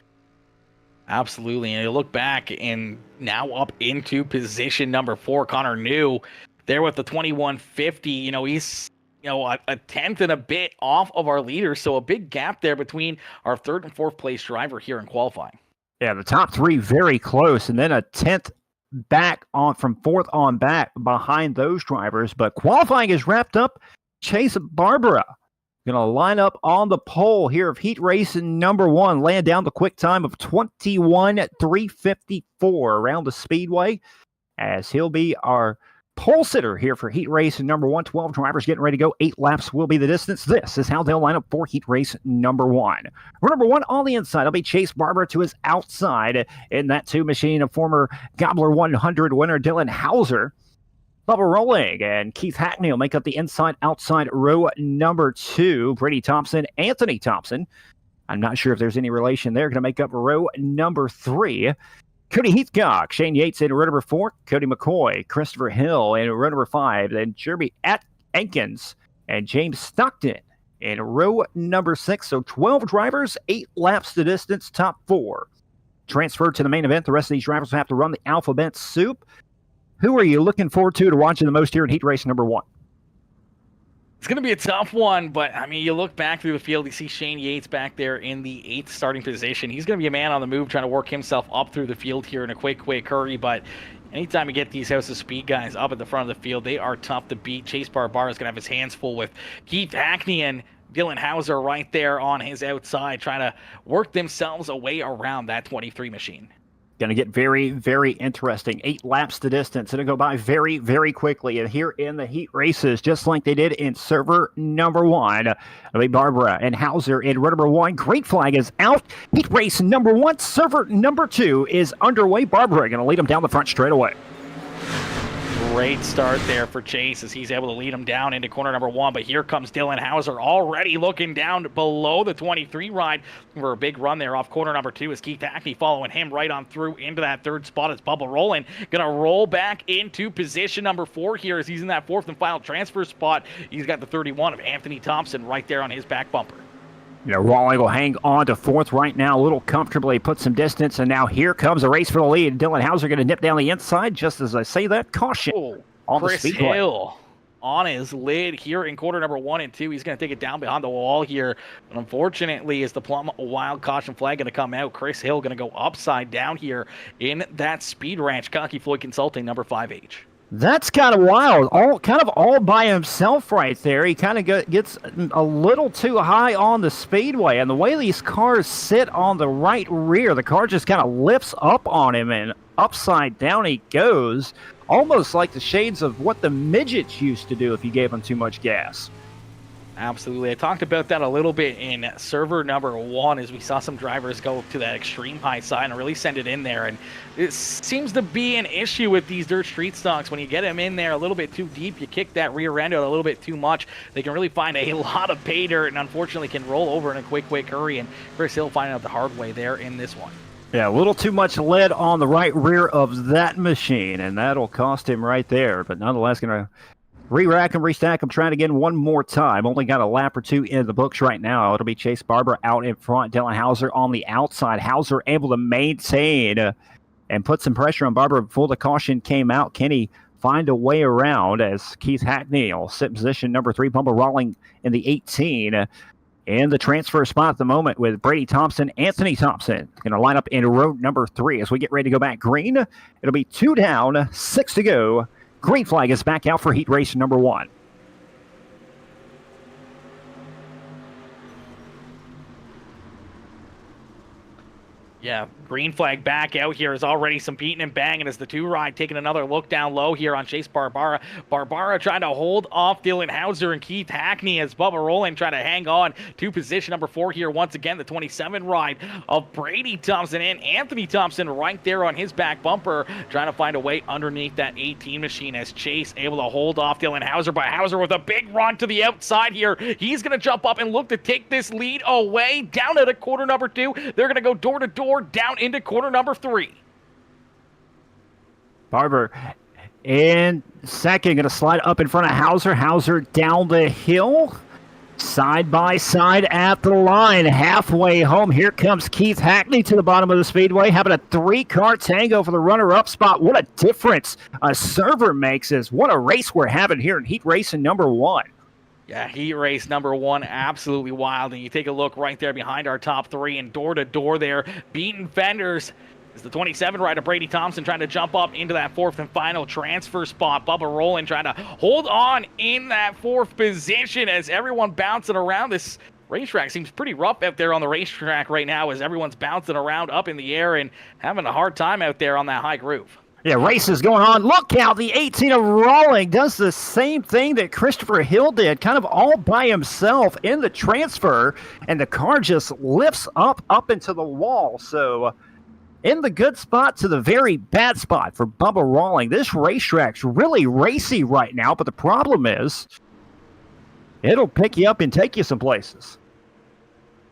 Absolutely. And you look back and now up into position number 4, Connor New there with the 21.50. He's, a tenth and a bit off of our leader. So a big gap there between our 3rd and 4th place driver here in qualifying. Yeah, the top 3 very close, and then a 10th back on from 4th on back behind those drivers. But qualifying is wrapped up. Chase Barbara going to line up on the pole here of heat race number 1, laying down the quick time of 21.354 around the speedway, as he'll be our pole sitter here for heat race number 1. 12 drivers getting ready to go. 8 laps will be the distance. This is how they'll line up for heat race number 1. For number 1 on the inside, it'll be Chase Barber to his outside in that 2 machine of former Gobbler 100 winner Dylan Hauser. Bubba Rolling and Keith Hackney will make up the inside-outside row number 2. Brady Thompson, Anthony Thompson. I'm not sure if there's any relation there. Going to make up row number 3. Cody Heathcock, Shane Yates in row number 4. Cody McCoy, Christopher Hill in row number 5. Then Jeremy Atkins and James Stockton in row number 6. So 12 drivers, 8 laps the distance, top 4. Transferred to the main event. The rest of these drivers will have to run the alphabet soup. Who are you looking forward to watching the most here in heat race number 1? It's going to be a tough one, but I mean, you look back through the field, you see Shane Yates back there in the 8th starting position. He's going to be a man on the move, trying to work himself up through the field here in a quick hurry. But anytime you get these House of Speed guys up at the front of the field, they are tough to beat. Chase Barbara is going to have his hands full with Keith Hackney and Dylan Hauser right there on his outside, trying to work themselves away around that 23 machine. Going to get very, very interesting. 8 laps to distance. It'll go by very, very quickly. And here in the heat races, just like they did in server number 1, it'll be Barbara and Hauser in row number 1. Green flag is out. Heat race number 1, server number 2 is underway. Barbara going to lead them down the front straight away. Great start there for Chase as he's able to lead him down into corner number 1. But here comes Dylan Hauser already looking down below the 23 ride for a big run there off corner number 2 as Keith Hackney following him right on through into that 3rd spot as Bubba Rowland going to roll back into position number 4 here as he's in that 4th and final transfer spot. He's got the 31 of Anthony Thompson right there on his back bumper. You know, Rawling will hang on to 4th right now a little comfortably, put some distance, and now here comes a race for the lead. Dylan Hauser going to nip down the inside just as I say that. Caution on Chris the speedway. Hill on his lid here in quarter number 1 and 2. He's going to take it down behind the wall here. But unfortunately, is the Plum Wild caution flag going to come out? Chris Hill going to go upside down here in that Speed Ranch. Cocky Floyd Consulting, number 5H. That's kind of wild. All by himself right there. He kind of gets a little too high on the speedway. And the way these cars sit on the right rear, the car just kind of lifts up on him and upside down he goes. Almost like the shades of what the midgets used to do if you gave them too much gas. Absolutely. I talked about that a little bit in server number 1 as we saw some drivers go to that extreme high side and really send it in there. And it seems to be an issue with these dirt street stocks. When you get them in there a little bit too deep, you kick that rear end out a little bit too much, they can really find a lot of pay dirt and unfortunately can roll over in a quick hurry. And Chris Hill finding out the hard way there in this one. Yeah, a little too much lead on the right rear of that machine, and that'll cost him right there. But nonetheless, going to re-rack him, restack him, try it again one more time. Only got a lap or 2 in the books right now. It'll be Chase Barber out in front, Dylan Hauser on the outside. Hauser able to maintain and put some pressure on Barber before the caution came out. Can he find a way around as Keith Hackney will sit in position number 3, Bubba Rawling in the 18. In the transfer spot at the moment with Brady Thompson, Anthony Thompson going to line up in row number 3 as we get ready to go back green. It'll be 2 down, 6 to go. Green flag is back out for heat race number 1. Yeah, green flag back out here is already some beating and banging as the 2 ride taking another look down low here on Chase Barbara. Barbara trying to hold off Dylan Hauser and Keith Hackney as Bubba Rowland trying to hang on to position number 4 here. Once again, the 27 ride of Brady Thompson and Anthony Thompson right there on his back bumper, trying to find a way underneath that 18 machine as Chase able to hold off Dylan Hauser, but Hauser with a big run to the outside here. He's going to jump up and look to take this lead away down at a quarter number 2. They're going to go door to door down into quarter number 3. Barber in second, going to slide up in front of Hauser. Hauser down the hill, side by side at the line, halfway home. Here comes Keith Hackney to the bottom of the speedway, having a 3-car tango for the runner-up spot. What a difference a server makes is. What a race we're having here in heat racing number 1. Yeah, heat race number 1, absolutely wild. And you take a look right there behind our top 3 and door to door there, beating fenders. Is the 27 rider Brady Thompson trying to jump up into that 4th and final transfer spot. Bubba Rowland trying to hold on in that 4th position as everyone bouncing around. This racetrack seems pretty rough out there on the racetrack right now as everyone's bouncing around up in the air and having a hard time out there on that high groove. Yeah, race is going on. Look out, the 18 of Rawling does the same thing that Christopher Hill did, kind of all by himself in the transfer, and the car just lifts up into the wall. So in the good spot to the very bad spot for Bubba Rawling. This racetrack's really racy right now, but the problem is it'll pick you up and take you some places.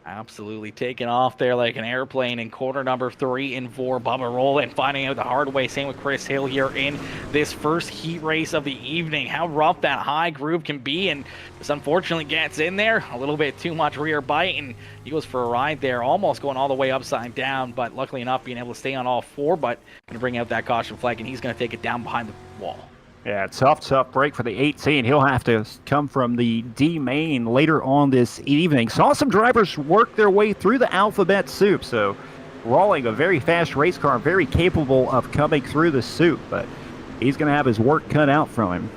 Absolutely taking off there like an airplane in quarter number 3 and 4. Bubba Rowland finding out the hard way. Same with Chris Hill here in this first heat race of the evening. How rough that high groove can be, and this unfortunately gets in there. A little bit too much rear bite, and he goes for a ride there, almost going all the way upside down, but luckily enough being able to stay on all 4, but going to bring out that caution flag, and he's going to take it down behind the wall. Yeah, tough break for the 18. He'll have to come from the D main later on this evening. Saw some drivers work their way through the alphabet soup, so Rawling, a very fast race car, very capable of coming through the soup, but he's going to have his work cut out from him.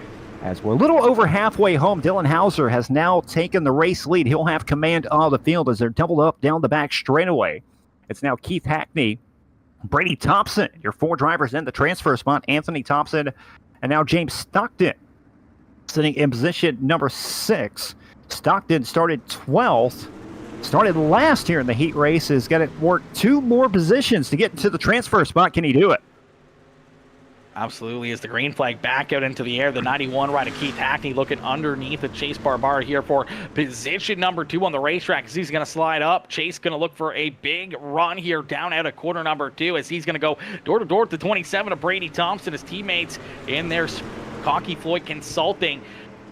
As we're a little over halfway home, Dylan Hauser has now taken the race lead. He'll have command of the field as they're doubled up down the back straightaway. It's now Keith Hackney, Brady Thompson, your 4 drivers in the transfer spot, Anthony Thompson, and now James Stockton sitting in position number 6. Stockton started 12th, started last here in the heat race, has got to work 2 more positions to get into the transfer spot. Can he do it? Absolutely, as the green flag back out into the air, the 91 rider Keith Hackney looking underneath of Chase Barbara here for position number 2 on the racetrack as he's going to slide up. Chase going to look for a big run here down out of corner number 2 as he's going to go door to door to 27 of Brady Thompson. His teammates in their Cocky Floyd Consulting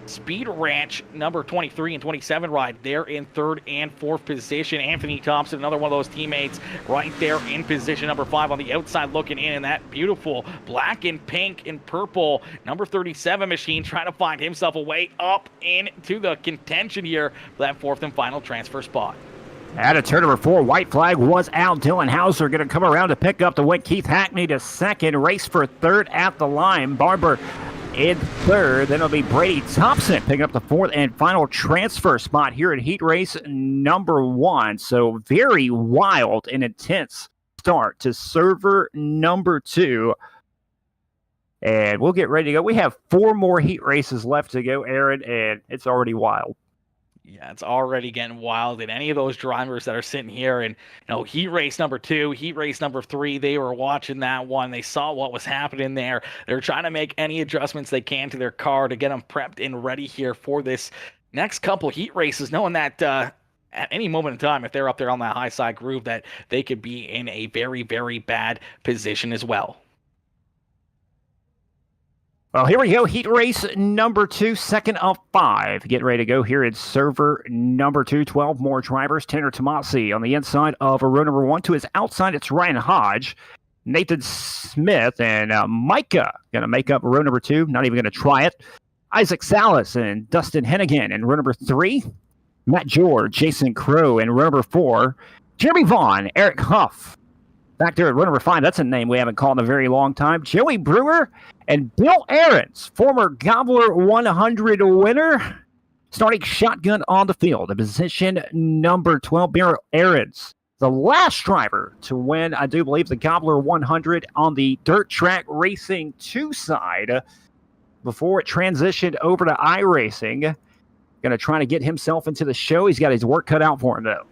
Speed Ranch number 23 and 27 ride there in 3rd and 4th position. Anthony Thompson, another one of those teammates, right there in position number 5 on the outside looking in that beautiful black and pink and purple number 37 machine, trying to find himself a way up into the contention here for that 4th and final transfer spot. At a turn number 4, white flag was out. Dylan Hauser going to come around to pick up the win. Keith Hackney to 2nd, race for 3rd at the line. Barber in 3rd. Then it'll be Brady Thompson picking up the 4th and final transfer spot here at heat race number 1. So very wild and intense start to server number 2. And we'll get ready to go. We have 4 more heat races left to go, Aaron, and it's already wild. Yeah, it's already getting wild. And any of those drivers that are sitting here and, heat race number 2, heat race number 3, they were watching that one. They saw what was happening there. They're trying to make any adjustments they can to their car to get them prepped and ready here for this next couple heat races, knowing that at any moment in time, if they're up there on that high side groove, that they could be in a very, very bad position as well. Well, here we go. Heat race number 2, 2nd of 5. Get ready to go here in server number 2. 12 more drivers. Tanner Tomasi on the inside of row number 1. To his outside, it's Ryan Hodge, Nathan Smith, and Micah going to make up row number 2. Not even going to try it. Isaac Salas and Dustin Hennigan in row number 3. Matt George, Jason Crow in row number 4. Jeremy Vaughn, Eric Huff. Back there at row number 5, that's a name we haven't called in a very long time. Joey Brewer and Bill Ahrens, former Gobbler 100 winner, starting shotgun on the field. In position number 12, Bill Ahrens, the last driver to win, I do believe, the Gobbler 100 on the Dirt Track Racing 2 side before it transitioned over to iRacing. Going to try to get himself into the show. He's got his work cut out for him, though.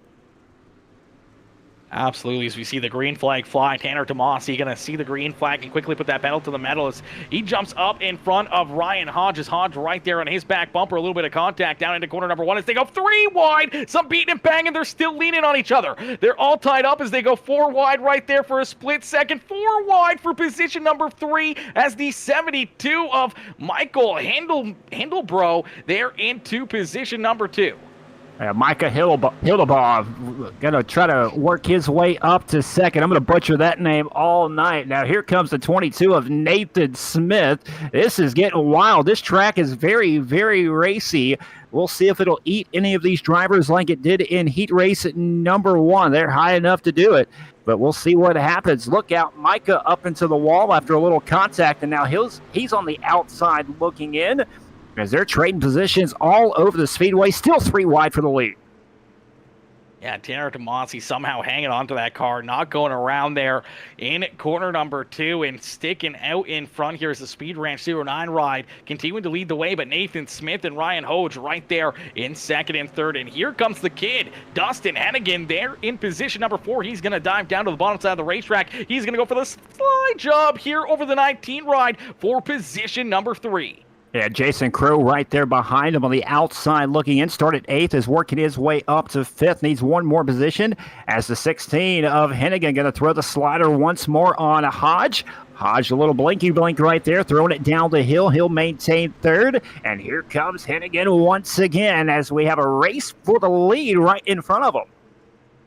Absolutely, as we see the green flag fly, Tanner Tomasi going to see the green flag and quickly put that pedal to the metal as he jumps up in front of Ryan Hodges. Hodge right there on his back bumper, a little bit of contact down into corner number 1 as they go 3 wide. Some beating and banging, they're still leaning on each other. They're all tied up as they go 4 wide right there for a split second. 4 wide for position number 3 as the 72 of Michael Hindelbro there into position number 2. Micah Hildebaugh going to try to work his way up to 2nd. I'm going to butcher that name all night. Now here comes the 22 of Nathan Smith. This is getting wild. This track is very, very racy. We'll see if it'll eat any of these drivers like it did in heat race number 1. They're high enough to do it, but we'll see what happens. Look out, Micah up into the wall after a little contact, and now he's on the outside looking in, as they're trading positions all over the speedway. Still 3 wide for the lead. Yeah, Tanner Tomasi somehow hanging onto that car, not going around there in corner number 2 and sticking out in front here as the Speed Ranch 09 ride continuing to lead the way, but Nathan Smith and Ryan Hodge right there in 2nd and 3rd. And here comes the kid, Dustin Hennigan, there in position number 4. He's going to dive down to the bottom side of the racetrack. He's going to go for the slide job here over the 19 ride for position number 3. Yeah, Jason Crow right there behind him on the outside looking in. Started 8th, is working his way up to 5th. Needs 1 more position as the 16 of Hennigan going to throw the slider once more on Hodge. Hodge, a little blinky blink right there, throwing it down the hill. He'll maintain 3rd. And here comes Hennigan once again as we have a race for the lead right in front of him.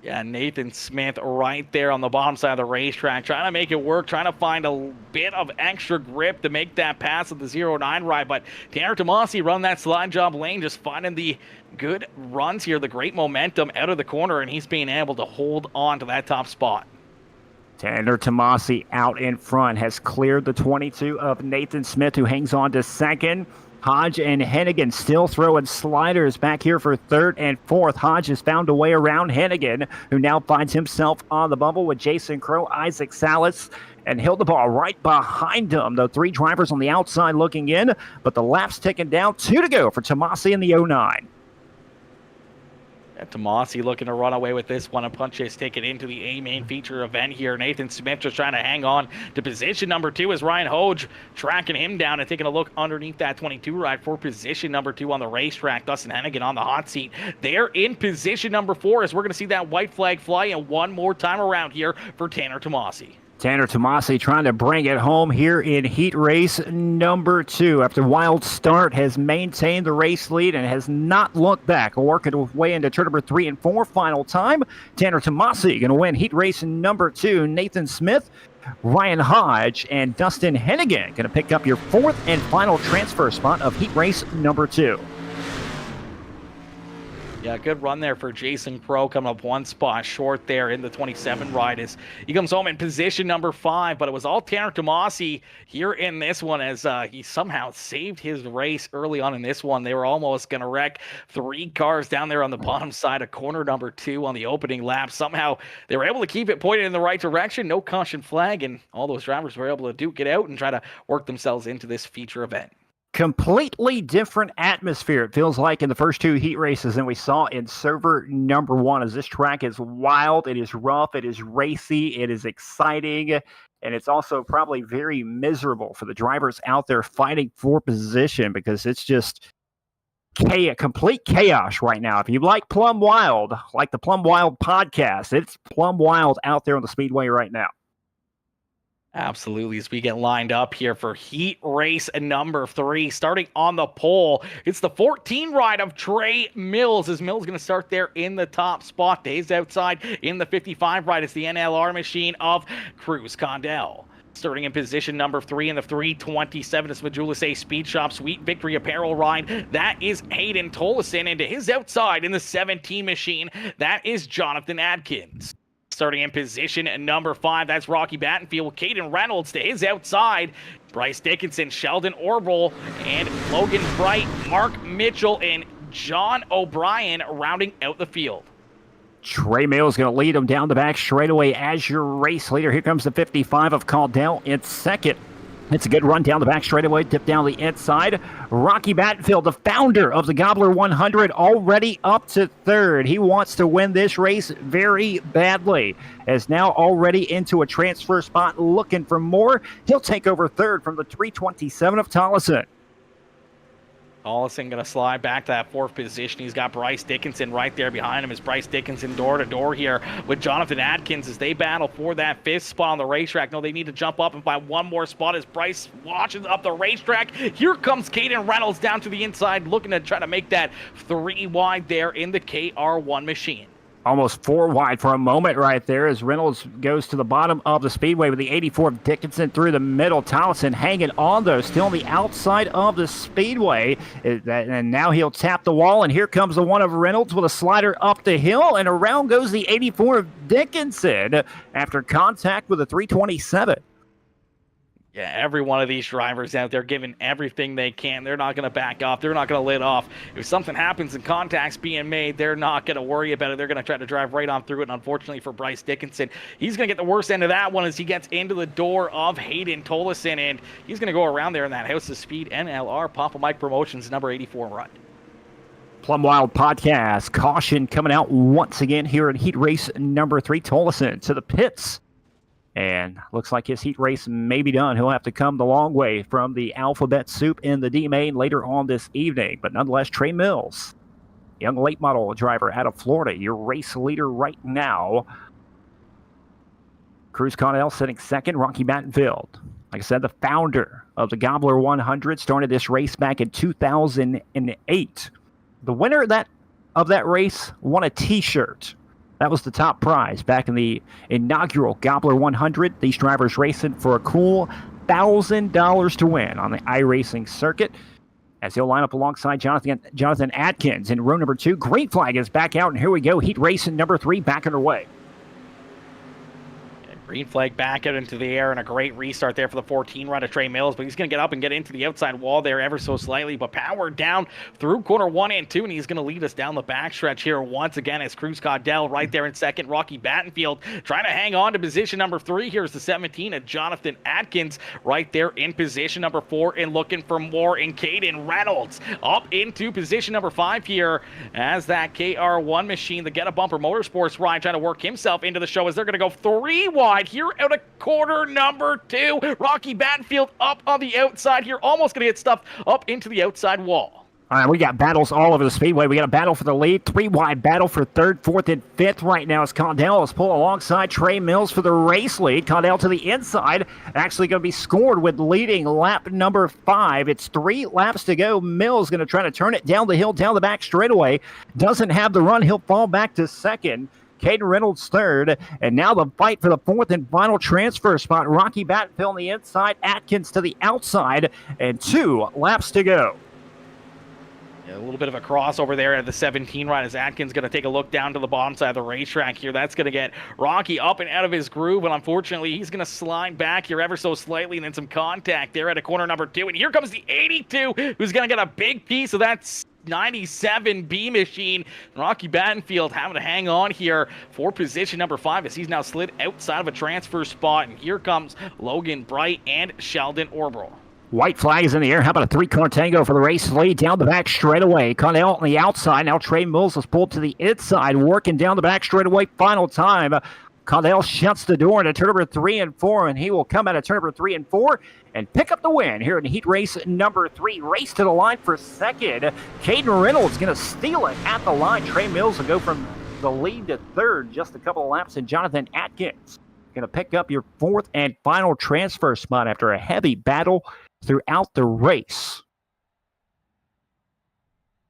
Yeah, Nathan Smith right there on the bottom side of the racetrack, trying to make it work, trying to find a bit of extra grip to make that pass of the 0-9 ride. But Tanner Tomasi run that slide job lane, just finding the good runs here, the great momentum out of the corner, and he's being able to hold on to that top spot. Tanner Tomasi out in front has cleared the 22 of Nathan Smith, who hangs on to second. Hodge and Hennigan still throwing sliders back here for third and fourth. Hodge has found a way around Hennigan, who now finds himself on the bubble with Jason Crow, Isaac Salas, and Hildebar right behind him. The three drivers on the outside looking in, but the lap's ticking down. 2 to go for Tomasi in the 09. Tomasi looking to run away with this one and punch his ticket into the A main feature event here. Nathan Smith just trying to hang on to position number 2 as Ryan Hodge tracking him down and taking a look underneath that 22 ride for position number 2 on the racetrack. Dustin Hennigan on the hot seat. They're in position number 4 as we're going to see that white flag fly and one more time around here for Tanner Tomasi. Tanner Tomasi trying to bring it home here in heat race number 2. After a wild start, has maintained the race lead and has not looked back. Working his way into turn number 3 and 4 final time. Tanner Tomasi going to win heat race number 2. Nathan Smith, Ryan Hodge, and Dustin Hennigan going to pick up your 4th and final transfer spot of heat race number 2. Yeah, good run there for Jason Crow, coming up one spot short there in the 27 ride as he comes home in position number 5, but it was all Tanner Tomasi here in this one as he somehow saved his race early on in this one. They were almost going to wreck 3 cars down there on the bottom side of corner number 2 on the opening lap. Somehow they were able to keep it pointed in the right direction, no caution flag, and all those drivers were able to duke it out and try to work themselves into this feature event. Completely different atmosphere, it feels like, in the first 2 heat races than we saw in server number 1, as this track is wild, it is rough, it is racy, it is exciting, and it's also probably very miserable for the drivers out there fighting for position because it's just complete chaos right now. If you like Plum Wild, like the Plum Wild podcast, it's Plum Wild out there on the speedway right now. Absolutely, as we get lined up here for heat race number 3, starting on the pole, it's the 14 ride of Trey Mills, as Mills going to start there in the top spot. Days outside in the 55 ride, it's the NLR machine of Cruz Condell. Starting in position number 3 in the 327 is Majula Say Speed Shop Sweet Victory Apparel ride. That is Hayden Tolleson, and to his outside in the 17 machine, that is Jonathan Adkins. Starting in position number 5, that's Rocky Battenfield. Caden Reynolds to his outside. Bryce Dickinson, Sheldon Orville, and Logan Bright, Mark Mitchell, and John O'Brien rounding out the field. Trey Mills going to lead him down the back straightaway as your race leader. Here comes the 55 of Caldell in second. It's a good run down the back straightaway, dip down the inside. Rocky Battenfield, the founder of the Gobbler 100, already up to third. He wants to win this race very badly. Is now already into a transfer spot, looking for more. He'll take over third from the 327 of Tolleson. Tolleson going to slide back to that 4th position. He's got Bryce Dickinson right there behind him. Is Bryce Dickinson door to door here with Jonathan Adkins as they battle for that 5th spot on the racetrack. No, they need to jump up and find one more spot as Bryce watches up the racetrack. Here comes Caden Reynolds down to the inside, looking to try to make that 3 wide there in the KR1 machine. Almost 4 wide for a moment right there as Reynolds goes to the bottom of the speedway with the 84 of Dickinson through the middle. Tolleson hanging on, though, still on the outside of the speedway. And now he'll tap the wall, and here comes the one of Reynolds with a slider up the hill, and around goes the 84 of Dickinson after contact with the 327. Yeah, every one of these drivers out there giving everything they can. They're not going to back off. They're not going to let off. If something happens and contact's being made, they're not going to worry about it. They're going to try to drive right on through it. And unfortunately for Bryce Dickinson, he's going to get the worst end of that one as he gets into the door of Hayden Tolleson. And he's going to go around there in that House of Speed NLR Papa Mike Promotions number 84 run. Plum Wild Podcast. Caution coming out once again here in heat race number 3. Tolleson to the pits. And looks like his heat race may be done. He'll have to come the long way from the Alphabet Soup in the D main later on this evening. But nonetheless, Trey Mills, young late model driver out of Florida, your race leader right now. Cruz Connell sitting second. Rocky Battenfield, like I said, the founder of the Gobbler 100, started this race back in 2008. The winner of that race won a T-shirt That was the top prize back in the inaugural Gobbler 100. These drivers racing for a cool $1,000 to win on the iRacing circuit. As he'll line up alongside Jonathan Atkins in row number 2. Green flag is back out, and here we go. Heat racing number 3 back underway. Green flag back out into the air, and a great restart there for the 14 run of Trey Mills, but he's going to get up and get into the outside wall there ever so slightly, but powered down through corner 1 and 2, and he's going to lead us down the backstretch here once again as Cruz Caudell right there in second. Rocky Battenfield trying to hang on to position number 3. Here's the 17 of Jonathan Atkins right there in position number 4 and looking for more, and Caden Reynolds up into position number 5 here as that KR1 machine, the Get a Bumper Motorsports ride, trying to work himself into the show as they're going to go 3 wide here out of corner number 2. Rocky Battenfield up on the outside here, almost going to get stuffed up into the outside wall. All right, we got battles all over the speedway. We got a battle for the lead, 3 wide battle for 3rd, 4th, and 5th right now as Caudell is pulling alongside Trey Mills for the race lead. Caudell to the inside, actually going to be scored with leading lap number 5. It's 3 laps to go. Mills going to try to turn it down the hill, down the back straightaway. Doesn't have the run. He'll fall back to 2nd. Caden Reynolds 3rd, and now the fight for the 4th and final transfer spot. Rocky Battenfield on the inside, Atkins to the outside, and 2 laps to go. Yeah, a little bit of a crossover there at the 17 ride as Atkins going to take a look down to the bottom side of the racetrack here. That's going to get Rocky up and out of his groove, but unfortunately he's going to slide back here ever so slightly, and then some contact there at a corner number 2. And here comes the 82, who's going to get a big piece of that 97B machine. Rocky Battenfield having to hang on here for position number 5 as he's now slid outside of a transfer spot. And here comes Logan Bright and Sheldon Orbital. White flag is in the air. How about a 3-car tango for the race lead down the back straightaway? Caudell on the outside. Now Trey Mills is pulled to the inside, working down the back straightaway. Final time. Caudell shuts the door into turn number 3 and 4, and he will come out of turn number 3 and 4 and pick up the win here in heat race number 3. Race to the line for 2nd. Caden Reynolds going to steal it at the line. Trey Mills will go from the lead to 3rd, just a couple of laps, and Jonathan Atkins going to pick up your 4th and final transfer spot after a heavy battle throughout the race.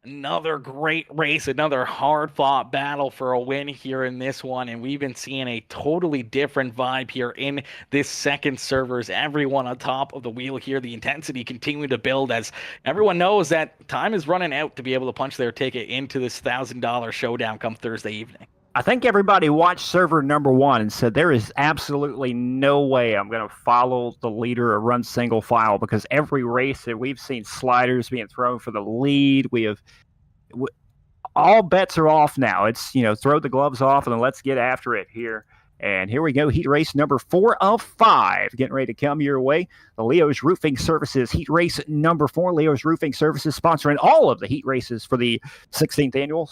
Another great race, another hard-fought battle for a win here in this one, and we've been seeing a totally different vibe here in this second servers. Everyone on top of the wheel here, the intensity continuing to build as everyone knows that time is running out to be able to punch their ticket into this $1,000 showdown come Thursday evening. I think everybody watched server number 1 and said there is absolutely no way I'm going to follow the leader or run single file, because every race that we've seen sliders being thrown for the lead, all bets are off now. It's, throw the gloves off and then let's get after it here. And here we go, heat race number 4 of 5, getting ready to come your way. The Leo's Roofing Services heat race number 4. Leo's Roofing Services sponsoring all of the heat races for the 16th annual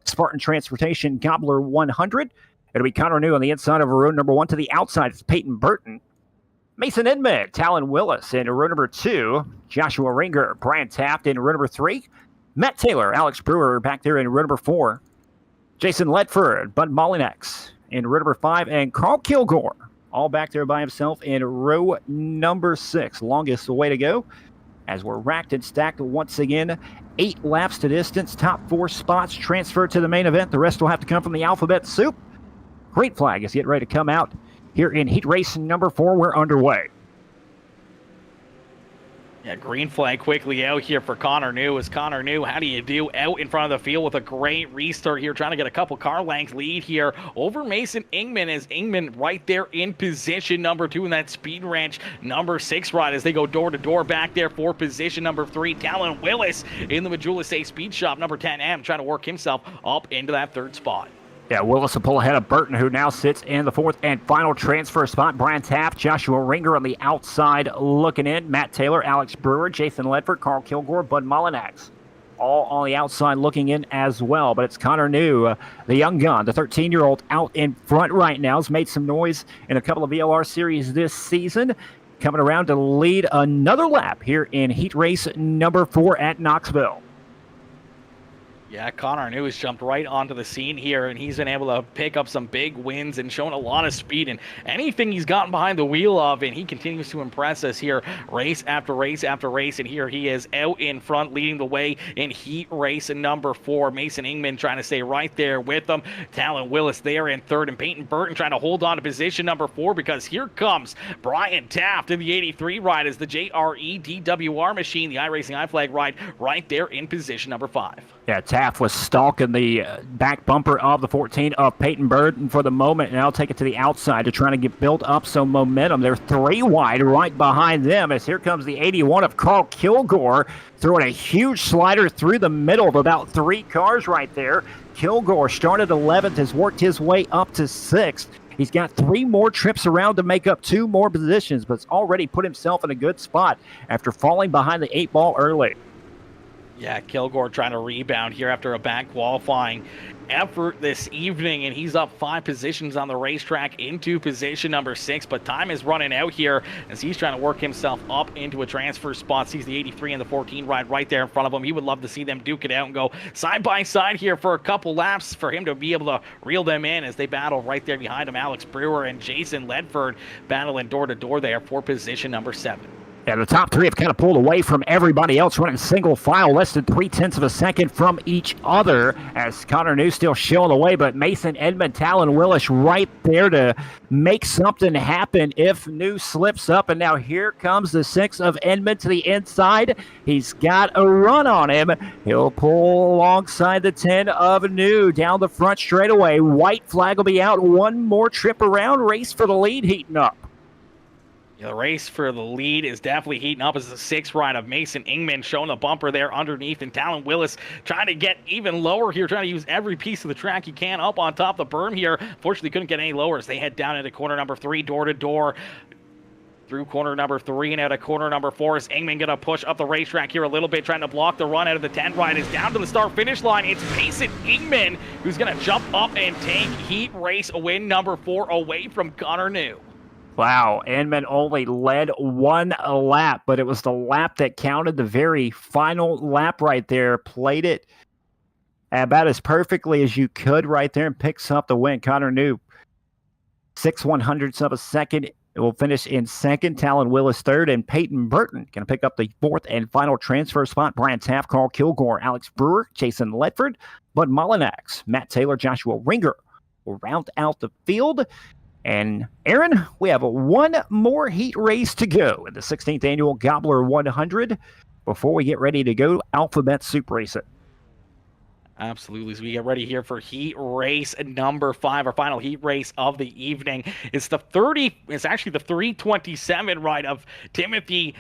Spartan Transportation Gobbler 100. It'll be Connor New on the inside of row number 1. To the outside, it's Peyton Burton. Mason Edmond, Talon Willis in row number 2. Joshua Ringer, Brian Taft in row number 3. Matt Taylor, Alex Brewer back there in row number 4. Jason Ledford, Bud Molinax in row number 5. And Carl Kilgore, all back there by himself in row number 6. Longest way to go as we're racked and stacked once again. 8 laps to distance, top 4 spots transferred to the main event. The rest will have to come from the alphabet soup. Great flag is getting ready to come out here in heat race number 4. We're underway. Yeah, green flag quickly out here for Connor New. As Connor New, how do you do out in front of the field with a great restart here, trying to get a couple car length lead here over Mason Ingman, as Ingman right there in position number 2 in that Speed Ranch number 6 ride as they go door to door back there for position number 3. Talon Willis in the Majula Say Speed Shop number 10M trying to work himself up into that 3rd spot. Yeah, Willis will pull ahead of Burton, who now sits in the 4th and final transfer spot. Brian Taft, Joshua Ringer on the outside looking in. Matt Taylor, Alex Brewer, Jason Ledford, Carl Kilgore, Bud Molinax, all on the outside looking in as well. But it's Connor New, the young gun, the 13-year-old out in front right now. Has made some noise in a couple of VLR series this season. Coming around to lead another lap here in heat race number 4 at Knoxville. Yeah, Connor New has jumped right onto the scene here, and he's been able to pick up some big wins and shown a lot of speed and anything he's gotten behind the wheel of, and he continues to impress us here race after race after race, and here he is out in front leading the way in heat race number 4. Mason Ingman trying to stay right there with him. Talon Willis there in third, and Peyton Burton trying to hold on to position number 4 because here comes Brian Taft in the 83 ride as the JRE DWR machine, the iRacing iFlag ride right there in position number 5. Yeah, Taft was stalking the back bumper of the 14 of Peyton Burton for the moment, and I'll take it to the outside to try to get built up some momentum. They're 3 wide right behind them as here comes the 81 of Carl Kilgore throwing a huge slider through the middle of about 3 cars right there. Kilgore started 11th, has worked his way up to 6th. He's got 3 more trips around to make up 2 more positions, but has already put himself in a good spot after falling behind the 8 ball early. Yeah, Kilgore trying to rebound here after a bad qualifying effort this evening, and he's up 5 positions on the racetrack into position number 6, but time is running out here as he's trying to work himself up into a transfer spot. Sees the 83 and the 14 ride right there in front of him. He would love to see them duke it out and go side by side here for a couple laps for him to be able to reel them in as they battle right there behind him. Alex Brewer and Jason Ledford battling door to door there for position number 7. Yeah, the top 3 have kind of pulled away from everybody else, running single file, less than 0.3 of a second from each other, as Connor New still shilling away, but Mason Edmund, Talon Willis right there to make something happen if New slips up. And now here comes the 6 of Edmund to the inside. He's got a run on him. He'll pull alongside the 10 of New down the front straightaway. White flag will be out. 1 more trip around. Race for the lead heating up. The race for the lead is definitely heating up as the 6th ride of Mason Ingman showing the bumper there underneath, and Talon Willis trying to get even lower here, trying to use every piece of the track he can up on top of the berm here. Fortunately, couldn't get any lower as they head down into corner number 3, door to door. Through corner number 3 and out of corner number 4 is Ingman going to push up the racetrack here a little bit, trying to block the run out of the 10 ride. Is down to the start-finish line. It's Mason Ingman who's going to jump up and take heat race win number 4 away from Connor New. Wow, Inman only led 1 lap, but it was the lap that counted, the very final lap right there. Played it about as perfectly as you could right there and picks up the win. Connor New, 6/100ths of a second. It will finish in 2nd. Talon Willis 3rd, and Peyton Burton going to pick up the 4th and final transfer spot. Brian Taft, Carl Kilgore, Alex Brewer, Jason Ledford, Bud Mullinax, Matt Taylor, Joshua Ringer will round out the field. And Aaron, we have 1 more heat race to go in the 16th annual Gobbler 100 before we get ready to go Alphabet Soup Racing. Absolutely. So we get ready here for heat race number 5, our final heat race of the evening. It's actually the 327 ride of Timothy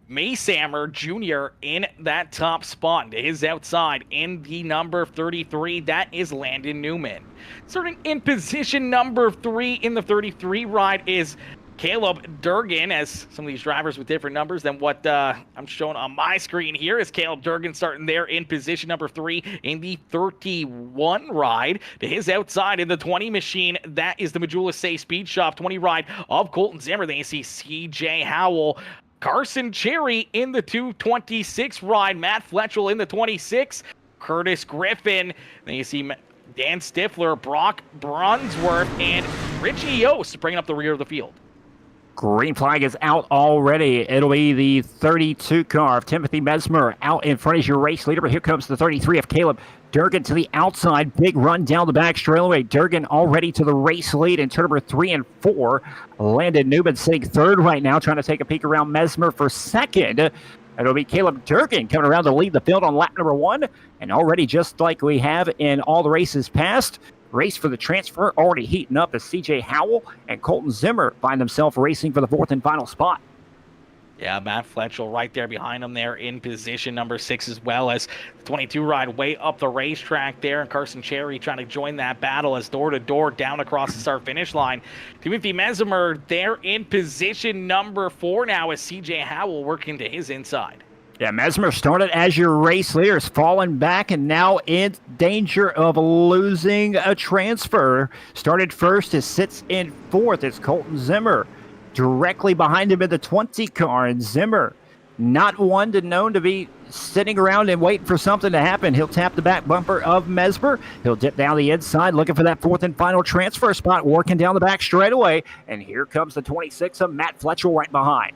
Maysammer Jr. in that top spot. To his outside in the number 33, that is Landon Newman. Starting in position number 3 in the 33 ride is Caleb Durgan, as some of these drivers with different numbers than what I'm showing on my screen here, is Caleb Durgan starting there in position number 3 in the 31 ride. To his outside in the 20 machine, that is the Majula Say Speed Shop 20 ride of Colton Zimmer. Then you see CJ Howell, Carson Cherry in the 226 ride, Matt Fletchell in the 26, Curtis Griffin. Then you see Dan Stifler, Brock Brunsworth, and Richie Yost bringing up the rear of the field. Green flag is out already. It'll be the 32 car of Timothy Mesmer out in front as your race leader. But here comes the 33 of Caleb Durgan to the outside. Big run down the back straightaway. Durgan already to the race lead in turn number 3 and 4. Landon Newman sitting 3rd right now, trying to take a peek around Mesmer for 2nd. It'll be Caleb Durgan coming around to lead the field on lap number 1. And already, just like we have in all the races past, race for the transfer already heating up as CJ Howell and Colton Zimmer find themselves racing for the 4th and final spot. Yeah, Matt Fletchell right there behind him there in position number 6, as well as the 22 ride way up the racetrack there, and Carson Cherry trying to join that battle as door to door down across the start finish line. Timothy Mesmer there in position number 4 now as CJ Howell working to his inside. Yeah, Mesmer started as your race leader, has fallen back and now in danger of losing a transfer. Started first, it sits in 4th. It's Colton Zimmer directly behind him in the 20 car, and Zimmer not one to known to be sitting around and waiting for something to happen. He'll tap the back bumper of Mesmer. He'll dip down the inside, looking for that fourth and final transfer spot, working down the back straightaway. And here comes the 26 of Matt Fletcher right behind.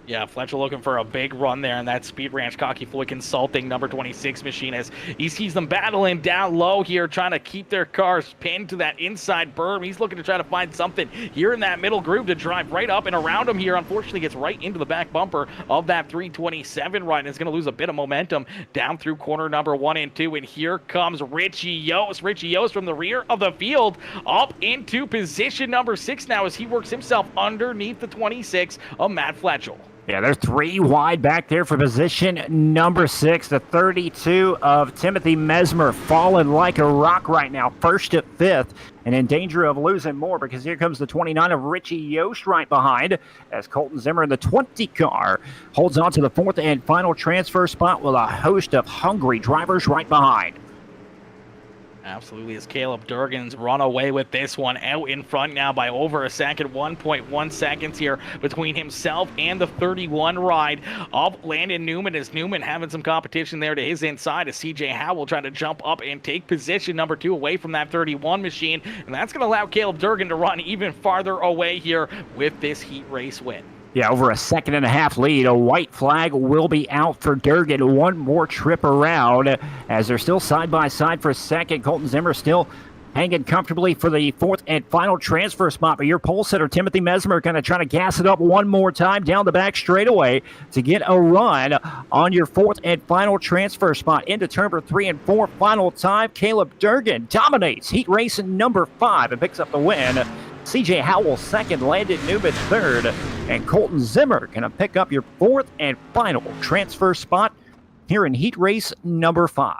Yeah, Fletcher looking for a big run there, and that Speed Ranch Cocky Fully Consulting number 26 machine as he sees them battling down low here, trying to keep their cars pinned to that inside berm. He's looking to try to find something here in that middle groove to drive right up and around him here. Unfortunately, gets right into the back bumper of that 327 ride, and is going to lose a bit of momentum down through corner number 1 and 2. And here comes Richie Yost. Richie Yost from the rear of the field up into position number 6 now as he works himself underneath the 26 of Matt Fletcher. Yeah, they're 3 wide back there for position number 6. The 32 of Timothy Mesmer falling like a rock right now, first to 5th, and in danger of losing more because here comes the 29 of Richie Yost right behind as Colton Zimmer in the 20 car holds on to the 4th and final transfer spot with a host of hungry drivers right behind. Absolutely, as Caleb Durgan's run away with this one, out in front now by over a second, 1.1 seconds here between himself and the 31 ride of Landon Newman, as Newman having some competition there to his inside as CJ Howell trying to jump up and take position number 2 away from that 31 machine, and that's going to allow Caleb Durgan to run even farther away here with this heat race win. Yeah, over a 1.5 second lead. A white flag will be out for Durgan. One more trip around as they're still side by side for second. Colton Zimmer still hanging comfortably for the 4th and final transfer spot. But your pole sitter, Timothy Mesmer, going to try to gas it up one more time down the back straightaway to get a run on your 4th and final transfer spot into turn number 3 and 4. Final time, Caleb Durgan dominates heat race number 5 and picks up the win. CJ Howell second, Landon Newman third, and Colton Zimmer going to pick up your 4th and final transfer spot here in heat race number 5.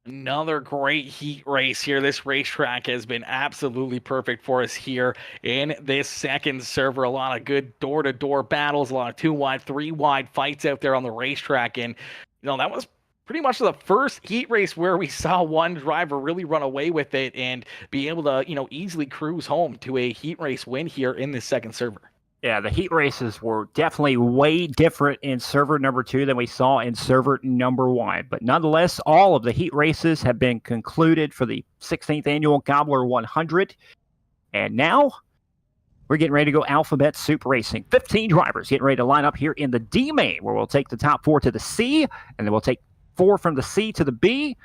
Another great heat race here. This racetrack has been absolutely perfect for us here in this second server. A lot of good door-to-door battles, a lot of 2-wide, 3-wide fights out there on the racetrack, and that was pretty much the first heat race where we saw one driver really run away with it and be able to, easily cruise home to a heat race win here in this second server. Yeah, the heat races were definitely way different in server number 2 than we saw in server number 1. But nonetheless, all of the heat races have been concluded for the 16th annual Gobbler 100. And now we're getting ready to go Alphabet Soup Racing. 15 drivers getting ready to line up here in the D main, where we'll take the top 4 to the C, and then we'll take 4 from the C to the B,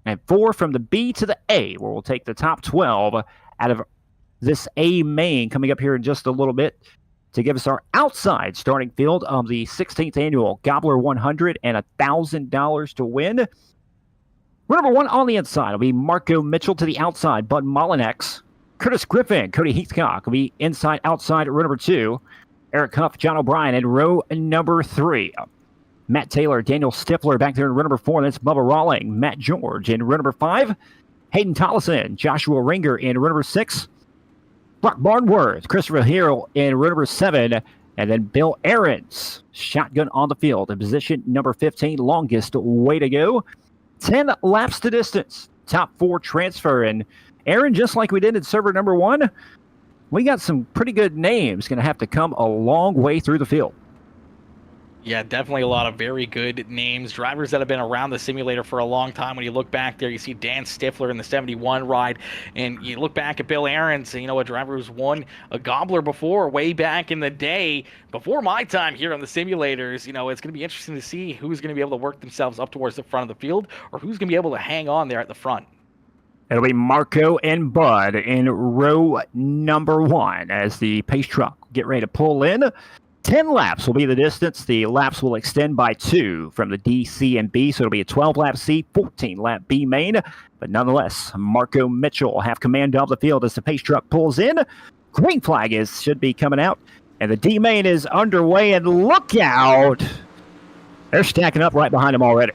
and 4 from the B to the A, where we'll take the top 12 out of this A main coming up here in just a little bit to give us our outside starting field of the 16th annual Gobbler 100 and $1,000 to win. Row number 1 on the inside will be Marco Mitchell to the outside, Bud Mollinex, Curtis Griffin, Cody Heathcock will be inside outside row number 2, Eric Huff, John O'Brien in row number 3. Matt Taylor, Daniel Stifler back there in row number 4. That's Bubba Rawling, Matt George in row number 5. Hayden Tollison, Joshua Ringer in row number 6. Brock Barnworth, Christopher Hill in row number 7. And then Bill Aarons, shotgun on the field in position number 15. Longest way to go. 10 laps to distance. Top 4 transfer. And Aaron, just like we did in server number 1, we got some pretty good names going to have to come a long way through the field. Yeah, definitely a lot of very good names. Drivers that have been around the simulator for a long time. When you look back there, you see Dan Stifler in the 71 ride. And you look back at Bill Aarons, a driver who's won a Gobbler before, way back in the day, before my time here on the simulators. It's going to be interesting to see who's going to be able to work themselves up towards the front of the field or who's going to be able to hang on there at the front. It'll be Marco and Bud in row number 1 as the pace truck get ready to pull in. 10 laps will be the distance. The laps will extend by 2 from the D, C, and B, so it'll be a 12-lap C, 14-lap B main. But nonetheless, Marco Mitchell will have command of the field as the pace truck pulls in. Green flag should be coming out, and the D main is underway, and look out! They're stacking up right behind him already.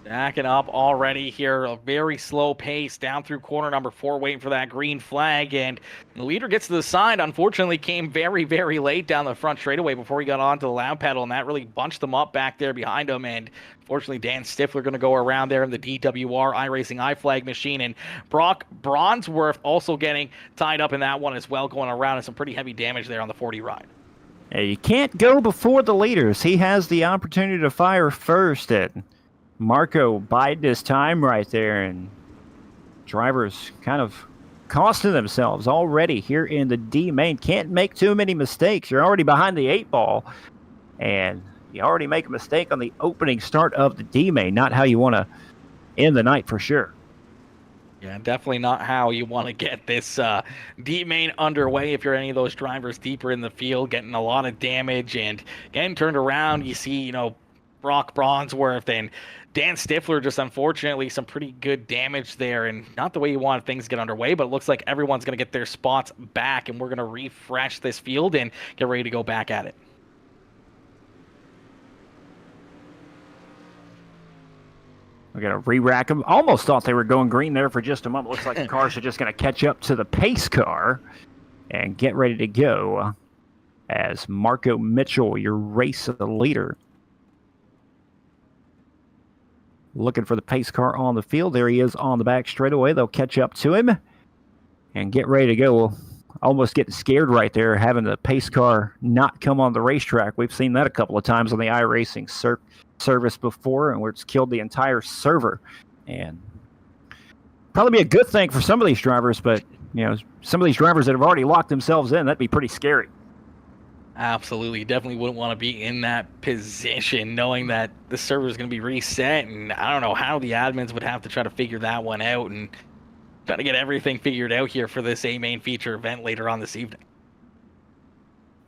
Backing up already here, a very slow pace down through corner number 4, waiting for that green flag. And the leader gets to the side. Unfortunately, came very, very late down the front straightaway before he got onto the loud pedal, and that really bunched them up back there behind him. And fortunately, Dan Stifler going to go around there in the DWR iRacing iFlag machine. And Brock Bronsworth also getting tied up in that one as well, going around, and some pretty heavy damage there on the 40 ride. Yeah, you can't go before the leaders. He has the opportunity to fire first. Marco bided his time right there, and drivers kind of costing themselves already here in the D main. Can't make too many mistakes. You're already behind the 8 ball, and you already make a mistake on the opening start of the D main. Not how you want to end the night for sure. Yeah, definitely not how you want to get this D main underway if you're any of those drivers deeper in the field, getting a lot of damage and getting turned around. You see, Brock Bronsworth and Dan Stifler, just unfortunately some pretty good damage there, and not the way you want things to get underway, but it looks like everyone's going to get their spots back, and we're going to refresh this field and get ready to go back at it. We're going to re-rack them. Almost thought they were going green there for just a moment. Looks like the cars are just going to catch up to the pace car and get ready to go as Marco Mitchell, your race leader. Looking for the pace car on the field. There he is on the back straightaway. They'll catch up to him and get ready to go. Almost getting scared right there, having the pace car not come on the racetrack. We've seen that a couple of times on the iRacing service before, and where it's killed the entire server. And probably be a good thing for some of these drivers, but some of these drivers that have already locked themselves in, that'd be pretty scary. Absolutely. Definitely wouldn't want to be in that position, knowing that the server is going to be reset, and I don't know how the admins would have to try to figure that one out and try to get everything figured out here for this A-Main feature event later on this evening.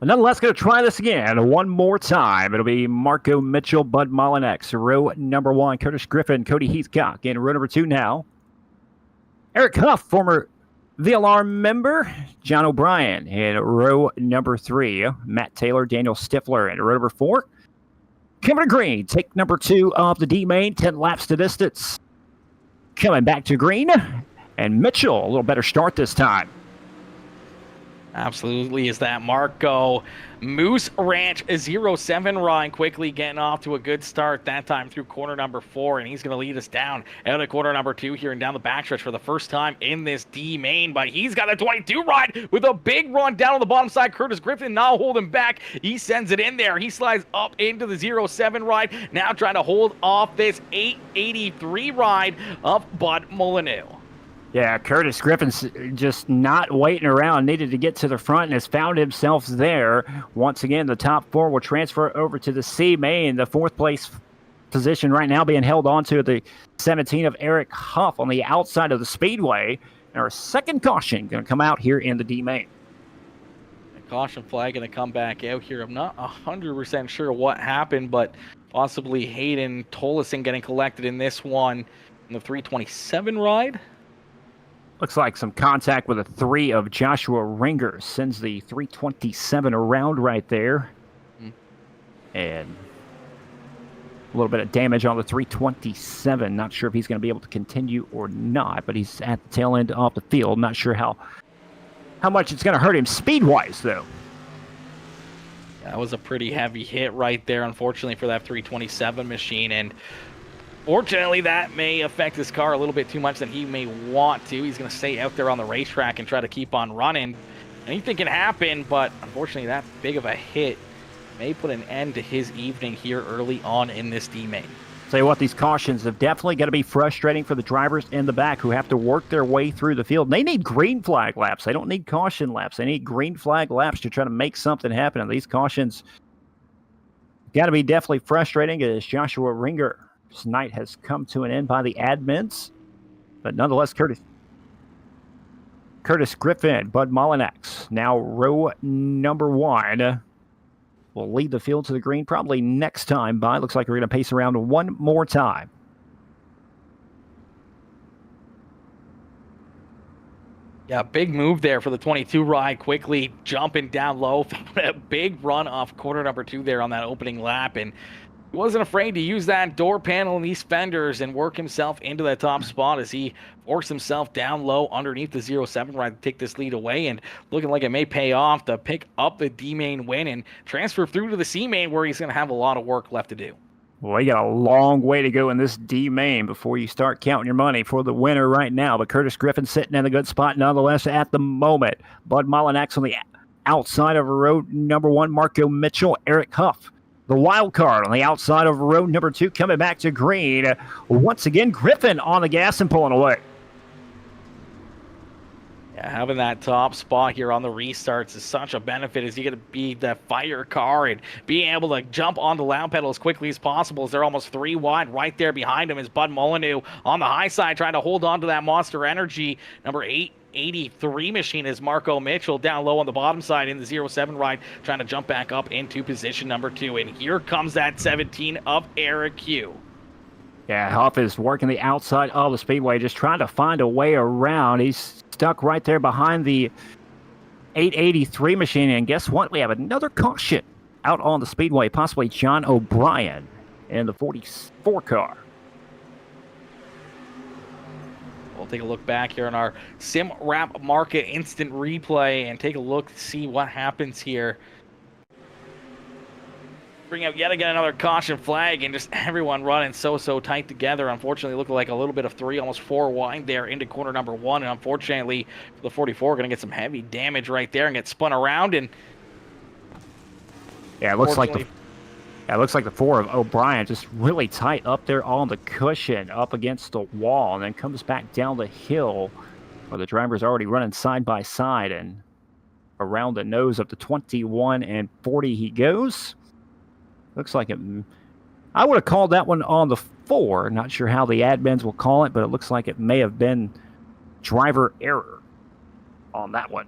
But nonetheless, going to try this again one more time. It'll be Marco Mitchell, Bud Mollinex, row number 1, Curtis Griffin, Cody Heathcock, in row number 2 now. Eric Huff, former VLR member, John O'Brien in row number 3. Matt Taylor, Daniel Stifler in row number 4. Coming to green, take number 2 of the D main, 10 laps to distance. Coming back to green, and Mitchell, a little better start this time. Absolutely is that Marco. Moose Ranch 07 Ryan quickly getting off to a good start that time through corner number 4, and he's going to lead us down out of corner number 2 here and down the backstretch for the first time in this D main. But he's got a 22 ride with a big run down on the bottom side. Curtis Griffin now holding back. He sends it in there. He slides up into the 07 ride, now trying to hold off this 883 ride of Bud Molyneux. Yeah, Curtis Griffin's just not waiting around. Needed to get to the front and has found himself there. Once again, the top 4 will transfer over to the C main. The 4th place position right now being held on to the 17 of Eric Huff on the outside of the speedway. And our second caution going to come out here in the D main. The caution flag going to come back out here. I'm not 100% sure what happened, but possibly Hayden Tolleson getting collected in this one in the 327 ride. Looks like some contact with a 3 of Joshua Ringer. Sends the 327 around right there. And a little bit of damage on the 327. Not sure if he's going to be able to continue or not, but he's at the tail end of the field. Not sure how much it's going to hurt him speed-wise, though. That was a pretty heavy hit right there, unfortunately, for that 327 machine. And fortunately, that may affect his car a little bit too much than he may want to. He's going to stay out there on the racetrack and try to keep on running. Anything can happen, but unfortunately, that big of a hit may put an end to his evening here early on in this D main. Tell you what, these cautions have definitely got to be frustrating for the drivers in the back who have to work their way through the field. They need green flag laps. They don't need caution laps. They need green flag laps to try to make something happen. And these cautions got to be definitely frustrating as Joshua Ringer. This night has come to an end by the admins, but nonetheless, Curtis Griffin, Bud Mollinex, now row number 1, will lead the field to the green probably next time by. Looks like we're going to pace around one more time. Yeah, big move there for the 22 ride, quickly jumping down low. A big run off corner number 2 there on that opening lap, and He wasn't afraid to use that door panel and these fenders and work himself into that top spot as he forced himself down low underneath the 07 ride to take this lead away, and looking like it may pay off to pick up the D main win and transfer through to the C main, where he's going to have a lot of work left to do. Well, you got a long way to go in this D main before you start counting your money for the winner right now. But Curtis Griffin sitting in a good spot nonetheless at the moment. Bud Molinax on the outside of road number 1. Marco Mitchell, Eric Huff, the wild card on the outside of road number 2, coming back to green. Once again, Griffin on the gas and pulling away. Yeah, having that top spot here on the restarts is such a benefit, as you get to be the fire car and being able to jump on the loud pedal as quickly as possible, as they're almost 3 wide. Right there behind him is Bud Molyneux on the high side, trying to hold on to that Monster Energy number 883 machine, is Marco Mitchell down low on the bottom side in the 07 ride, trying to jump back up into position number 2. And here comes that 17 of Eric Q. Yeah, Huff is working the outside of the speedway, just trying to find a way around. He's stuck right there behind the 883 machine. And guess what? We have another caution out on the speedway, possibly John O'Brien in the 44 car. We'll take a look back here on our Sim Wrap Market instant replay and take a look to see what happens here. Bring out yet again another caution flag, and just everyone running so tight together. Unfortunately, looking like a little bit of 3, almost 4 wide there into corner number 1. And unfortunately, for the 44, going to get some heavy damage right there and get spun around. And yeah, it looks like the 4 of O'Brien just really tight up there on the cushion, up against the wall, and then comes back down the hill where the driver's already running side by side, and around the nose of the 21 and 40 he goes. Looks like it. I would have called that one on the 4. Not sure how the admins will call it, but it looks like it may have been driver error on that one.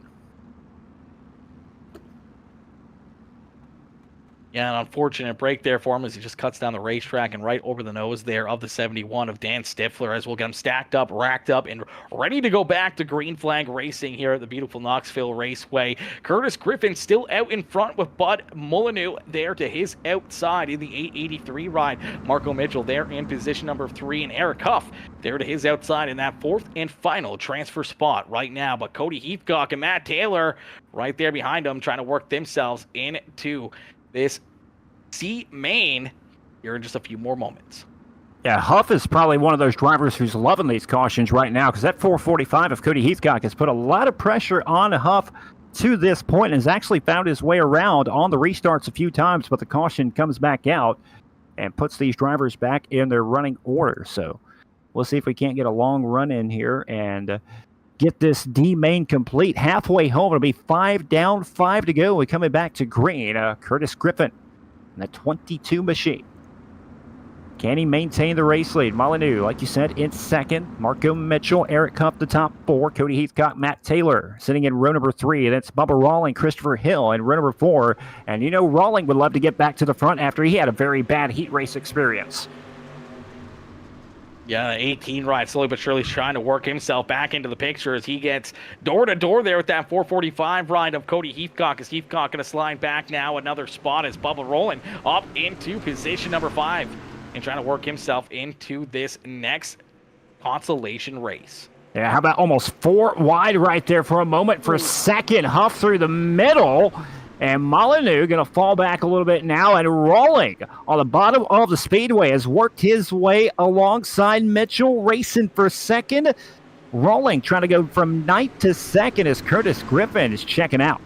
Yeah, an unfortunate break there for him as he just cuts down the racetrack and right over the nose there of the 71 of Dan Stifler, as we'll get him stacked up, racked up, and ready to go back to green flag racing here at the beautiful Knoxville Raceway. Curtis Griffin still out in front with Bud Molyneux there to his outside in the 883 ride. Marco Mitchell there in position number 3, and Eric Huff there to his outside in that 4th and final transfer spot right now. But Cody Heathcock and Matt Taylor right there behind him, trying to work themselves into this C main here in just a few more moments. Yeah, Huff is probably one of those drivers who's loving these cautions right now, because that 445 of Cody Heathcock has put a lot of pressure on Huff to this point and has actually found his way around on the restarts a few times, but the caution comes back out and puts these drivers back in their running order. So we'll see if we can't get a long run in here and get this D main complete. Halfway home, it'll be 5 down, 5 to go. We're coming back to green. Curtis Griffin and the 22 machine. Can he maintain the race lead? Molyneux, like you said, in second. Marco Mitchell, Eric Huff, the top 4. Cody Heathcock, Matt Taylor sitting in row number 3. That's Bubba Rawling, Christopher Hill in row number 4. And you know Rawling would love to get back to the front after he had a very bad heat race experience. Yeah, 18 ride, slowly but surely trying to work himself back into the picture as he gets door-to-door there with that 445 ride of Cody Heathcock. Is Heathcock going to slide back now? Another spot as Bubba rolling up into position number 5 and trying to work himself into this next consolation race. Yeah, how about almost 4 wide right there for a moment for second. Huff through the middle. And Molyneux going to fall back a little bit now, and Rawling on the bottom of the speedway has worked his way alongside Mitchell, racing for second. Rawling trying to go from ninth to second as Curtis Griffin is checking out.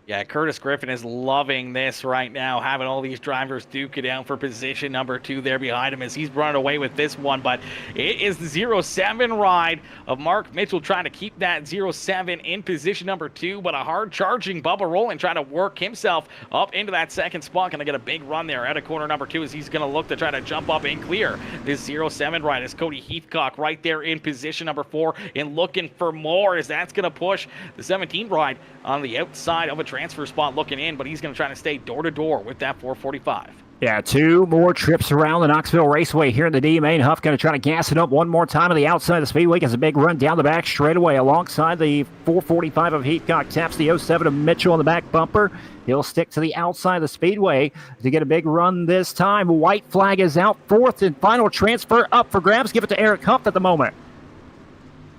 Yeah, Curtis Griffin is loving this right now, having all these drivers duke it out for position number 2 there behind him as he's running away with this one. But it is the 07 ride of Mark Mitchell trying to keep that 07 in position number 2, but a hard-charging Bubba Rawling trying to work himself up into that second spot. Going to get a big run there out of corner number 2 as he's going to look to try to jump up and clear this 07 ride as Cody Heathcock right there in position number 4 and looking for more as that's going to push the 17 ride on the outside of a transfer spot looking in, but he's going to try to stay door-to-door with that 445. Yeah, 2 more trips around the Knoxville Raceway here in the D main. Huff going to try to gas it up one more time on the outside of the speedway. Gets a big run down the back straightaway alongside the 445 of Heathcock. Taps the 07 of Mitchell on the back bumper. He'll stick to the outside of the speedway to get a big run this time. White flag is out. 4th and final transfer up for grabs. Give it to Eric Huff at the moment.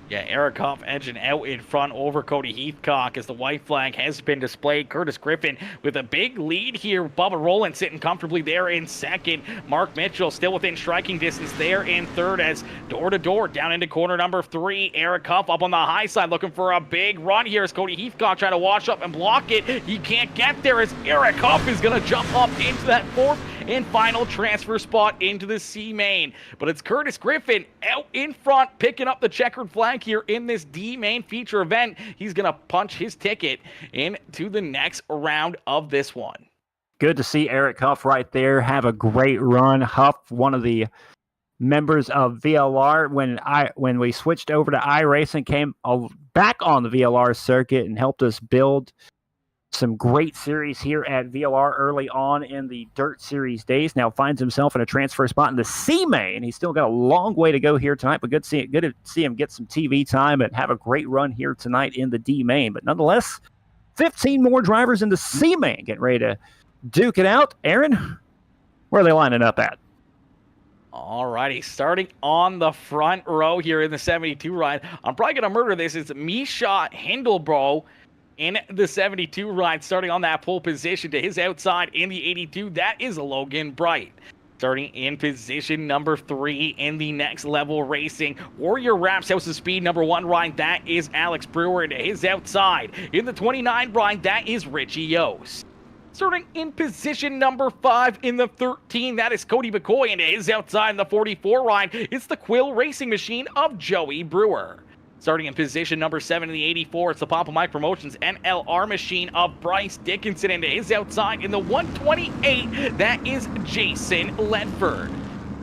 Yeah, Eric Huff edging out in front over Cody Heathcock as the white flag has been displayed. Curtis Griffin with a big lead here. Bubba Rowland sitting comfortably there in second. Mark Mitchell still within striking distance there in third as door-to-door down into corner number 3. Eric Huff up on the high side looking for a big run here as Cody Heathcock trying to wash up and block it. He can't get there as Eric Huff is going to jump up into that 4th and final transfer spot into the C main. But it's Curtis Griffin out in front picking up the checkered flag here in this D main feature event. He's going to punch his ticket into the next round of this one. Good to see Eric Huff right there have a great run. Huff, one of the members of VLR when we switched over to iRacing, came back on the VLR circuit and helped us build some great series here at VLR early on in the Dirt Series days. Now finds himself in a transfer spot in the C main. He's still got a long way to go here tonight, but good to see him get some TV time and have a great run here tonight in the D main. But nonetheless, 15 more drivers in the C main getting ready to duke it out. Aaron, where are they lining up at? All righty, starting on the front row here in the 72 ride. I'm probably going to murder this. It's Misha Hindelbro in the 72 ride, starting on that pole position to his outside in the 82. That is Logan Bright. Starting in position number 3 in the Next Level Racing Warrior Wraps House of Speed number 1 ride. That is Alex Brewer, and to his outside in the 29 ride, that is Richie Yost. Starting in position number 5 in the 13, that is Cody McCoy, and to his outside in the 44 ride, it's the Quill Racing Machine of Joey Brewer. Starting in position number 7 in the 84, it's the Papa Mike Promotions NLR Machine of Bryce Dickinson, and to his outside in the 128, that is Jason Ledford.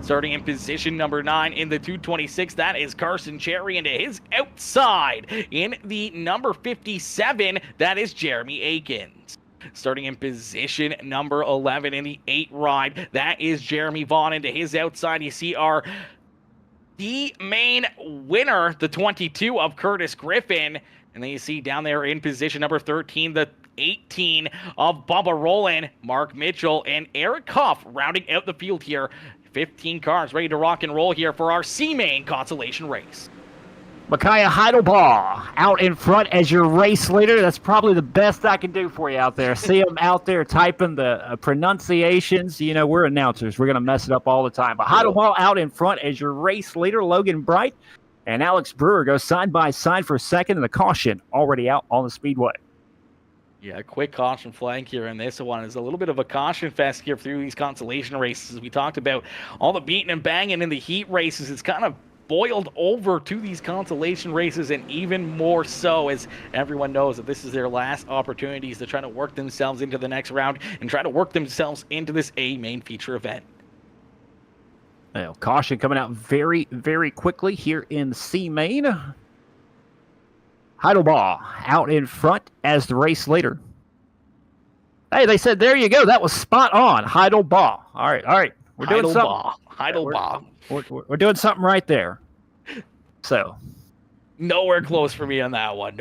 Starting in position number 9 in the 226, that is Carson Cherry, and to his outside in the number 57, that is Jeremy Akins. Starting in position number 11 in the 8 ride, that is Jeremy Vaughn, and to his outside you see our the main winner, the 22 of Curtis Griffin. And then you see down there in position number 13, the 18 of Bubba Rowland, Mark Mitchell, and Eric Huff rounding out the field here. 15 cars ready to rock and roll here for our C-Main consolation race. Micaiah Heidelbaugh out in front as your race leader. That's probably the best I can do for you out there. See him out there typing the pronunciations. You know, we're announcers. We're going to mess it up all the time. But Heidelbaugh out in front as your race leader. Logan Bright and Alex Brewer go side by side for second, and the caution already out on the speedway. Yeah, a quick caution flag here in this one. Is a little bit of a caution fest here through these consolation races. We talked about all the beating and banging in the heat races. It's kind of boiled over to these consolation races, and even more so as everyone knows that this is their last opportunities to try to work themselves into the next round and try to work themselves into this A main feature event. Well, caution coming out very, very quickly here in C main. Heidelbaugh out in front as the race leader. Hey, they said, there you go. That was spot on. Heidelbaugh. All right. We're doing something. Heidelbaugh. We're doing something right there. So, nowhere close for me on that one.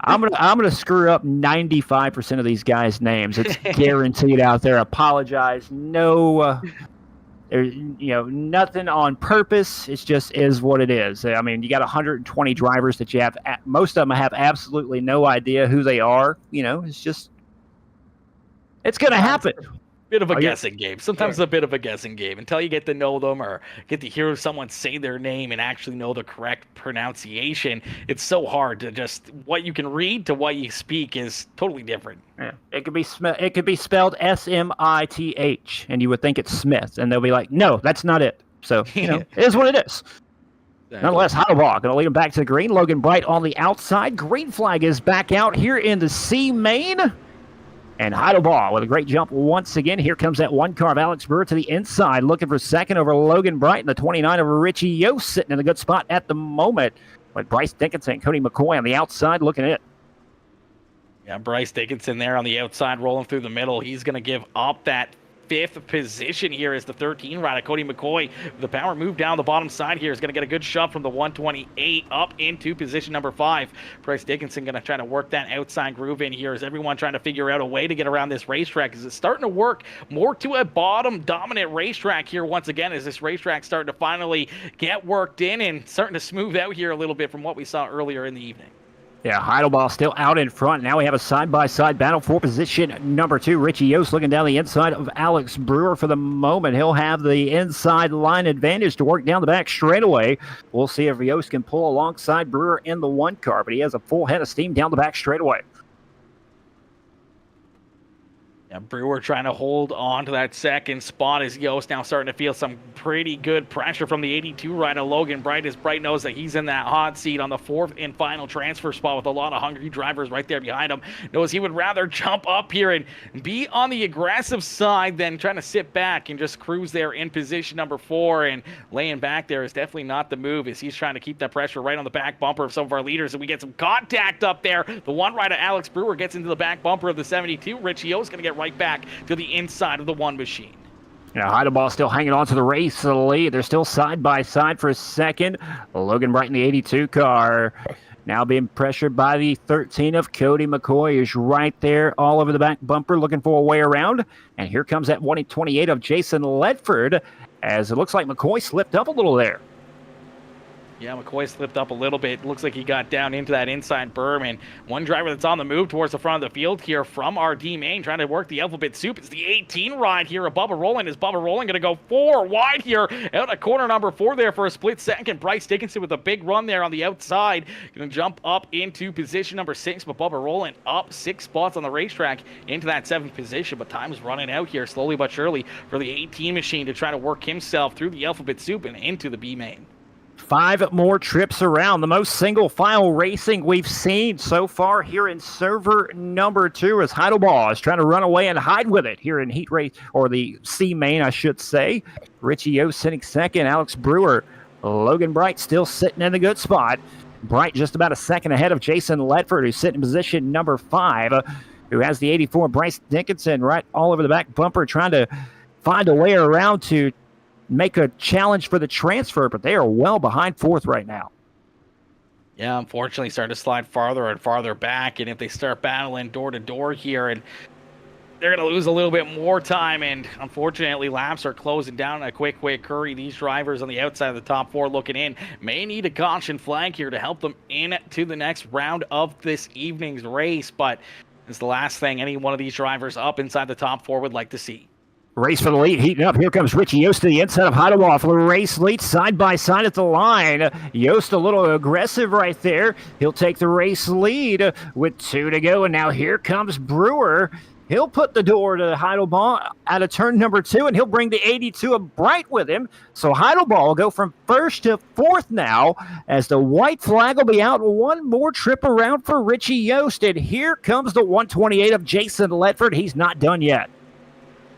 I'm gonna screw up 95% of these guys' names. It's guaranteed out there. Apologize. No, nothing on purpose. It just is what it is. I mean, you got 120 drivers that you have. Most of them have absolutely no idea who they are. It's gonna happen. Bit of a guessing game. Sometimes it's a bit of a guessing game until you get to know them or get to hear someone say their name and actually know the correct pronunciation. It's so hard to just what you can read to what you speak is totally different. Yeah. It could be spelled Smith, and you would think it's Smith, and they'll be like, no, that's not it. So it is what it is. Nonetheless, Heidelbaugh going to lead him back to the green. Logan Bright on the outside. Green flag is back out here in the C main. And Heidelbaugh with a great jump once again. Here comes that one car of Alex Brewer to the inside, looking for second over Logan Bright, and the 29 of Richie Yost sitting in a good spot at the moment. With Bryce Dickinson, Cody McCoy on the outside looking at it. Yeah, Bryce Dickinson there on the outside rolling through the middle. He's going to give up that 5th position here is the 13 rider, Cody McCoy. The power move down the bottom side here is going to get a good shove from the 128 up into position number 5. Bryce Dickinson going to try to work that outside groove in here as everyone trying to figure out a way to get around this racetrack, because it's starting to work more to a bottom dominant racetrack here once again, as this racetrack starting to finally get worked in and starting to smooth out here a little bit from what we saw earlier in the evening. Yeah, Heidelball still out in front. Now we have a side-by-side battle for position number 2. Richie Yost looking down the inside of Alex Brewer for the moment. He'll have the inside line advantage to work down the back straightaway. We'll see if Yost can pull alongside Brewer in the 1 car, but he has a full head of steam down the back straightaway. Yeah, Brewer trying to hold on to that second spot as Yost now starting to feel some pretty good pressure from the 82 rider Logan Bright, as Bright knows that he's in that hot seat on the 4th and final transfer spot with a lot of hungry drivers right there behind him. Knows he would rather jump up here and be on the aggressive side than trying to sit back and just cruise there in position number 4, and laying back there is definitely not the move, as he's trying to keep that pressure right on the back bumper of some of our leaders, and we get some contact up there. The 1 rider Alex Brewer gets into the back bumper of the 72. Richie Yost going to get right back to the inside of the 1 machine. Yeah, Heidelball still hanging on to the race lead. They're still side by side for a second. Logan Bright in the 82 car. Now being pressured by the 13 of Cody McCoy, is right there all over the back bumper looking for a way around. And here comes that 128 of Jason Ledford, as it looks like McCoy slipped up a little there. Yeah, McCoy slipped up a little bit. Looks like he got down into that inside berm. And one driver that's on the move towards the front of the field here from our D main, trying to work the alphabet soup. It's the 18 ride here of Bubba Rowland. Is Bubba Rowland going to go 4 wide here out of corner number 4 there for a split second? Bryce Dickinson with a big run there on the outside. Going to jump up into position number 6, but Bubba Rowland up 6 spots on the racetrack into that 7th position. But time's running out here slowly but surely for the 18 machine to try to work himself through the alphabet soup and into the B main. 5 more trips around, the most single file racing we've seen so far here in server number 2, as Heidelball is trying to run away and hide with it here in heat race, or the C main, I should say. Richie Yost sitting second, Alex Brewer, Logan Bright still sitting in a good spot. Bright just about a second ahead of Jason Ledford, who's sitting in position number 5, who has the 84 Bryce Dickinson right all over the back bumper, trying to find a way around to make a challenge for the transfer, but they are well behind 4th right now. Yeah, unfortunately starting to slide farther and farther back, and if they start battling door to door here, and they're going to lose a little bit more time, and unfortunately laps are closing down in a quick hurry. These drivers on the outside of the top 4 looking in may need a caution flag here to help them into the next round of this evening's race, but it's the last thing any one of these drivers up inside the top 4 would like to see. Race for the lead, heating up. Here comes Richie Yost to the inside of Heidelball for the race lead, side by side at the line. Yost a little aggressive right there. He'll take the race lead with 2 to go, and now here comes Brewer. He'll put the door to Heidelball out of turn number 2, and he'll bring the 82 of Bright with him. So Heidelball will go from 1st to 4th now, as the white flag will be out. 1 more trip around for Richie Yost, and here comes the 128 of Jason Ledford. He's not done yet.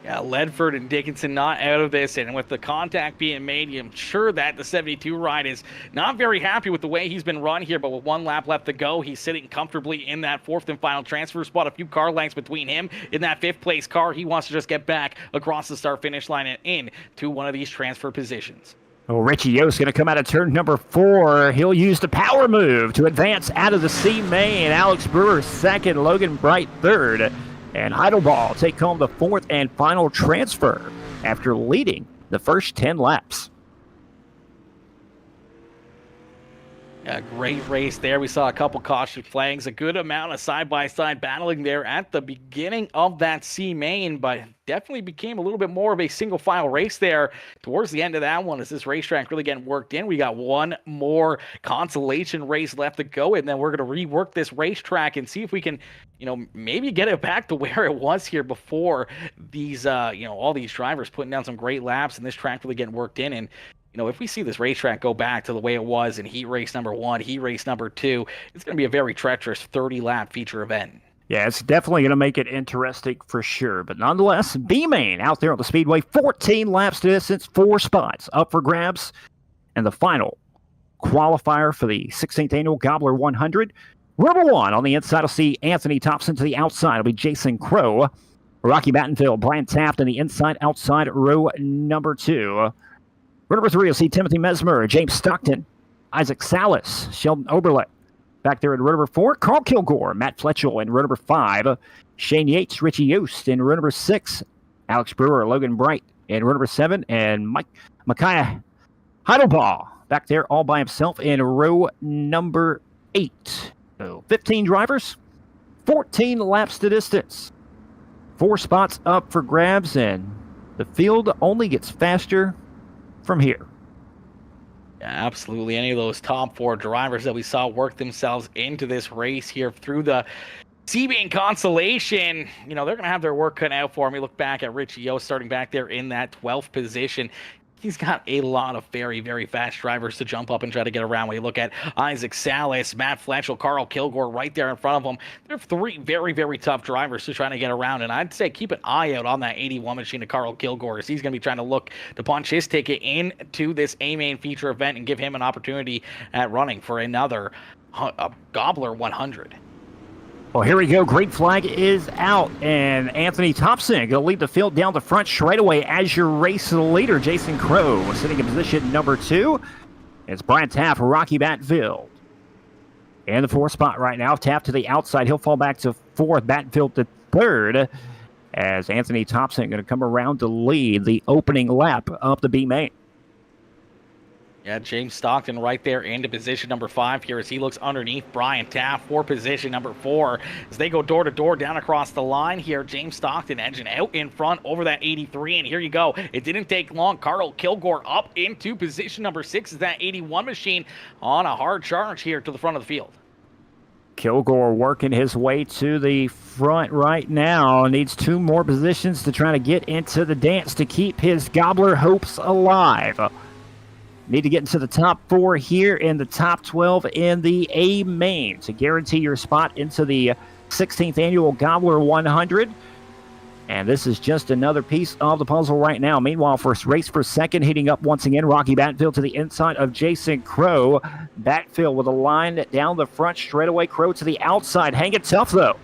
Yeah, Ledford and Dickinson not out of this, and with the contact being made, I'm sure that the 72 ride is not very happy with the way he's been run here, but with 1 lap left to go, he's sitting comfortably in that 4th and final transfer spot. A few car lengths between him in that 5th place car. He wants to just get back across the start-finish line and in to one of these transfer positions. Well, Richie Yost going to come out of turn number 4. He'll use the power move to advance out of the C main. Alex Brewer 2nd, Logan Bright 3rd. And Heidelball take home the 4th and final transfer after leading the first 10 laps. A great race there. We saw a couple caution flags, a good amount of side-by-side battling there at the beginning of that C main, but definitely became a little bit more of a single-file race there towards the end of that one as this racetrack really getting worked in. We got 1 more consolation race left to go, and then we're going to rework this racetrack and see if we can, maybe get it back to where it was here before these, all these drivers putting down some great laps and this track really getting worked in. And if we see this racetrack go back to the way it was in heat race number 1, heat race number 2, it's going to be a very treacherous 30-lap feature event. Yeah, it's definitely going to make it interesting for sure. But nonetheless, B-Main out there on the speedway, 14 laps to distance, 4 spots up for grabs. And the final qualifier for the 16th annual Gobbler 100. Number 1 on the inside will see Anthony Thompson. To the outside will be Jason Crow. Rocky Battenfield, Brian Taft in the inside-outside row number 2. Row number 3, you'll see Timothy Mesmer, James Stockton, Isaac Salas, Sheldon Oberle. Back there in row number 4, Carl Kilgore, Matt Fletchell in row number 5, Shane Yates, Richie Yost in row number 6, Alex Brewer, Logan Bright in row number 7, and Micaiah Heidelbaugh back there all by himself in row number 8. So 15 drivers, 14 laps to distance, 4 spots up for grabs, and the field only gets faster from here. Yeah, absolutely. Any of those top 4 drivers that we saw work themselves into this race here through the CB consolation, they're going to have their work cut out for them. We look back at Richie Yost starting back there in that 12th position. He's got a lot of very, very fast drivers to jump up and try to get around. When you look at Isaac Salas, Matt Fletchell, Carl Kilgore right there in front of them, they're 3 very, very tough drivers to try to get around. And I'd say keep an eye out on that 81 machine of Carl Kilgore, as he's going to be trying to look to punch his ticket into this A-Main feature event and give him an opportunity at running for another Gobbler 100. Well, here we go. Green flag is out, and Anthony Thompson going to lead the field down the front straight away as your race leader. Jason Crow sitting in position number 2. It's Brian Taft, Rocky Battenfield in the 4th spot right now. Taft to the outside. He'll fall back to 4th. Battenfield to 3rd, as Anthony Thompson going to come around to lead the opening lap of the B-Main. Yeah, James Stockton right there into position number 5 here as he looks underneath Brian Taft for position number 4. As they go door to door down across the line here, James Stockton edging out in front over that 83. And here you go. It didn't take long. Carl Kilgore up into position number 6 as that 81 machine on a hard charge here to the front of the field. Kilgore working his way to the front right now. Needs 2 more positions to try to get into the dance to keep his Gobbler hopes alive. Need to get into the top 4 here in the top 12 in the A-Main to guarantee your spot into the 16th annual Gobbler 100. And this is just another piece of the puzzle right now. Meanwhile, first race for second, heating up once again, Rocky Battenfield to the inside of Jason Crow. Battenfield with a line down the front straightaway. Crow to the outside. Hanging tough, though.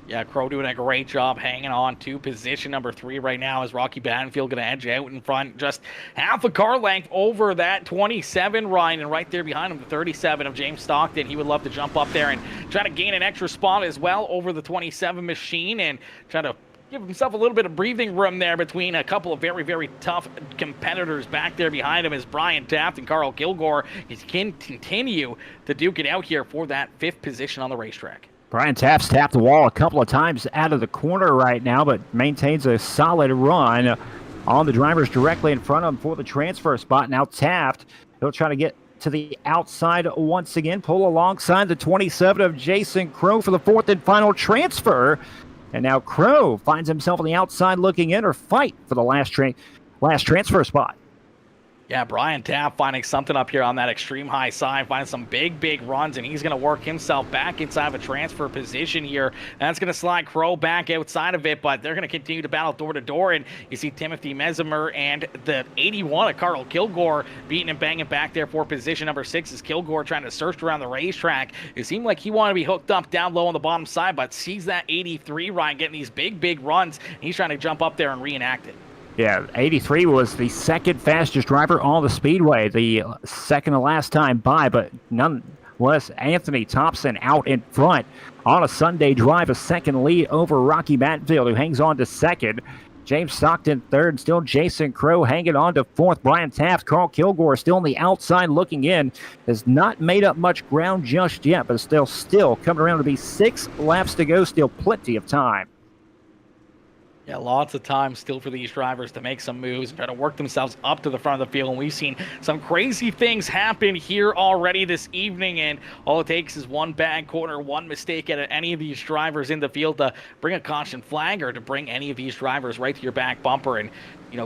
Yeah, Crow doing a great job hanging on to position number 3 right now as Rocky Battenfield going to edge out in front, just half a car length over that 27 Ryan, and right there behind him, the 37 of James Stockton. He would love to jump up there and try to gain an extra spot as well over the 27 machine and try to give himself a little bit of breathing room there between a couple of very, very tough competitors back there behind him as Brian Taft and Carl Kilgore can continue to duke it out here for that 5th position on the racetrack. Brian Taft's tapped the wall a couple of times out of the corner right now, but maintains a solid run on the drivers directly in front of him for the transfer spot. Now Taft, he'll try to get to the outside once again, pull alongside the 27 of Jason Crow for the 4th and final transfer. And now Crow finds himself on the outside looking in, or fight for the last transfer spot. Yeah, Brian Taft finding something up here on that extreme high side, finding some big, big runs, and he's going to work himself back inside of a transfer position here. That's going to slide Crow back outside of it, but they're going to continue to battle door to door, and you see Timothy Mesmer and the 81 of Carl Kilgore beating and banging back there for position number 6 as Kilgore trying to search around the racetrack. It seemed like he wanted to be hooked up down low on the bottom side, but sees that 83 Ryan getting these big, big runs, and he's trying to jump up there and reenact it. Yeah, 83 was the second fastest driver on the speedway, the second to last time by, but nonetheless, Anthony Thompson out in front on a Sunday drive, a second lead over Rocky Battenfield, who hangs on to 2nd. James Stockton 3rd, still Jason Crow hanging on to 4th. Brian Taft, Carl Kilgore still on the outside looking in. Has not made up much ground just yet, but still coming around to be 6 laps to go, still plenty of time. Yeah, lots of time still for these drivers to make some moves and try to work themselves up to the front of the field. And we've seen some crazy things happen here already this evening. And all it takes is one bad corner, one mistake at any of these drivers in the field to bring a caution flag or to bring any of these drivers right to your back bumper. And,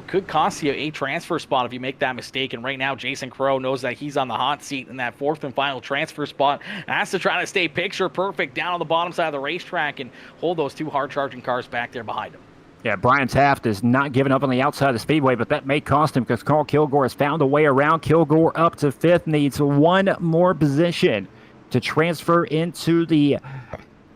could cost you a transfer spot if you make that mistake. And right now, Jason Crow knows that he's on the hot seat in that 4th and final transfer spot. Has to try to stay picture perfect down on the bottom side of the racetrack and hold those 2 hard-charging cars back there behind him. Yeah, Brian Taft is not giving up on the outside of the speedway, but that may cost him because Carl Kilgore has found a way around. Kilgore up to 5th, needs 1 more position to transfer into the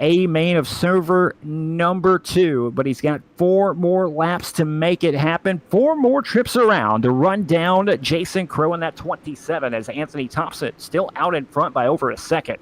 A main of server number 2, but he's got 4 more laps to make it happen. 4 more trips around to run down Jason Crow in that 27 as Anthony Thompson still out in front by over a second.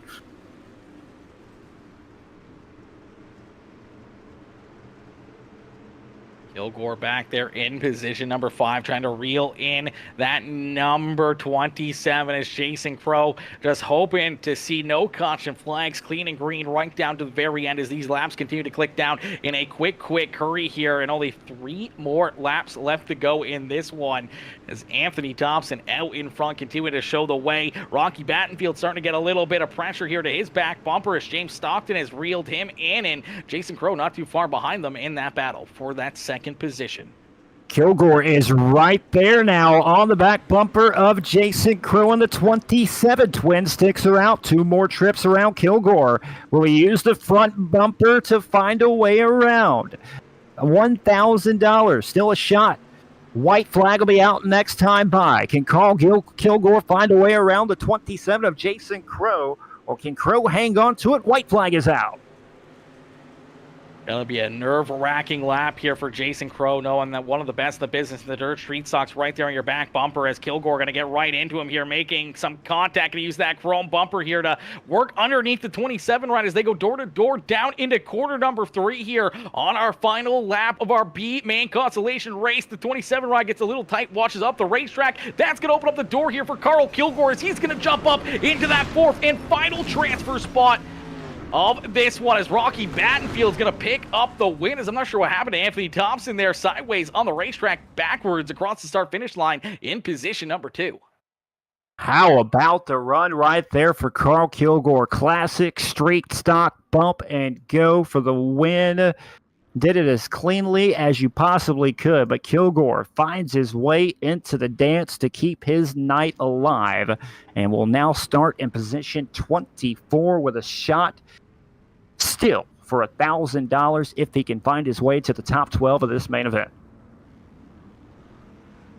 Kilgore back there in position number 5, trying to reel in that number 27 as Jason Crow just hoping to see no caution flags, clean and green right down to the very end as these laps continue to click down in a quick hurry here, and only 3 more laps left to go in this one as Anthony Thompson out in front continuing to show the way. Rocky Battenfield starting to get a little bit of pressure here to his back bumper as James Stockton has reeled him in, and Jason Crow not too far behind them in that battle for that second position. Kilgore is right there now on the back bumper of Jason Crow in the 27. Twin sticks are out. 2 more trips around Kilgore. Will he use the front bumper to find a way around? $1,000, still a shot. White flag will be out next time by. Can Carl Kilgore find a way around the 27 of Jason Crow, or can Crow hang on to it? White flag is out. It'll be a nerve-wracking lap here for Jason Crow, knowing that one of the best in the business in the dirt street stocks right there on your back bumper as Kilgore going to get right into him here, making some contact and use that chrome bumper here to work underneath the 27 right as they go door-to-door down into quarter number 3 here on our final lap of our B main consolation race. The 27 ride gets a little tight, washes up the racetrack. That's going to open up the door here for Carl Kilgore as he's going to jump up into that 4th and final transfer spot of this one as Rocky Battenfield is going to pick up the win. As I'm not sure what happened to Anthony Thompson there, sideways on the racetrack, backwards across the start-finish line in position number 2. How about the run right there for Carl Kilgore? Classic street stock bump and go for the win. Did it as cleanly as you possibly could, but Kilgore finds his way into the dance to keep his night alive and will now start in position 24 with a shot still for $1,000 if he can find his way to the top 12 of this main event.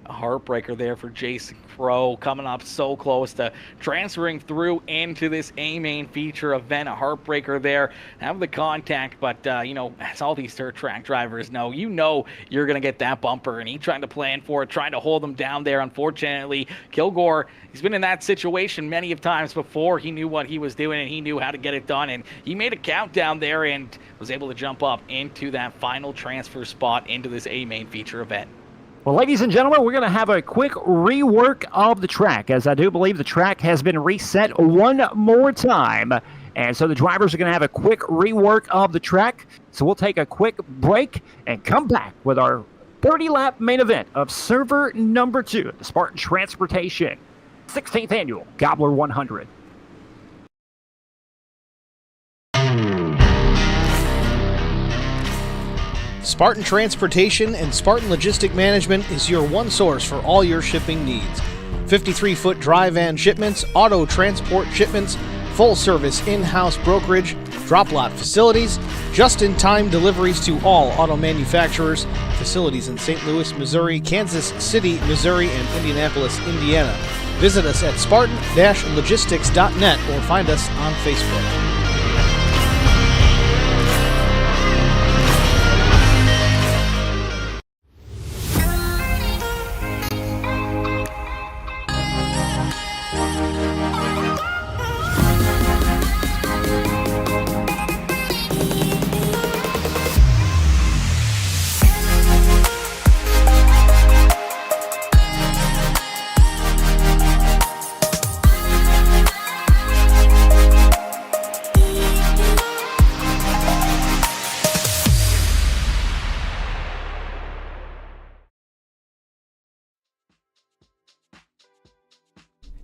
A heartbreaker there for Jason Crow, coming up so close to transferring through into this A-main feature event. A heartbreaker there. Have the contact, but, as all these dirt track drivers know, you're going to get that bumper, and he trying to plan for it, trying to hold them down there. Unfortunately, Kilgore, he's been in that situation many of times before. He knew what he was doing, and he knew how to get it done, and he made a countdown there and was able to jump up into that final transfer spot into this A-main feature event. Well, ladies and gentlemen, we're going to have a quick rework of the track, as I do believe the track has been reset one more time. And so the drivers are going to have a quick rework of the track. So we'll take a quick break and come back with our 30-lap main event of server number 2, the Spartan Transportation 16th Annual Gobbler 100. Spartan Transportation and Spartan Logistic Management is your one source for all your shipping needs. 53-foot dry van shipments, auto transport shipments, full-service in-house brokerage, drop lot facilities, just-in-time deliveries to all auto manufacturers, facilities in St. Louis, Missouri, Kansas City, Missouri, and Indianapolis, Indiana. Visit us at spartan-logistics.net or find us on Facebook.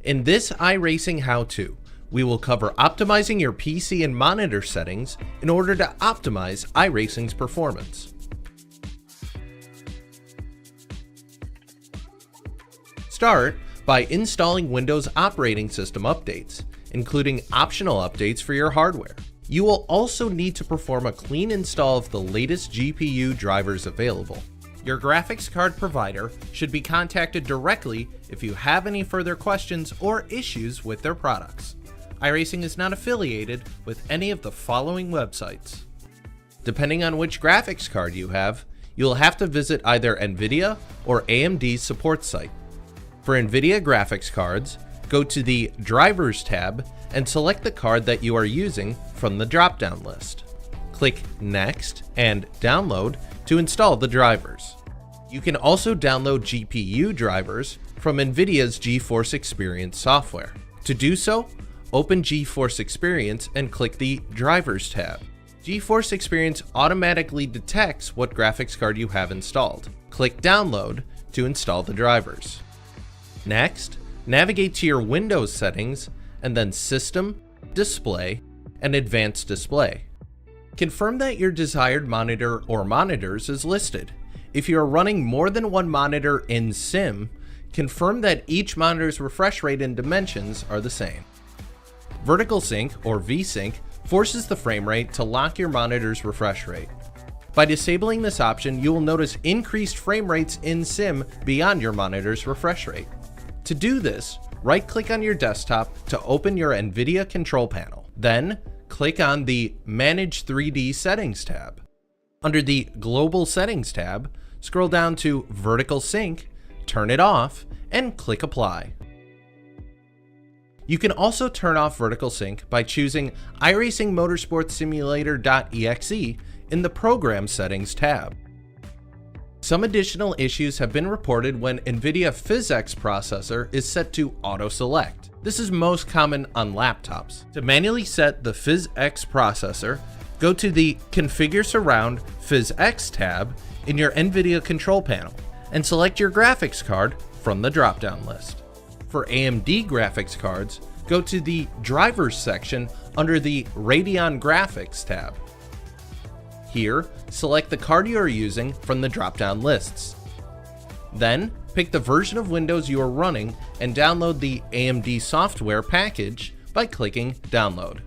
In this iRacing how-to, we will cover optimizing your PC and monitor settings in order to optimize iRacing's performance. Start by installing Windows operating system updates, including optional updates for your hardware. You will also need to perform a clean install of the latest GPU drivers available. Your graphics card provider should be contacted directly if you have any further questions or issues with their products. iRacing is not affiliated with any of the following websites. Depending on which graphics card you have, you'll have to visit either NVIDIA or AMD's support site. For NVIDIA graphics cards, go to the Drivers tab and select the card that you are using from the drop-down list. Click Next and Download to install the drivers. You can also download GPU drivers from NVIDIA's GeForce Experience software. To do so, open GeForce Experience and click the Drivers tab. GeForce Experience automatically detects what graphics card you have installed. Click Download to install the drivers. Next, navigate to your Windows settings and then System, Display, and Advanced Display. Confirm that your desired monitor or monitors is listed. If you are running more than one monitor in Sim, confirm that each monitor's refresh rate and dimensions are the same. Vertical Sync or VSync forces the frame rate to lock your monitor's refresh rate. By disabling this option, you will notice increased frame rates in Sim beyond your monitor's refresh rate. To do this, right-click on your desktop to open your NVIDIA control panel. Then, click on the Manage 3D Settings tab. Under the Global Settings tab, scroll down to Vertical Sync, turn it off, and click Apply. You can also turn off Vertical Sync by choosing iRacing Motorsport Simulator.exe in the Program Settings tab. Some additional issues have been reported when NVIDIA PhysX processor is set to auto-select. This is most common on laptops. To manually set the PhysX processor, go to the Configure Surround PhysX tab in your NVIDIA control panel and select your graphics card from the drop-down list. For AMD graphics cards, go to the Drivers section under the Radeon Graphics tab. Here, select the card you are using from the drop-down lists. Then, pick the version of Windows you are running and download the AMD software package by clicking Download.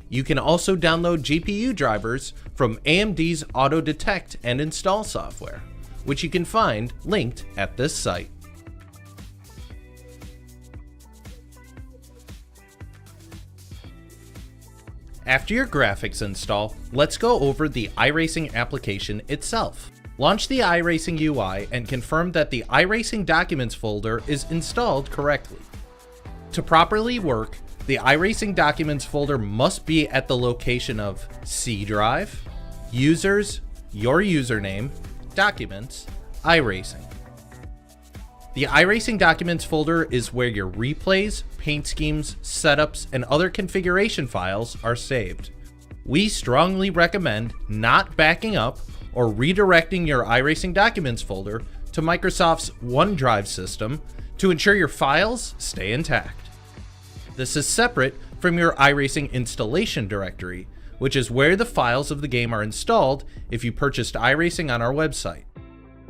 You can also download GPU drivers from AMD's Auto Detect and Install software, which you can find linked at this site. After your graphics install, let's go over the iRacing application itself. Launch the iRacing UI and confirm that the iRacing Documents folder is installed correctly. To properly work, the iRacing Documents folder must be at the location of C drive, Users, your username, Documents, iRacing. The iRacing Documents folder is where your replays, paint schemes, setups, and other configuration files are saved. We strongly recommend not backing up or redirecting your iRacing Documents folder to Microsoft's OneDrive system to ensure your files stay intact. This is separate from your iRacing installation directory, which is where the files of the game are installed if you purchased iRacing on our website.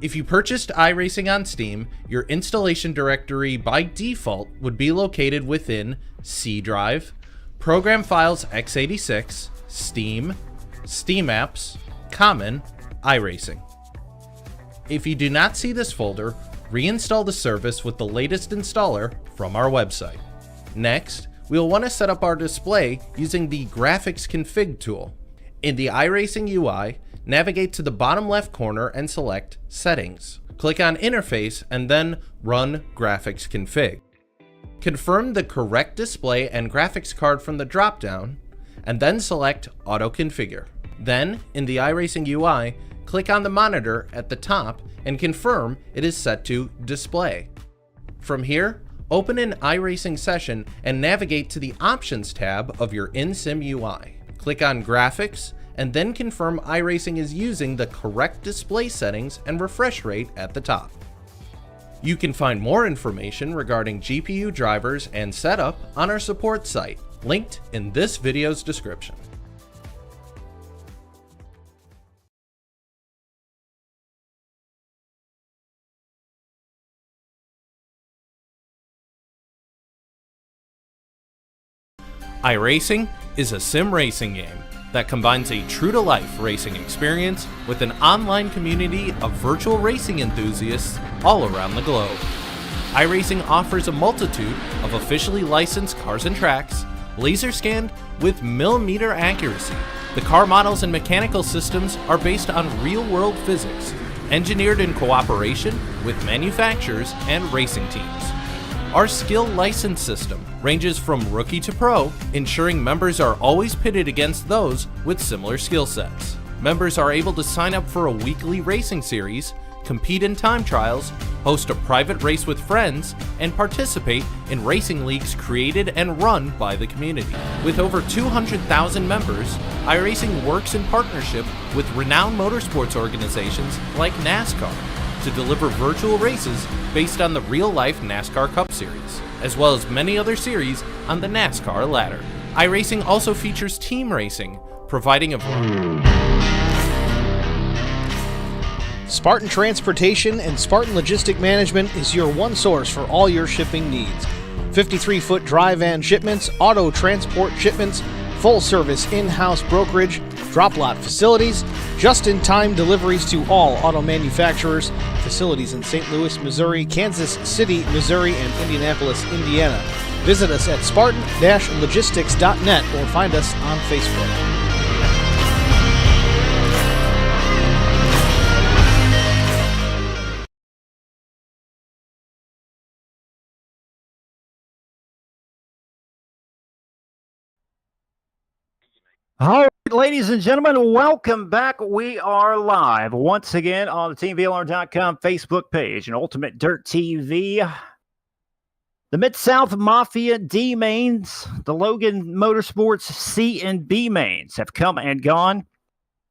If you purchased iRacing on Steam, your installation directory by default would be located within C drive, Program Files x86, Steam, Steam Apps, Common, iRacing. If you do not see this folder, reinstall the service with the latest installer from our website. Next, we will want to set up our display using the Graphics Config tool. In the iRacing UI, navigate to the bottom left corner and select Settings. Click on Interface and then Run Graphics Config. Confirm the correct display and graphics card from the dropdown, and then select Auto Configure. Then, in the iRacing UI, click on the monitor at the top and confirm it is set to Display. From here, open an iRacing session and navigate to the Options tab of your in-sim UI. Click on Graphics, and then confirm iRacing is using the correct display settings and refresh rate at the top. You can find more information regarding GPU drivers and setup on our support site, linked in this video's description. iRacing is a sim racing game that combines a true-to-life racing experience with an online community of virtual racing enthusiasts all around the globe. iRacing offers a multitude of officially licensed cars and tracks, laser scanned with millimeter accuracy. The car models and mechanical systems are based on real-world physics, engineered in cooperation with manufacturers and racing teams. Our skill license system ranges from rookie to pro, ensuring members are always pitted against those with similar skill sets. Members are able to sign up for a weekly racing series, compete in time trials, host a private race with friends, and participate in racing leagues created and run by the community. With over 200,000 members, iRacing works in partnership with renowned motorsports organizations like NASCAR to deliver virtual races based on the real-life NASCAR Cup Series, as well as many other series on the NASCAR ladder. iRacing also features team racing, providing a Spartan Transportation and Spartan Logistic Management is your one source for all your shipping needs. 53-foot dry van shipments, auto transport shipments, full-service in-house brokerage, drop lot facilities, just-in-time deliveries to all auto manufacturers, facilities in St. Louis, Missouri, Kansas City, Missouri, and Indianapolis, Indiana. Visit us at spartan-logistics.net or find us on Facebook. All right, ladies and gentlemen, welcome back. We are live once again on the TeamVLR.com Facebook page and Ultimate Dirt TV. The Mid-South Mafia D mains, the Logan Motorsports C and B mains have come and gone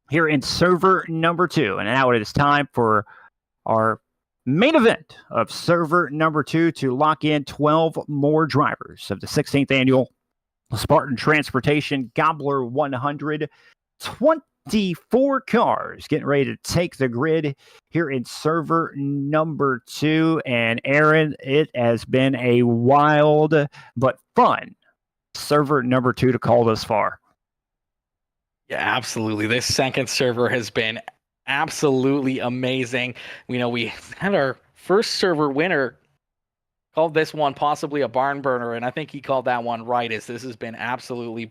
here in server number 2. And now it is time for our main event of server number 2 to lock in 12 more drivers of the 16th annual Spartan Transportation Gobbler 100. 24 cars getting ready to take the grid here in server number 2. And Aaron, it has been a wild but fun server number 2 to call this far. Yeah, absolutely. This second server has been absolutely amazing. We had our first server winner called this one possibly a barn burner, and I think he called that one right, as this has been absolutely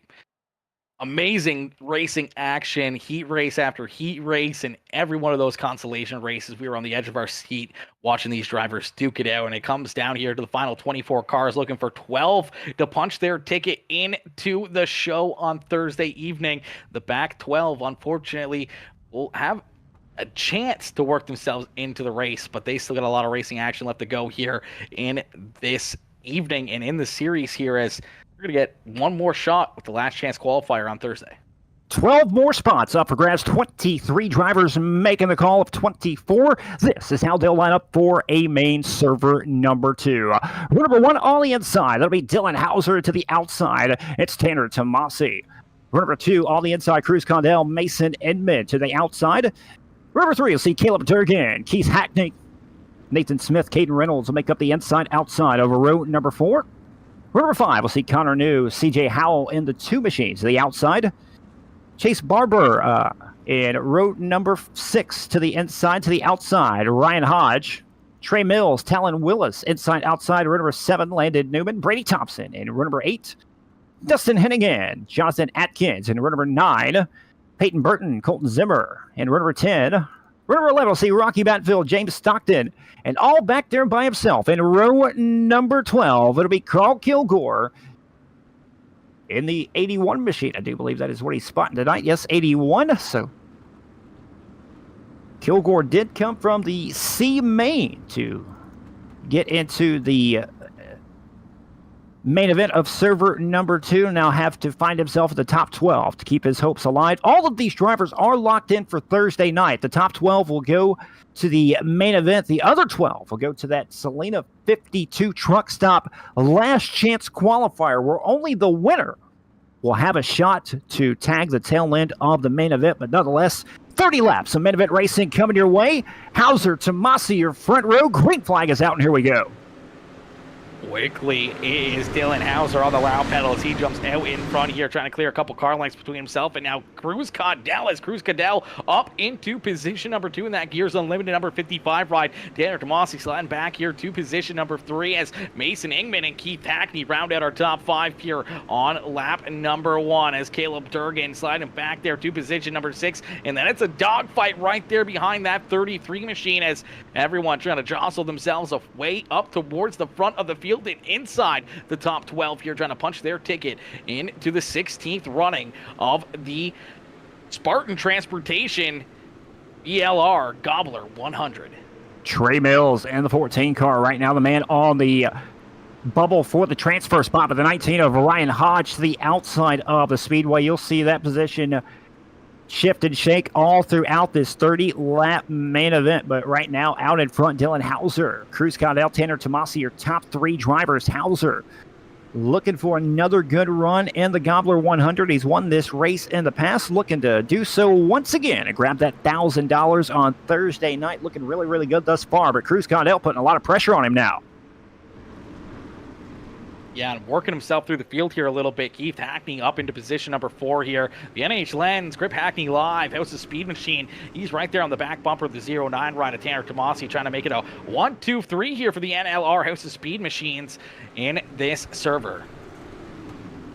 amazing racing action, heat race after heat race, and every one of those consolation races, we were on the edge of our seat watching these drivers duke it out, and it comes down here to the final 24 cars looking for 12 to punch their ticket into the show on Thursday evening. The back 12, unfortunately, will have a chance to work themselves into the race, but they still got a lot of racing action left to go here in this evening and in the series here, as we're going to get one more shot with the last chance qualifier on Thursday. 12 more spots up for grabs. 23 drivers making the call of 24. This is how they'll line up for a main server number 2. Number 1 on the inside. That'll be Dylan Hauser to the outside. It's Tanner Tomasi. Number 2 on the inside. Cruz Condell, Mason Edmond to the outside. Number 3, you'll see Caleb Durgan, Keith Hackney, Nathan Smith, Caden Reynolds will make up the inside-outside over row number 4. Number 5, we'll see Connor New, CJ Howell in the 2 machines to the outside. Chase Barber in row number 6 to the inside, to the outside. Ryan Hodge, Trey Mills, Talon Willis, inside-outside. Row number 7, Landon Newman, Brady Thompson. In row number 8, Dustin Hennigan, Jonathan Atkins. In row number 9, Peyton Burton, Colton Zimmer. In row number 10, row number 11, we'll see Rocky Batfield, James Stockton, and all back there by himself. In row number 12, it'll be Carl Kilgore in the 81 machine. I do believe that is what he's spotting tonight. Yes, 81. So Kilgore did come from the C main to get into the main event of server number 2. Now have to find himself at the top 12 to keep his hopes alive. All of these drivers are locked in for Thursday night. The top 12 will go to the main event. The other 12 will go to that Salina 52 truck stop last chance qualifier, where only the winner will have a shot to tag the tail end of the main event. But nonetheless, 30 laps of main event racing coming your way. Hauser, Tomasi, your front row. Green flag is out, and here we go. quickly is Dylan Hauser on the round pedal as he jumps out in front here, trying to clear a couple car lengths between himself and now Cruz Caudell, as Cruz Caudell up into position number 2 in that Gears Unlimited number 55 ride. Tanner Tomasi sliding back here to position number 3 as Mason Ingman and Keith Hackney round out our top 5 here on lap number 1, as Caleb Durgan sliding back there to position number 6. And then it's a dogfight right there behind that 33 machine as everyone trying to jostle themselves way up towards the front of the field and inside the top 12 here, trying to punch their ticket into the 16th running of the Spartan Transportation ELR Gobbler 100. Trey Mills and the 14 car right now, the man on the bubble for the transfer spot, but the 19 of Ryan Hodge to the outside of the speedway. You'll see that position shift and shake all throughout this 30-lap main event, but right now out in front, Dylan Hauser, Cruz Caudell, Tanner Tomasi, your top 3 drivers. Hauser looking for another good run in the Gobbler 100. He's won this race in the past, looking to do so once again and grab that $1,000 on Thursday night. Looking really, really good thus far, but Cruz Caudell putting a lot of pressure on him now. Yeah, and working himself through the field here a little bit. Keith Hackney up into position number 4 here. The NH Lens, Grip Hackney Live, House of Speed Machine. He's right there on the back bumper of the 09 ride of Tanner Tomasi, trying to make it a 1-2-3 here for the NLR House of Speed Machines in this server.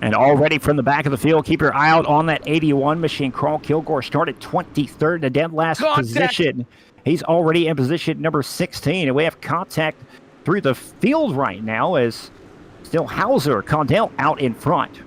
And already from the back of the field, keep your eye out on that 81 machine. Carl Kilgore started 23rd to dead last position. He's already in position number 16, and we have contact through the field right now as still Hauser, Caudell out in front.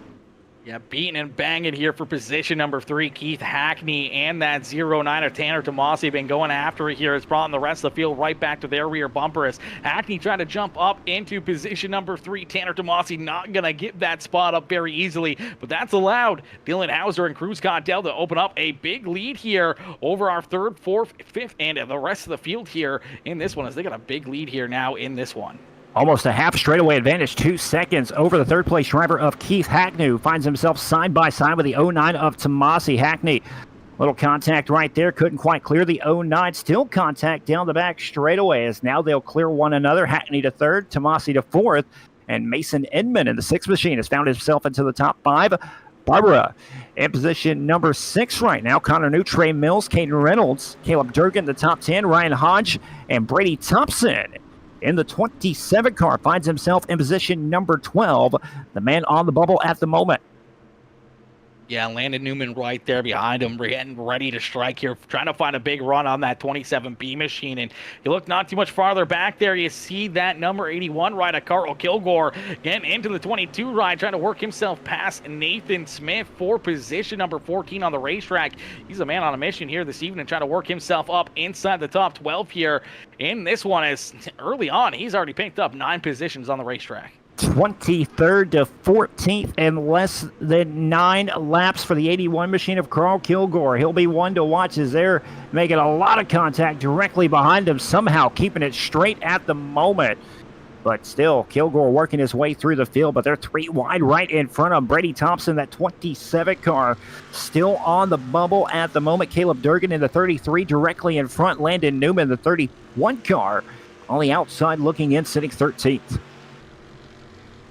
Yeah, beating and banging here for position number 3. Keith Hackney and that 09 of Tanner Tomasi been going after it here. It's brought the rest of the field right back to their rear bumper as Hackney trying to jump up into position number 3. Tanner Tomasi not going to get that spot up very easily, but that's allowed Dylan Hauser and Cruz Caudell to open up a big lead here over our 3rd, 4th, 5th, and the rest of the field here in this one, as they got a big lead here now in this one. Almost a half straightaway advantage, 2 seconds over the 3rd place driver of Keith Hackney, who finds himself side by side with the 09 of Tomasi. Hackney, little contact right there, couldn't quite clear the 09. Still contact down the back straightaway, as now they'll clear one another. Hackney to 3rd, Tomasi to 4th, and Mason Inman in the 6th machine has found himself into the top 5. Barbara in position number 6 right now. Connor New, Trey Mills, Caden Reynolds, Caleb Durgan, the top 10, Ryan Hodge, and Brady Thompson in the 27 car finds himself in position number 12, the man on the bubble at the moment. Yeah, Landon Newman right there behind him, getting ready to strike here, trying to find a big run on that 27B machine. And you look not too much farther back there, you see that number 81 ride of Carl Kilgore getting into the 22 ride, trying to work himself past Nathan Smith for position number 14 on the racetrack. He's a man on a mission here this evening, trying to work himself up inside the top 12 here. In this one, as early on, he's already picked up 9 positions on the racetrack. 23rd to 14th in less than 9 laps for the 81 machine of Carl Kilgore. He'll be one to watch as they're making a lot of contact directly behind him, somehow keeping it straight at the moment. But still, Kilgore working his way through the field, but they're 3 wide right in front of Brady Thompson, that 27 car, still on the bubble at the moment. Caleb Durgan in the 33 directly in front. Landon Newman, the 31 car, on the outside looking in, sitting 13th.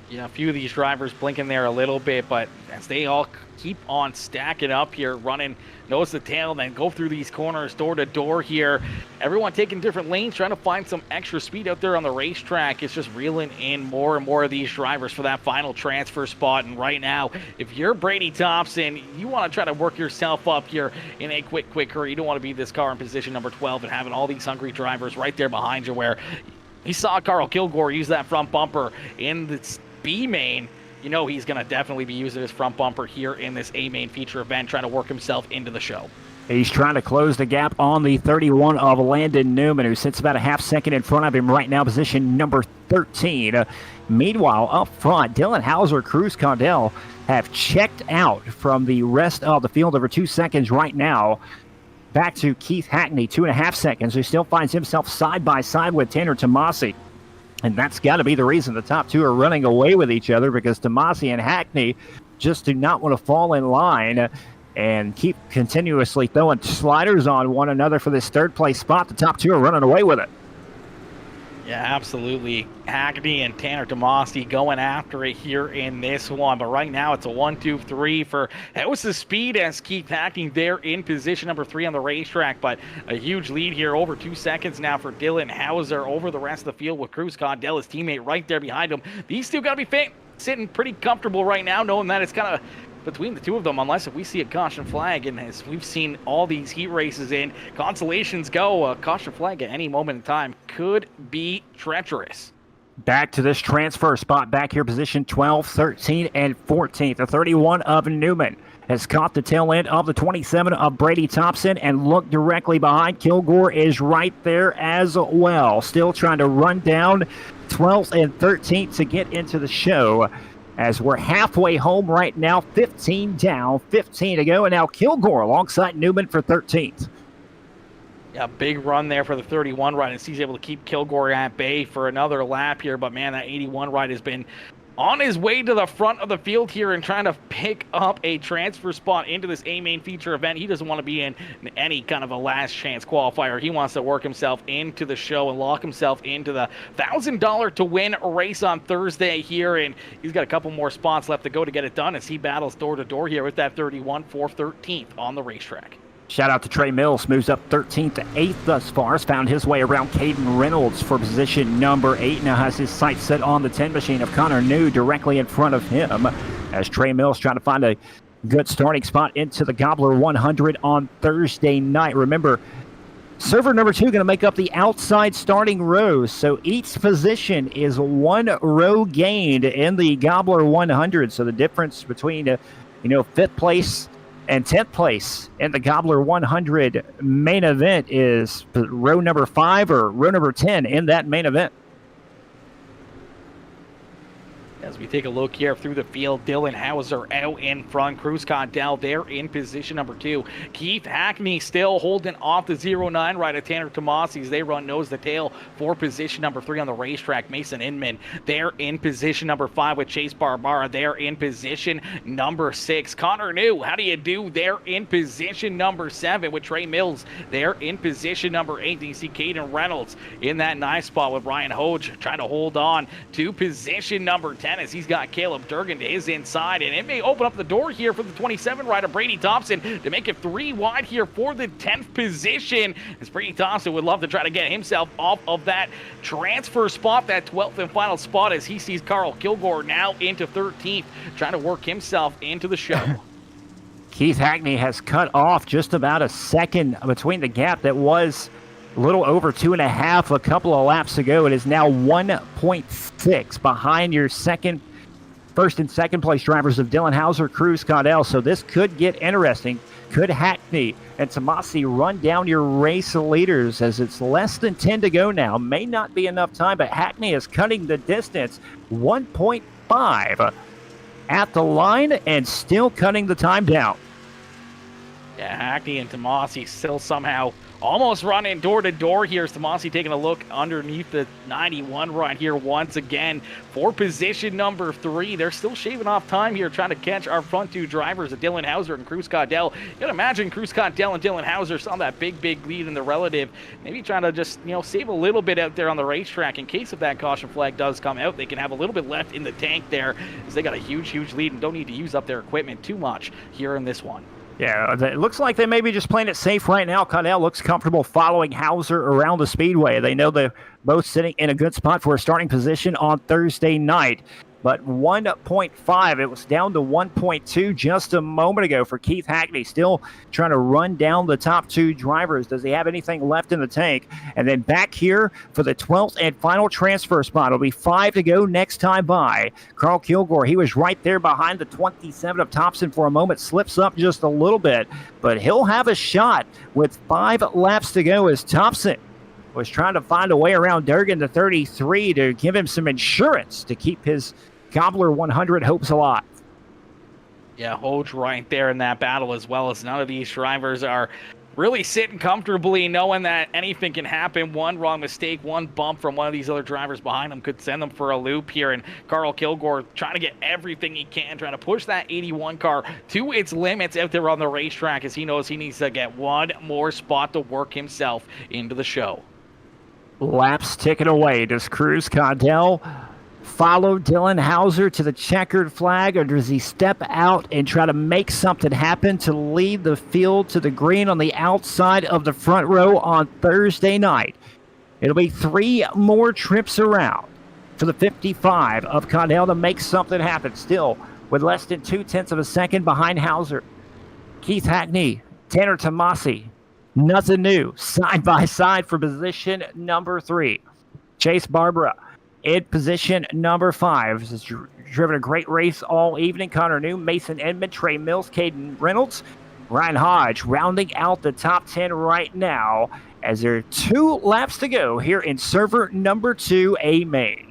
Yeah, a few of these drivers blinking there a little bit, but as they all keep on stacking up here, running nose to tail, then go through these corners door to door here. Everyone taking different lanes, trying to find some extra speed out there on the racetrack. It's just reeling in more and more of these drivers for that final transfer spot. And right now, if you're Brady Thompson, you want to try to work yourself up here in a quick hurry. You don't want to be this car in position number 12 and having all these hungry drivers right there behind you, where he saw Carl Kilgore use that front bumper in the B main. You know he's going to definitely be using his front bumper here in this A main feature event, trying to work himself into the show. He's trying to close the gap on the 31 of Landon Newman, who sits about a half second in front of him right now, position number 13. Meanwhile, up front, Dylan Hauser, Cruz Caudell have checked out from the rest of the field over 2 seconds right now. Back to Keith Hackney, 2.5 seconds, who still finds himself side by side with Tanner Tomasi. And that's got to be the reason the top 2 are running away with each other, because Tomasi and Hackney just do not want to fall in line and keep continuously throwing sliders on one another for this 3rd place spot. The top 2 are running away with it. Yeah, absolutely. Hackney and Tanner Tomasi going after it here in this one. But right now it's a 1-2-3 for House of Speed as Keith Hackney there in position number 3 on the racetrack. But a huge lead here, over 2 seconds now for Dylan Hauser over the rest of the field with Cruz Condell, his teammate, right there behind him. These two got to be sitting pretty comfortable right now, knowing that it's kind of between the two of them, unless if we see a caution flag. And as we've seen all these heat races in, consolations go, a caution flag at any moment in time could be treacherous. Back to this transfer spot back here, position 12, 13, and 14. The 31 of Newman has caught the tail end of the 27 of Brady Thompson and looked directly behind. Kilgore is right there as well, still trying to run down 12th and 13th to get into the show. As we're halfway home right now, 15 down, 15 to go, and now Kilgore alongside Newman for 13th. Yeah, big run there for the 31 ride, and he's able to keep Kilgore at bay for another lap here. But man, that 81 ride has been on his way to the front of the field here and trying to pick up a transfer spot into this A-Main feature event. He doesn't want to be in any kind of a last chance qualifier. He wants to work himself into the show and lock himself into the $1,000 to win race on Thursday here. And he's got a couple more spots left to go to get it done as he battles door to door here with that 31 for 13th on the racetrack. Shout out to Trey Mills, moves up 13th to 8th thus far. Has found his way around Caden Reynolds for position number 8. Now has his sights set on the 10 machine of Connor New directly in front of him as Trey Mills trying to find a good starting spot into the Gobbler 100 on Thursday night. Remember, server number 2 going to make up the outside starting rows. So each position is 1 row gained in the Gobbler 100. So the difference between, 5th place and 10th place in the Gobbler 100 main event is row number 5 or row number 10 in that main event. As we take a look here through the field, Dylan Hauser out in front. Cruz Condell there in position number 2. Keith Hackney still holding off the 09 right at Tanner Tomasi as they run nose to tail for position number 3 on the racetrack. Mason Inman there in position number 5 with Chase Barbara there in position number 6. Connor New, how do you do there in position number 7 with Trey Mills there in position number 8. You see Caden Reynolds in that nice spot with Ryan Hoge trying to hold on to position number 10. As he's got Caleb Durgan to his inside, and it may open up the door here for the 27 rider Brady Thompson to make it 3 wide here for the 10th position, as Brady Thompson would love to try to get himself off of that transfer spot, that 12th and final spot, as he sees Carl Kilgore now into 13th, trying to work himself into the show. Keith Hackney has cut off just about a second between the gap that was a little over 2.5 a couple of laps ago. It is now 1.6 behind your first and second place drivers of Dylan Hauser, Cruz Condell. So this could get interesting. Could Hackney and Tomasi run down your race leaders as it's less than 10 to go now? May not be enough time, but Hackney is cutting the distance, 1.5 at the line and still cutting the time down. Yeah, Hackney and Tomasi still somehow almost running door to door here. Tomasi taking a look underneath the 91 right here once again for position number 3. They're still shaving off time here trying to catch our front 2 drivers of Dylan Hauser and Cruz Condell. You can imagine Cruz Condell and Dylan Hauser saw that big lead in the relative. Maybe trying to just, save a little bit out there on the racetrack in case if that caution flag does come out. They can have a little bit left in the tank there as they got a huge lead and don't need to use up their equipment too much here in this one. Yeah, it looks like they may be just playing it safe right now. Condell looks comfortable following Hauser around the speedway. They know they're both sitting in a good spot for a starting position on Thursday night. But 1.5, it was down to 1.2 just a moment ago for Keith Hackney. Still trying to run down the top 2 drivers. Does he have anything left in the tank? And then back here for the 12th and final transfer spot. It'll be 5 to go next time by. Carl Kilgore, he was right there behind the 27 of Thompson for a moment. Slips up just a little bit. But he'll have a shot with 5 laps to go as Thompson was trying to find a way around Durgan to 33 to give him some insurance to keep his Gobbler 100 hopes alive. Yeah, Hoge right there in that battle as well, as none of these drivers are really sitting comfortably knowing that anything can happen. One wrong mistake, one bump from one of these other drivers behind them could send them for a loop here. And Carl Kilgore trying to get everything he can, trying to push that 81 car to its limits out there on the racetrack, as he knows he needs to get one more spot to work himself into the show. Laps ticking away. Does Cruz Condell follow Dylan Hauser to the checkered flag, or does he step out and try to make something happen to lead the field to the green on the outside of the front row on Thursday night? It'll be 3 more trips around for the 55 of Condell to make something happen. Still, with less than 0.2 of a second behind Hauser, Keith Hackney, Tanner Tomasi, nothing new, side by side for position number 3. Chase Barbara in position number 5. Has driven a great race all evening. Connor New, Mason Edmond, Trey Mills, Caden Reynolds, Ryan Hodge rounding out the top 10 right now as there are 2 laps to go here in server number 2, A main.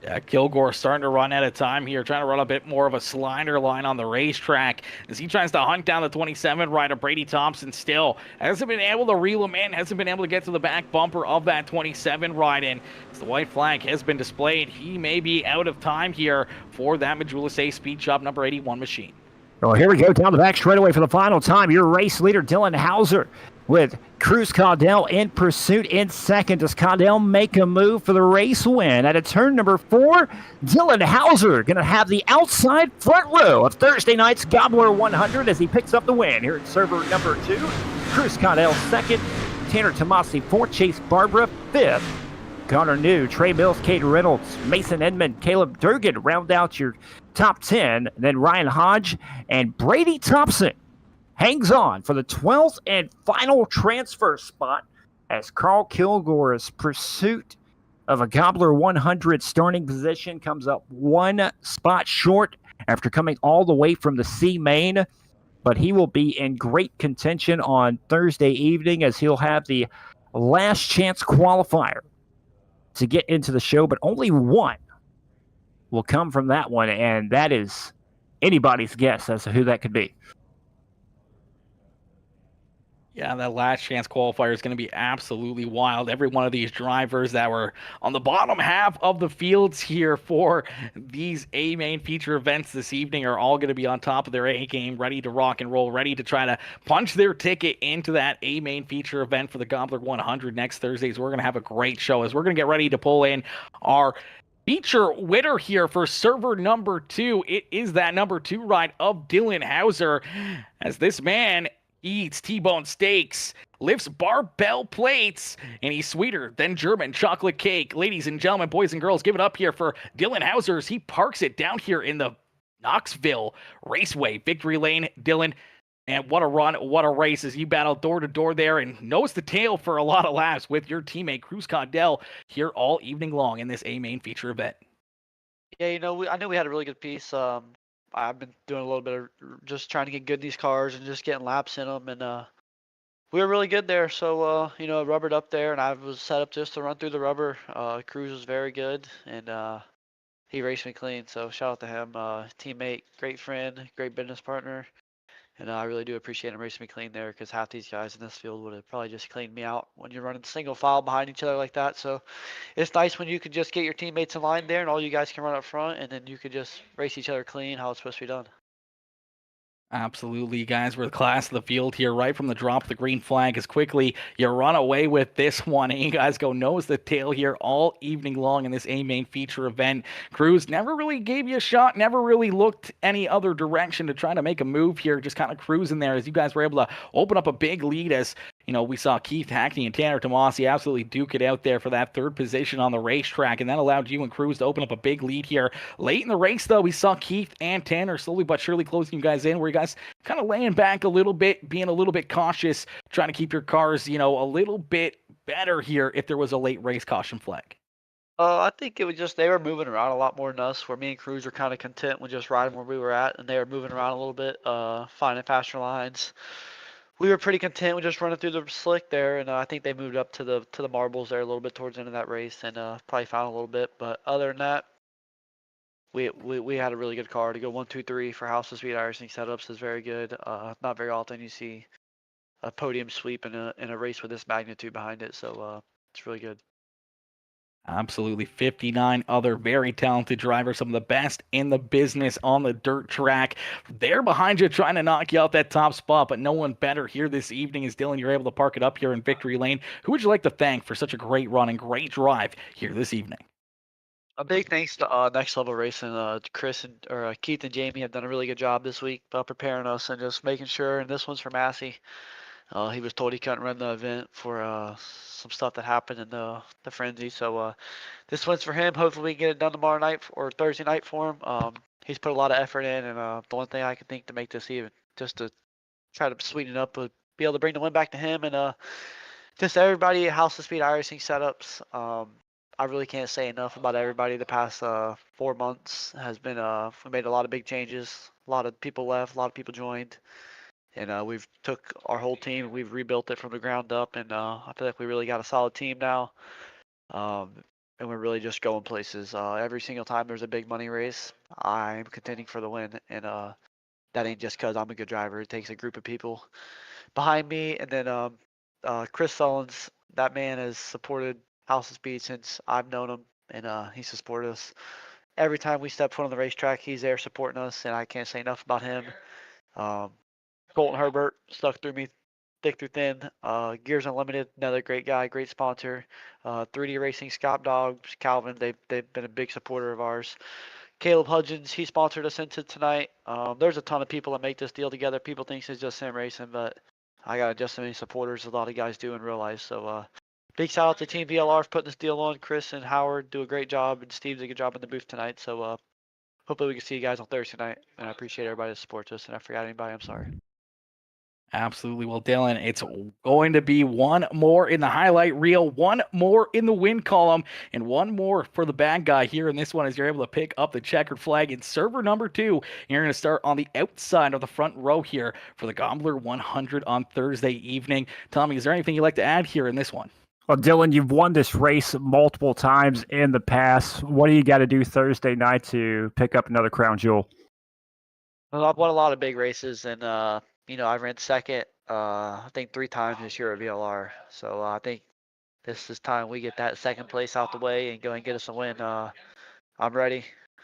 Yeah, Kilgore starting to run out of time here, trying to run a bit more of a slider line on the racetrack as he tries to hunt down the 27 rider. Brady Thompson still hasn't been able to reel him in, hasn't been able to get to the back bumper of that 27 ride in. As the white flag has been displayed, he may be out of time here for that Majula Say Speed Shop number 81 machine. Well, here we go down the back straightaway for the final time. Your race leader, Dylan Hauser, with Cruz Condell in pursuit in second. Does Condell make a move for the race win? At a turn number 4, Dylan Hauser going to have the outside front row of Thursday night's Gobbler 100 as he picks up the win here in server number 2. Cruz Condell second, Tanner Tomasi 4th, Chase Barbara 5th. Connor New, Trey Mills, Kate Reynolds, Mason Edmond, Caleb Durgan round out your top 10. Then Ryan Hodge and Brady Thompson hangs on for the 12th and final transfer spot as Carl Kilgore's pursuit of a Gobbler 100 starting position comes up 1 spot short after coming all the way from the C main. But he will be in great contention on Thursday evening as he'll have the last chance qualifier to get into the show, but only one will come from that one, and that is anybody's guess as to who that could be. Yeah, that last chance qualifier is going to be absolutely wild. Every one of these drivers that were on the bottom half of the fields here for these A main feature events this evening are all going to be on top of their A game, ready to rock and roll, ready to try to punch their ticket into that A main feature event for the Gobbler 100 next Thursday. So we're going to have a great show as we're going to get ready to pull in our feature winner here for server number 2. It is that number 2 ride of Dylan Hauser as this man eats T-bone steaks, lifts barbell plates, and he's sweeter than German chocolate cake. Ladies and gentlemen, boys and girls, give it up here for Dylan Hauser as he parks it down here in the Knoxville Raceway victory lane. Dylan, and what a run, what a race as you battle door to door there and nose to tail for a lot of laps with your teammate Cruz Condell here all evening long in this A main feature event. Yeah, I knew we had a really good piece. I've been doing a little bit of just trying to get good in these cars and just getting laps in them, and we were really good there. So rubbered up there, and I was set up just to run through the rubber. Cruz was very good, and he raced me clean. So shout out to him, teammate, great friend, great business partner, and I really do appreciate him racing me clean there because half these guys in this field would have probably just cleaned me out when you're running single file behind each other like that. So it's nice when you can just get your teammates in line there and all you guys can run up front and then you could just race each other clean how it's supposed to be done. Absolutely, you guys were the class of the field here right from the drop of the green flag as quickly you run away with this one, and you guys go nose to tail here all evening long in this A main feature event. Cruz never really gave you a shot, never really looked any other direction to try to make a move here, just kind of cruising there as you guys were able to open up a big lead as we saw Keith Hackney and Tanner Tomasi absolutely duke it out there for that 3rd position on the racetrack, and that allowed you and Cruz to open up a big lead here. Late in the race, though, we saw Keith and Tanner slowly but surely closing you guys in, where you guys kind of laying back a little bit, being a little bit cautious, trying to keep your cars, a little bit better here if there was a late race caution flag. I think it was just they were moving around a lot more than us, where me and Cruz were kind of content with just riding where we were at, and they were moving around a little bit, finding faster lines. We were pretty content with just running through the slick there, and I think they moved up to the marbles there a little bit towards the end of that race, and probably found a little bit. But other than that, we had a really good car to go 1, 2, 3 for house to speed iRacing setups is very good. Not very often you see a podium sweep in a race with this magnitude behind it, so it's really good. Absolutely. 59 other very talented drivers, some of the best in the business on the dirt track. They're behind you trying to knock you out that top spot, but no one better here this evening as Dylan, you're able to park it up here in victory lane. Who would you like to thank for such a great run and great drive here this evening? A big thanks to Next Level Racing. Chris and Keith and Jamie have done a really good job this week preparing us and just making sure. And this one's for Massey. He was told he couldn't run the event for some stuff that happened in the frenzy. So this one's for him. Hopefully we can get it done tomorrow night or Thursday night for him. He's put a lot of effort in, and the one thing I can think to make this even, just to try to sweeten it up, would be able to bring the win back to him and just everybody at House of Speed iRacing setups. I really can't say enough about everybody. The past 4 months has been we made a lot of big changes. A lot of people left, a lot of people joined, and we've took our whole team, we've rebuilt it from the ground up, and I feel like we really got a solid team now. And we're really just going places. Every single time there's a big money race, I'm contending for the win, and that ain't just because I'm a good driver. It takes a group of people behind me, and then Chris Sullins, that man has supported House of Speed since I've known him, and he's supported us every time we step foot on the racetrack. He's there supporting us, and I can't say enough about him. Colton Herbert stuck through me thick through thin. Gears Unlimited, another great guy, great sponsor. 3D Racing, Scott Dogs, Calvin, they've been a big supporter of ours. Caleb Hudgens, he sponsored us into tonight. There's a ton of people that make this deal together. People think it's just sim racing, but I got just so many supporters a lot of guys do in real life. So big shout out to Team VLR for putting this deal on. Chris and Howard do a great job, and Steve did a good job in the booth tonight. So hopefully we can see you guys on Thursday night, and I appreciate everybody that supports us. And if I forgot anybody, I'm sorry. Absolutely. Well, Dylan, it's going to be one more in the highlight reel, one more in the win column, and one more for the bad guy here in this one as you're able to pick up the checkered flag in server number 2. And you're going to start on the outside of the front row here for the Gobbler 100 on Thursday evening. Tommy, is there anything you'd like to add here in this one? Well, Dylan, you've won this race multiple times in the past. What do you got to do Thursday night to pick up another crown jewel? Well, I've won a lot of big races, and I've ran second, I think 3 times this year at VLR. So I think this is time we get that second place out the way and go and get us a win. I'm ready.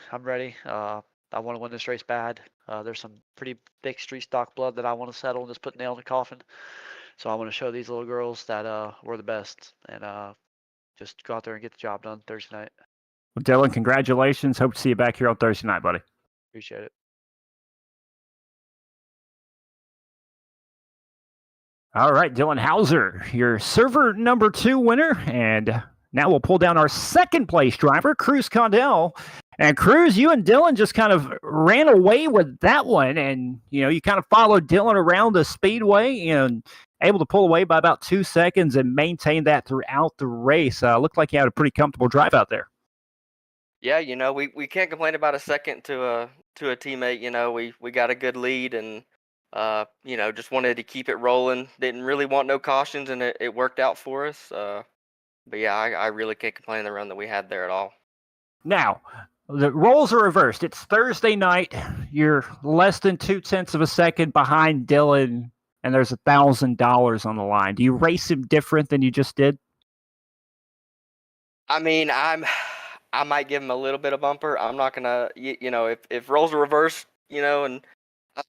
I want to win this race bad. There's some pretty big street stock blood that I want to settle and just put nail in the coffin. So I want to show these little girls that we're the best, and just go out there and get the job done Thursday night. Well, Dylan, congratulations. Hope to see you back here on Thursday night, buddy. Appreciate it. All right, Dylan Hauser, your server number 2 winner. And now we'll pull down our second place driver, Cruz Condell. And Cruz, you and Dylan just kind of ran away with that one. And, you kind of followed Dylan around the speedway and able to pull away by about 2 seconds and maintain that throughout the race. Looked like you had a pretty comfortable drive out there. Yeah, we can't complain about a second to a teammate. We got a good lead and just wanted to keep it rolling. Didn't really want no cautions, and it worked out for us. But yeah, I really can't complain on the run that we had there at all. Now, the roles are reversed. It's Thursday night. You're less than 0.2 of a second behind Dylan, and there's $1,000 on the line. Do you race him different than you just did? I mean, I might give him a little bit of bumper. I'm not gonna, if roles are reversed, and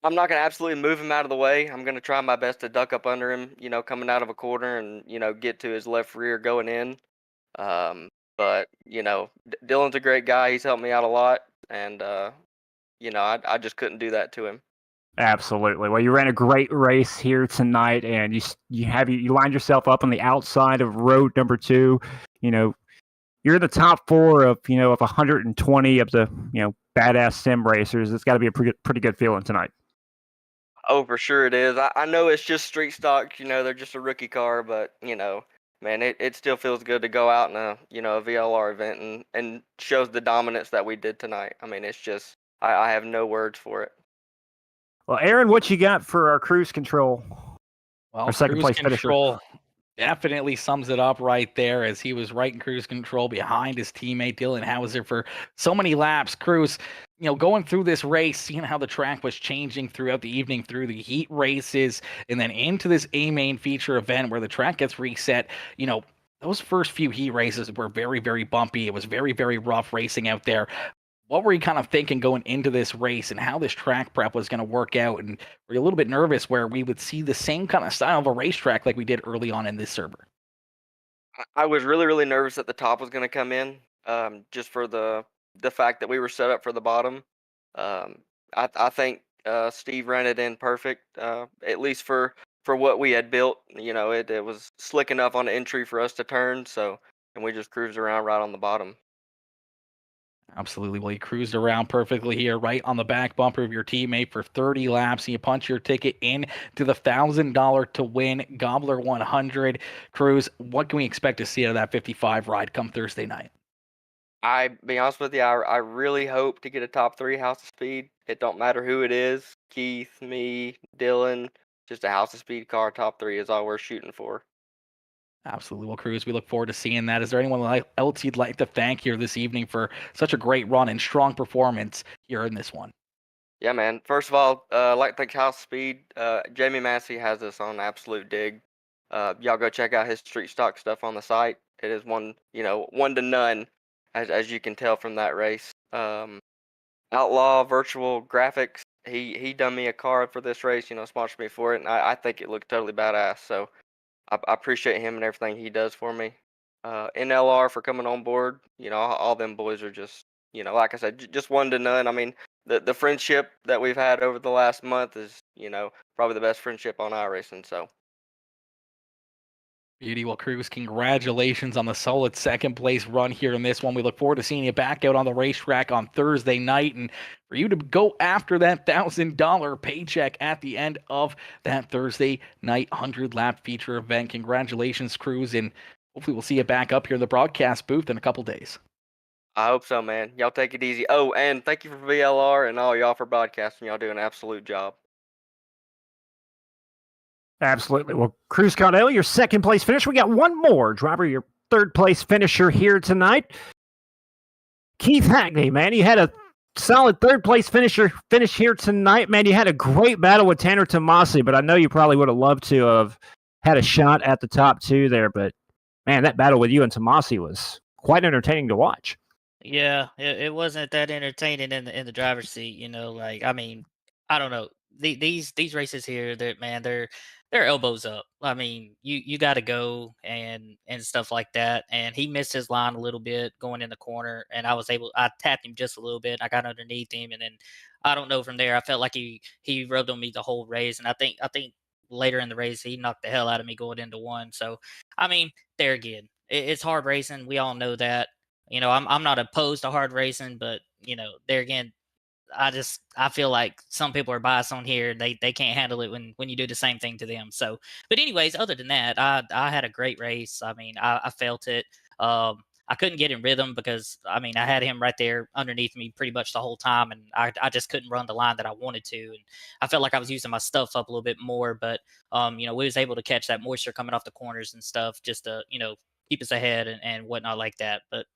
I'm not going to absolutely move him out of the way. I'm going to try my best to duck up under him, coming out of a corner and, get to his left rear going in. But, Dylan's a great guy. He's helped me out a lot. And, I just couldn't do that to him. Absolutely. Well, you ran a great race here tonight, and you lined yourself up on the outside of road number 2. You're in the top 4 of 120 of the badass sim racers. It's got to be a pretty good feeling tonight. Oh, for sure it is. I know it's just street stock. They're just a rookie car, but man, it still feels good to go out in a a VLR event and shows the dominance that we did tonight. I mean, it's just I have no words for it. Well, Aaron, what you got for our cruise control? Well, our second place control definitely sums it up right there, as he was right in cruise control behind his teammate Dylan Hauser for so many laps. Cruz, going through this race, seeing how the track was changing throughout the evening through the heat races and then into this A main feature event where the track gets reset, those first few heat races were very, very bumpy. It was very, very rough racing out there. What were you kind of thinking going into this race and how this track prep was going to work out? And were you a little bit nervous where we would see the same kind of style of a racetrack like we did early on in this server? I was really, really nervous that the top was going to come in, just for the fact that we were set up for the bottom. Um, I think Steve ran it in perfect, at least for what we had built. It was slick enough on the entry for us to turn, so and we just cruised around right on the bottom. Absolutely. Well, you cruised around perfectly here, right on the back bumper of your teammate for 30 laps. And you punch your ticket in to the $1,000 to win Gobbler 100. Cruz, what can we expect to see out of that 55 ride come Thursday night? Be honest with you, I really hope to get a top 3 House of Speed. It don't matter who it is, Keith, me, Dylan, just a House of Speed car. Top 3 is all we're shooting for. Absolutely. Well, Cruz, we look forward to seeing that. Is there anyone else you'd like to thank here this evening for such a great run and strong performance here in this one? Yeah, man. First of all, I'd like to thank House of Speed. Jamie Massey has us on absolute dig. Y'all go check out his street stock stuff on the site. It is one to none, as you can tell from that race. Outlaw Virtual Graphics. He done me a card for this race. Sponsored me for it, and I think it looked totally badass. So I appreciate him and everything he does for me. NLR for coming on board. All them boys are just, like I said, just one to none. I mean, the friendship that we've had over the last month is, probably the best friendship on iRacing. So Beauty. Well, Cruz, congratulations on the solid second place run here in this one. We look forward to seeing you back out on the racetrack on Thursday night and for you to go after that $1,000 paycheck at the end of that Thursday night 100 lap feature event. Congratulations, Cruz, and hopefully we'll see you back up here in the broadcast booth in a couple days. I hope so, man. Y'all take it easy. Oh, and thank you for VLR and all y'all for broadcasting. Y'all do an absolute job. Absolutely. Well, Cruz Cardell, your second place finish. We got one more driver, your third place finisher here tonight. Keith Hackney, man, you had a solid third place finish here tonight. Man, you had a great battle with Tanner Tomasi, but I know you probably would have loved to have had a shot at the top 2 there. But man, that battle with you and Tomasi was quite entertaining to watch. Yeah, it wasn't that entertaining in the driver's seat. I mean, I don't know. These races here, they're elbows up. I mean, you got to go and stuff like that. And he missed his line a little bit going in the corner, and I tapped him just a little bit. I got underneath him, and then I don't know from there. I felt like he rubbed on me the whole race, and I think later in the race he knocked the hell out of me going into one. So I mean, there again, it's hard racing. We all know that. I'm not opposed to hard racing, but there again, I feel like some people are biased on here. They can't handle it when you do the same thing to them. So, but anyways, other than that, I had a great race. I mean, I felt it. I couldn't get in rhythm because I mean I had him right there underneath me pretty much the whole time, and I just couldn't run the line that I wanted to, and I felt like I was using my stuff up a little bit more. But we was able to catch that moisture coming off the corners and stuff just to keep us ahead and whatnot like that. But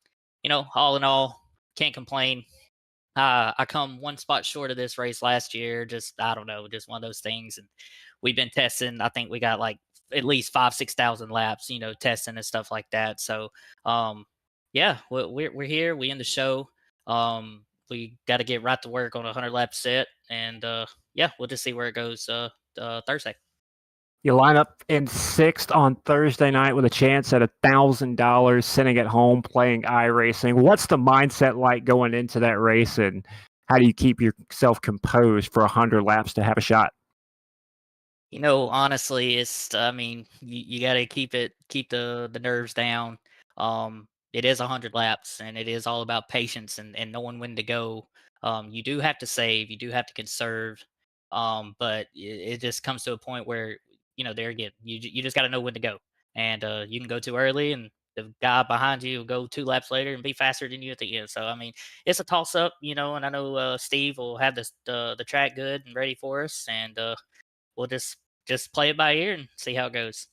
all in all, can't complain. I come one spot short of this race last year. Just I don't know, just one of those things. And we've been testing. I think we got like at least 5,000-6,000 laps, testing and stuff like that. So, yeah, we're here. We in the show. We got to get right to work on a 100 lap set, and yeah, we'll just see where it goes Thursday. You line up in 6th on Thursday night with a chance at $1,000 sitting at home playing iRacing. What's the mindset like going into that race, and how do you keep yourself composed for 100 laps to have a shot? Honestly, I mean, you got to keep the nerves down. It is 100 laps, and it is all about patience and knowing when to go. You do have to save, you do have to conserve, but it just comes to a point where there again, you just got to know when to go, and you can go too early, and the guy behind you will go 2 laps later and be faster than you at the end. So I mean, it's a toss up, and I know Steve will have the track good and ready for us, and we'll just play it by ear and see how it goes.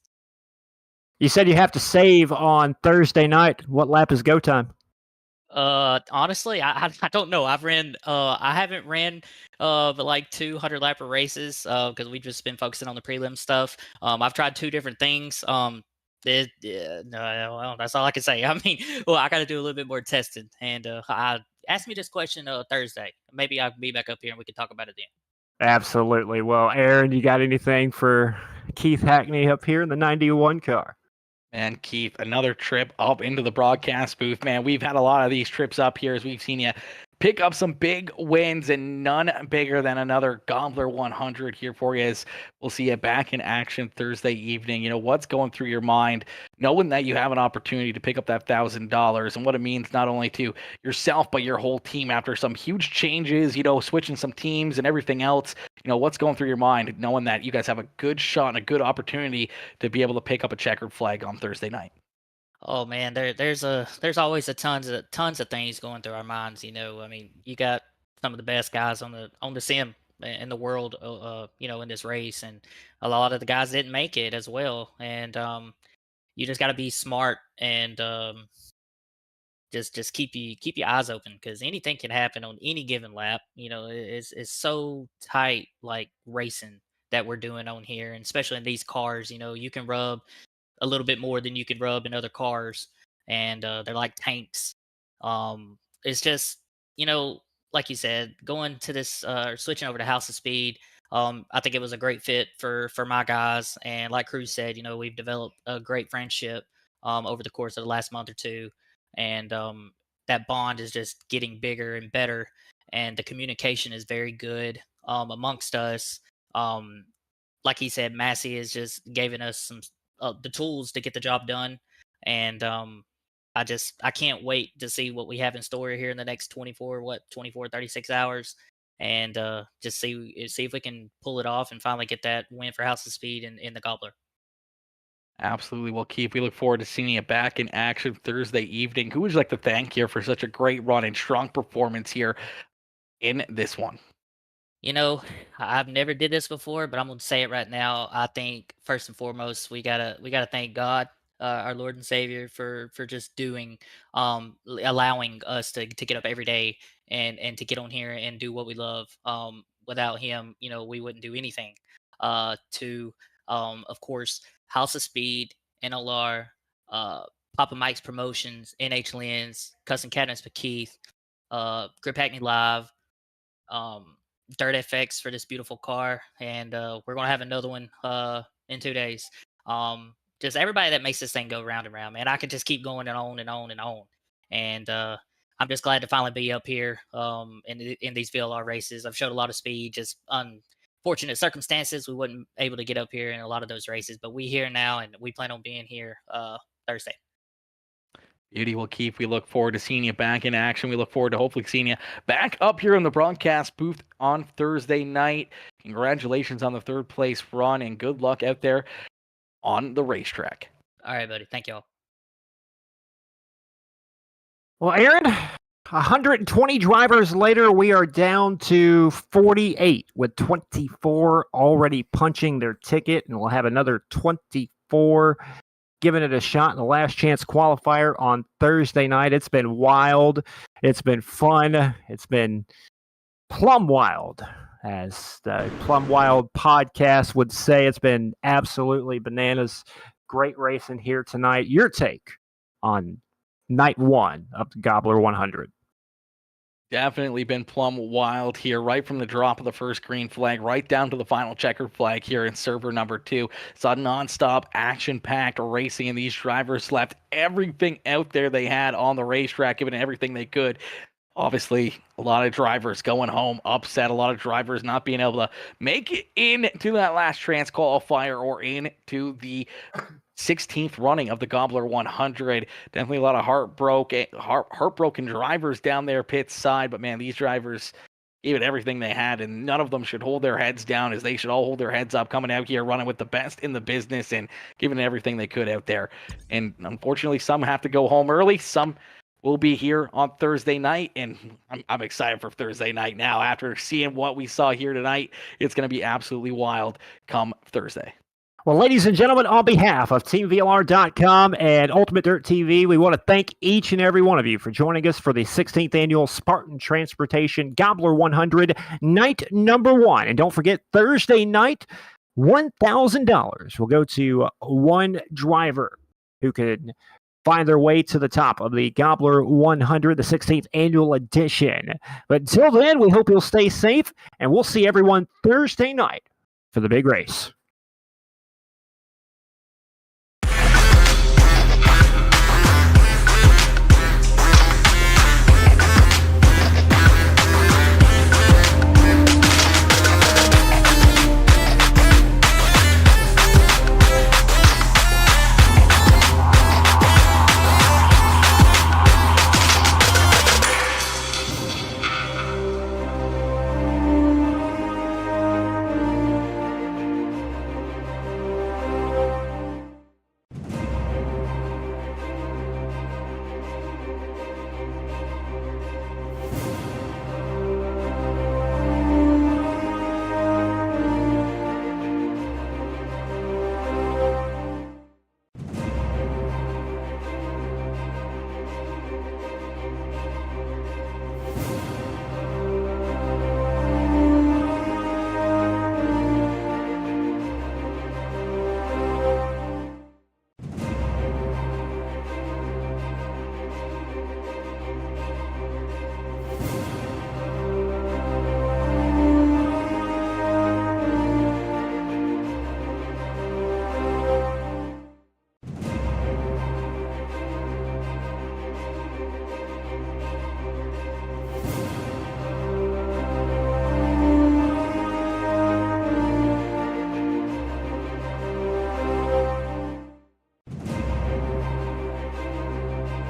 You said you have to save on Thursday night. What lap is go time? Honestly, I don't know. I haven't ran but like 200 lapper races because we've just been focusing on the prelim stuff. I've tried 2 different things. Well, that's all I can say. I mean, well, I got to do a little bit more testing. And ask me this question Thursday. Maybe I'll be back up here and we can talk about it then. Absolutely. Well, Aaron, you got anything for Keith Hackney up here in the 91 car? And Keith, another trip up into the broadcast booth. Man, we've had a lot of these trips up here as we've seen you pick up some big wins, and none bigger than another Gobbler 100 here for you as we'll see you back in action Thursday evening. You know, what's going through your mind knowing that you have an opportunity to pick up that $1,000 and what it means not only to yourself but your whole team after some huge changes, you know, switching some teams and everything else. You know, what's going through your mind knowing that you guys have a good shot and a good opportunity to be able to pick up a checkered flag on Thursday night? Oh man, there's always a tons of things going through our minds. You know, I mean, you got some of the best guys on the sim in the world, you know, in this race, and a lot of the guys didn't make it as well. And you just got to be smart and just keep your eyes open because anything can happen on any given lap. You know, it's so tight, like racing that we're doing on here, and especially in these cars. You know, you can rub a little bit more than you could rub in other cars, and they're like tanks. It's just, you know, like you said, going to this switching over to House of Speed. I think it was a great fit for my guys, and like Cruz said, you know, we've developed a great friendship over the course of the last month or two, and that bond is just getting bigger and better, and the communication is very good amongst us. Like he said, Massey is just giving us some the tools to get the job done, and I can't wait to see what we have in store here in the next 36 hours, and just see if we can pull it off and finally get that win for House of Speed in the Gobbler. Absolutely. Well, Keith, we look forward to seeing you back in action Thursday evening. Who would you like to thank here for such a great run and strong performance here in this one? You know, I've never did this before, but I'm gonna say it right now. I think first and foremost, we gotta thank God, our Lord and Savior, for just doing, allowing us to get up every day and to get on here and do what we love. Without Him, you know, we wouldn't do anything. To of course, House of Speed, NLR, Papa Mike's Promotions, NH Lens, Custom Cabinets for Keith, Grip Hackney Live, Dirt FX for this beautiful car, and we're gonna have another one in 2 days. Just everybody that makes this thing go round and round, man. I could just keep going and on and on and on. And I'm just glad to finally be up here in these VLR races. I've showed a lot of speed, just unfortunate circumstances we wasn't able to get up here in a lot of those races, but we here now, and we plan on being here Thursday. Beauty will keep. We look forward to seeing you back in action. We look forward to hopefully seeing you back up here in the broadcast booth on Thursday night. Congratulations on the third place run and good luck out there on the racetrack. All right, buddy. Thank y'all. Well, Aaron, 120 drivers later, we are down to 48 with 24 already punching their ticket, and we'll have another 24 giving it a shot in the last chance qualifier on Thursday night. It's been wild. It's been fun. It's been plum wild, as the Plum Wild podcast would say. It's been absolutely bananas. Great racing here tonight. Your take on night one of the Gobbler 100. Definitely been plumb wild here, right from the drop of the first green flag, right down to the final checkered flag here in server number 2. Saw nonstop, action-packed racing, and these drivers left everything out there they had on the racetrack, giving it everything they could. Obviously, a lot of drivers going home upset, a lot of drivers not being able to make it into that last trans qualifier or into the 16th running of the Gobbler 100. Definitely a lot of heartbroken drivers down there pit side, but man, these drivers gave it everything they had, and none of them should hold their heads down, as they should all hold their heads up, coming out here running with the best in the business and giving it everything they could out there. And unfortunately, some have to go home early, some will be here on Thursday night, and I'm excited for Thursday night now. After seeing what we saw here tonight, it's going to be absolutely wild come Thursday. Well, ladies and gentlemen, on behalf of TeamVLR.com and Ultimate Dirt TV, we want to thank each and every one of you for joining us for the 16th annual Spartan Transportation Gobbler 100, night number 1. And don't forget, Thursday night, $1,000 will go to one driver who can find their way to the top of the Gobbler 100, the 16th annual edition. But until then, we hope you'll stay safe, and we'll see everyone Thursday night for the big race.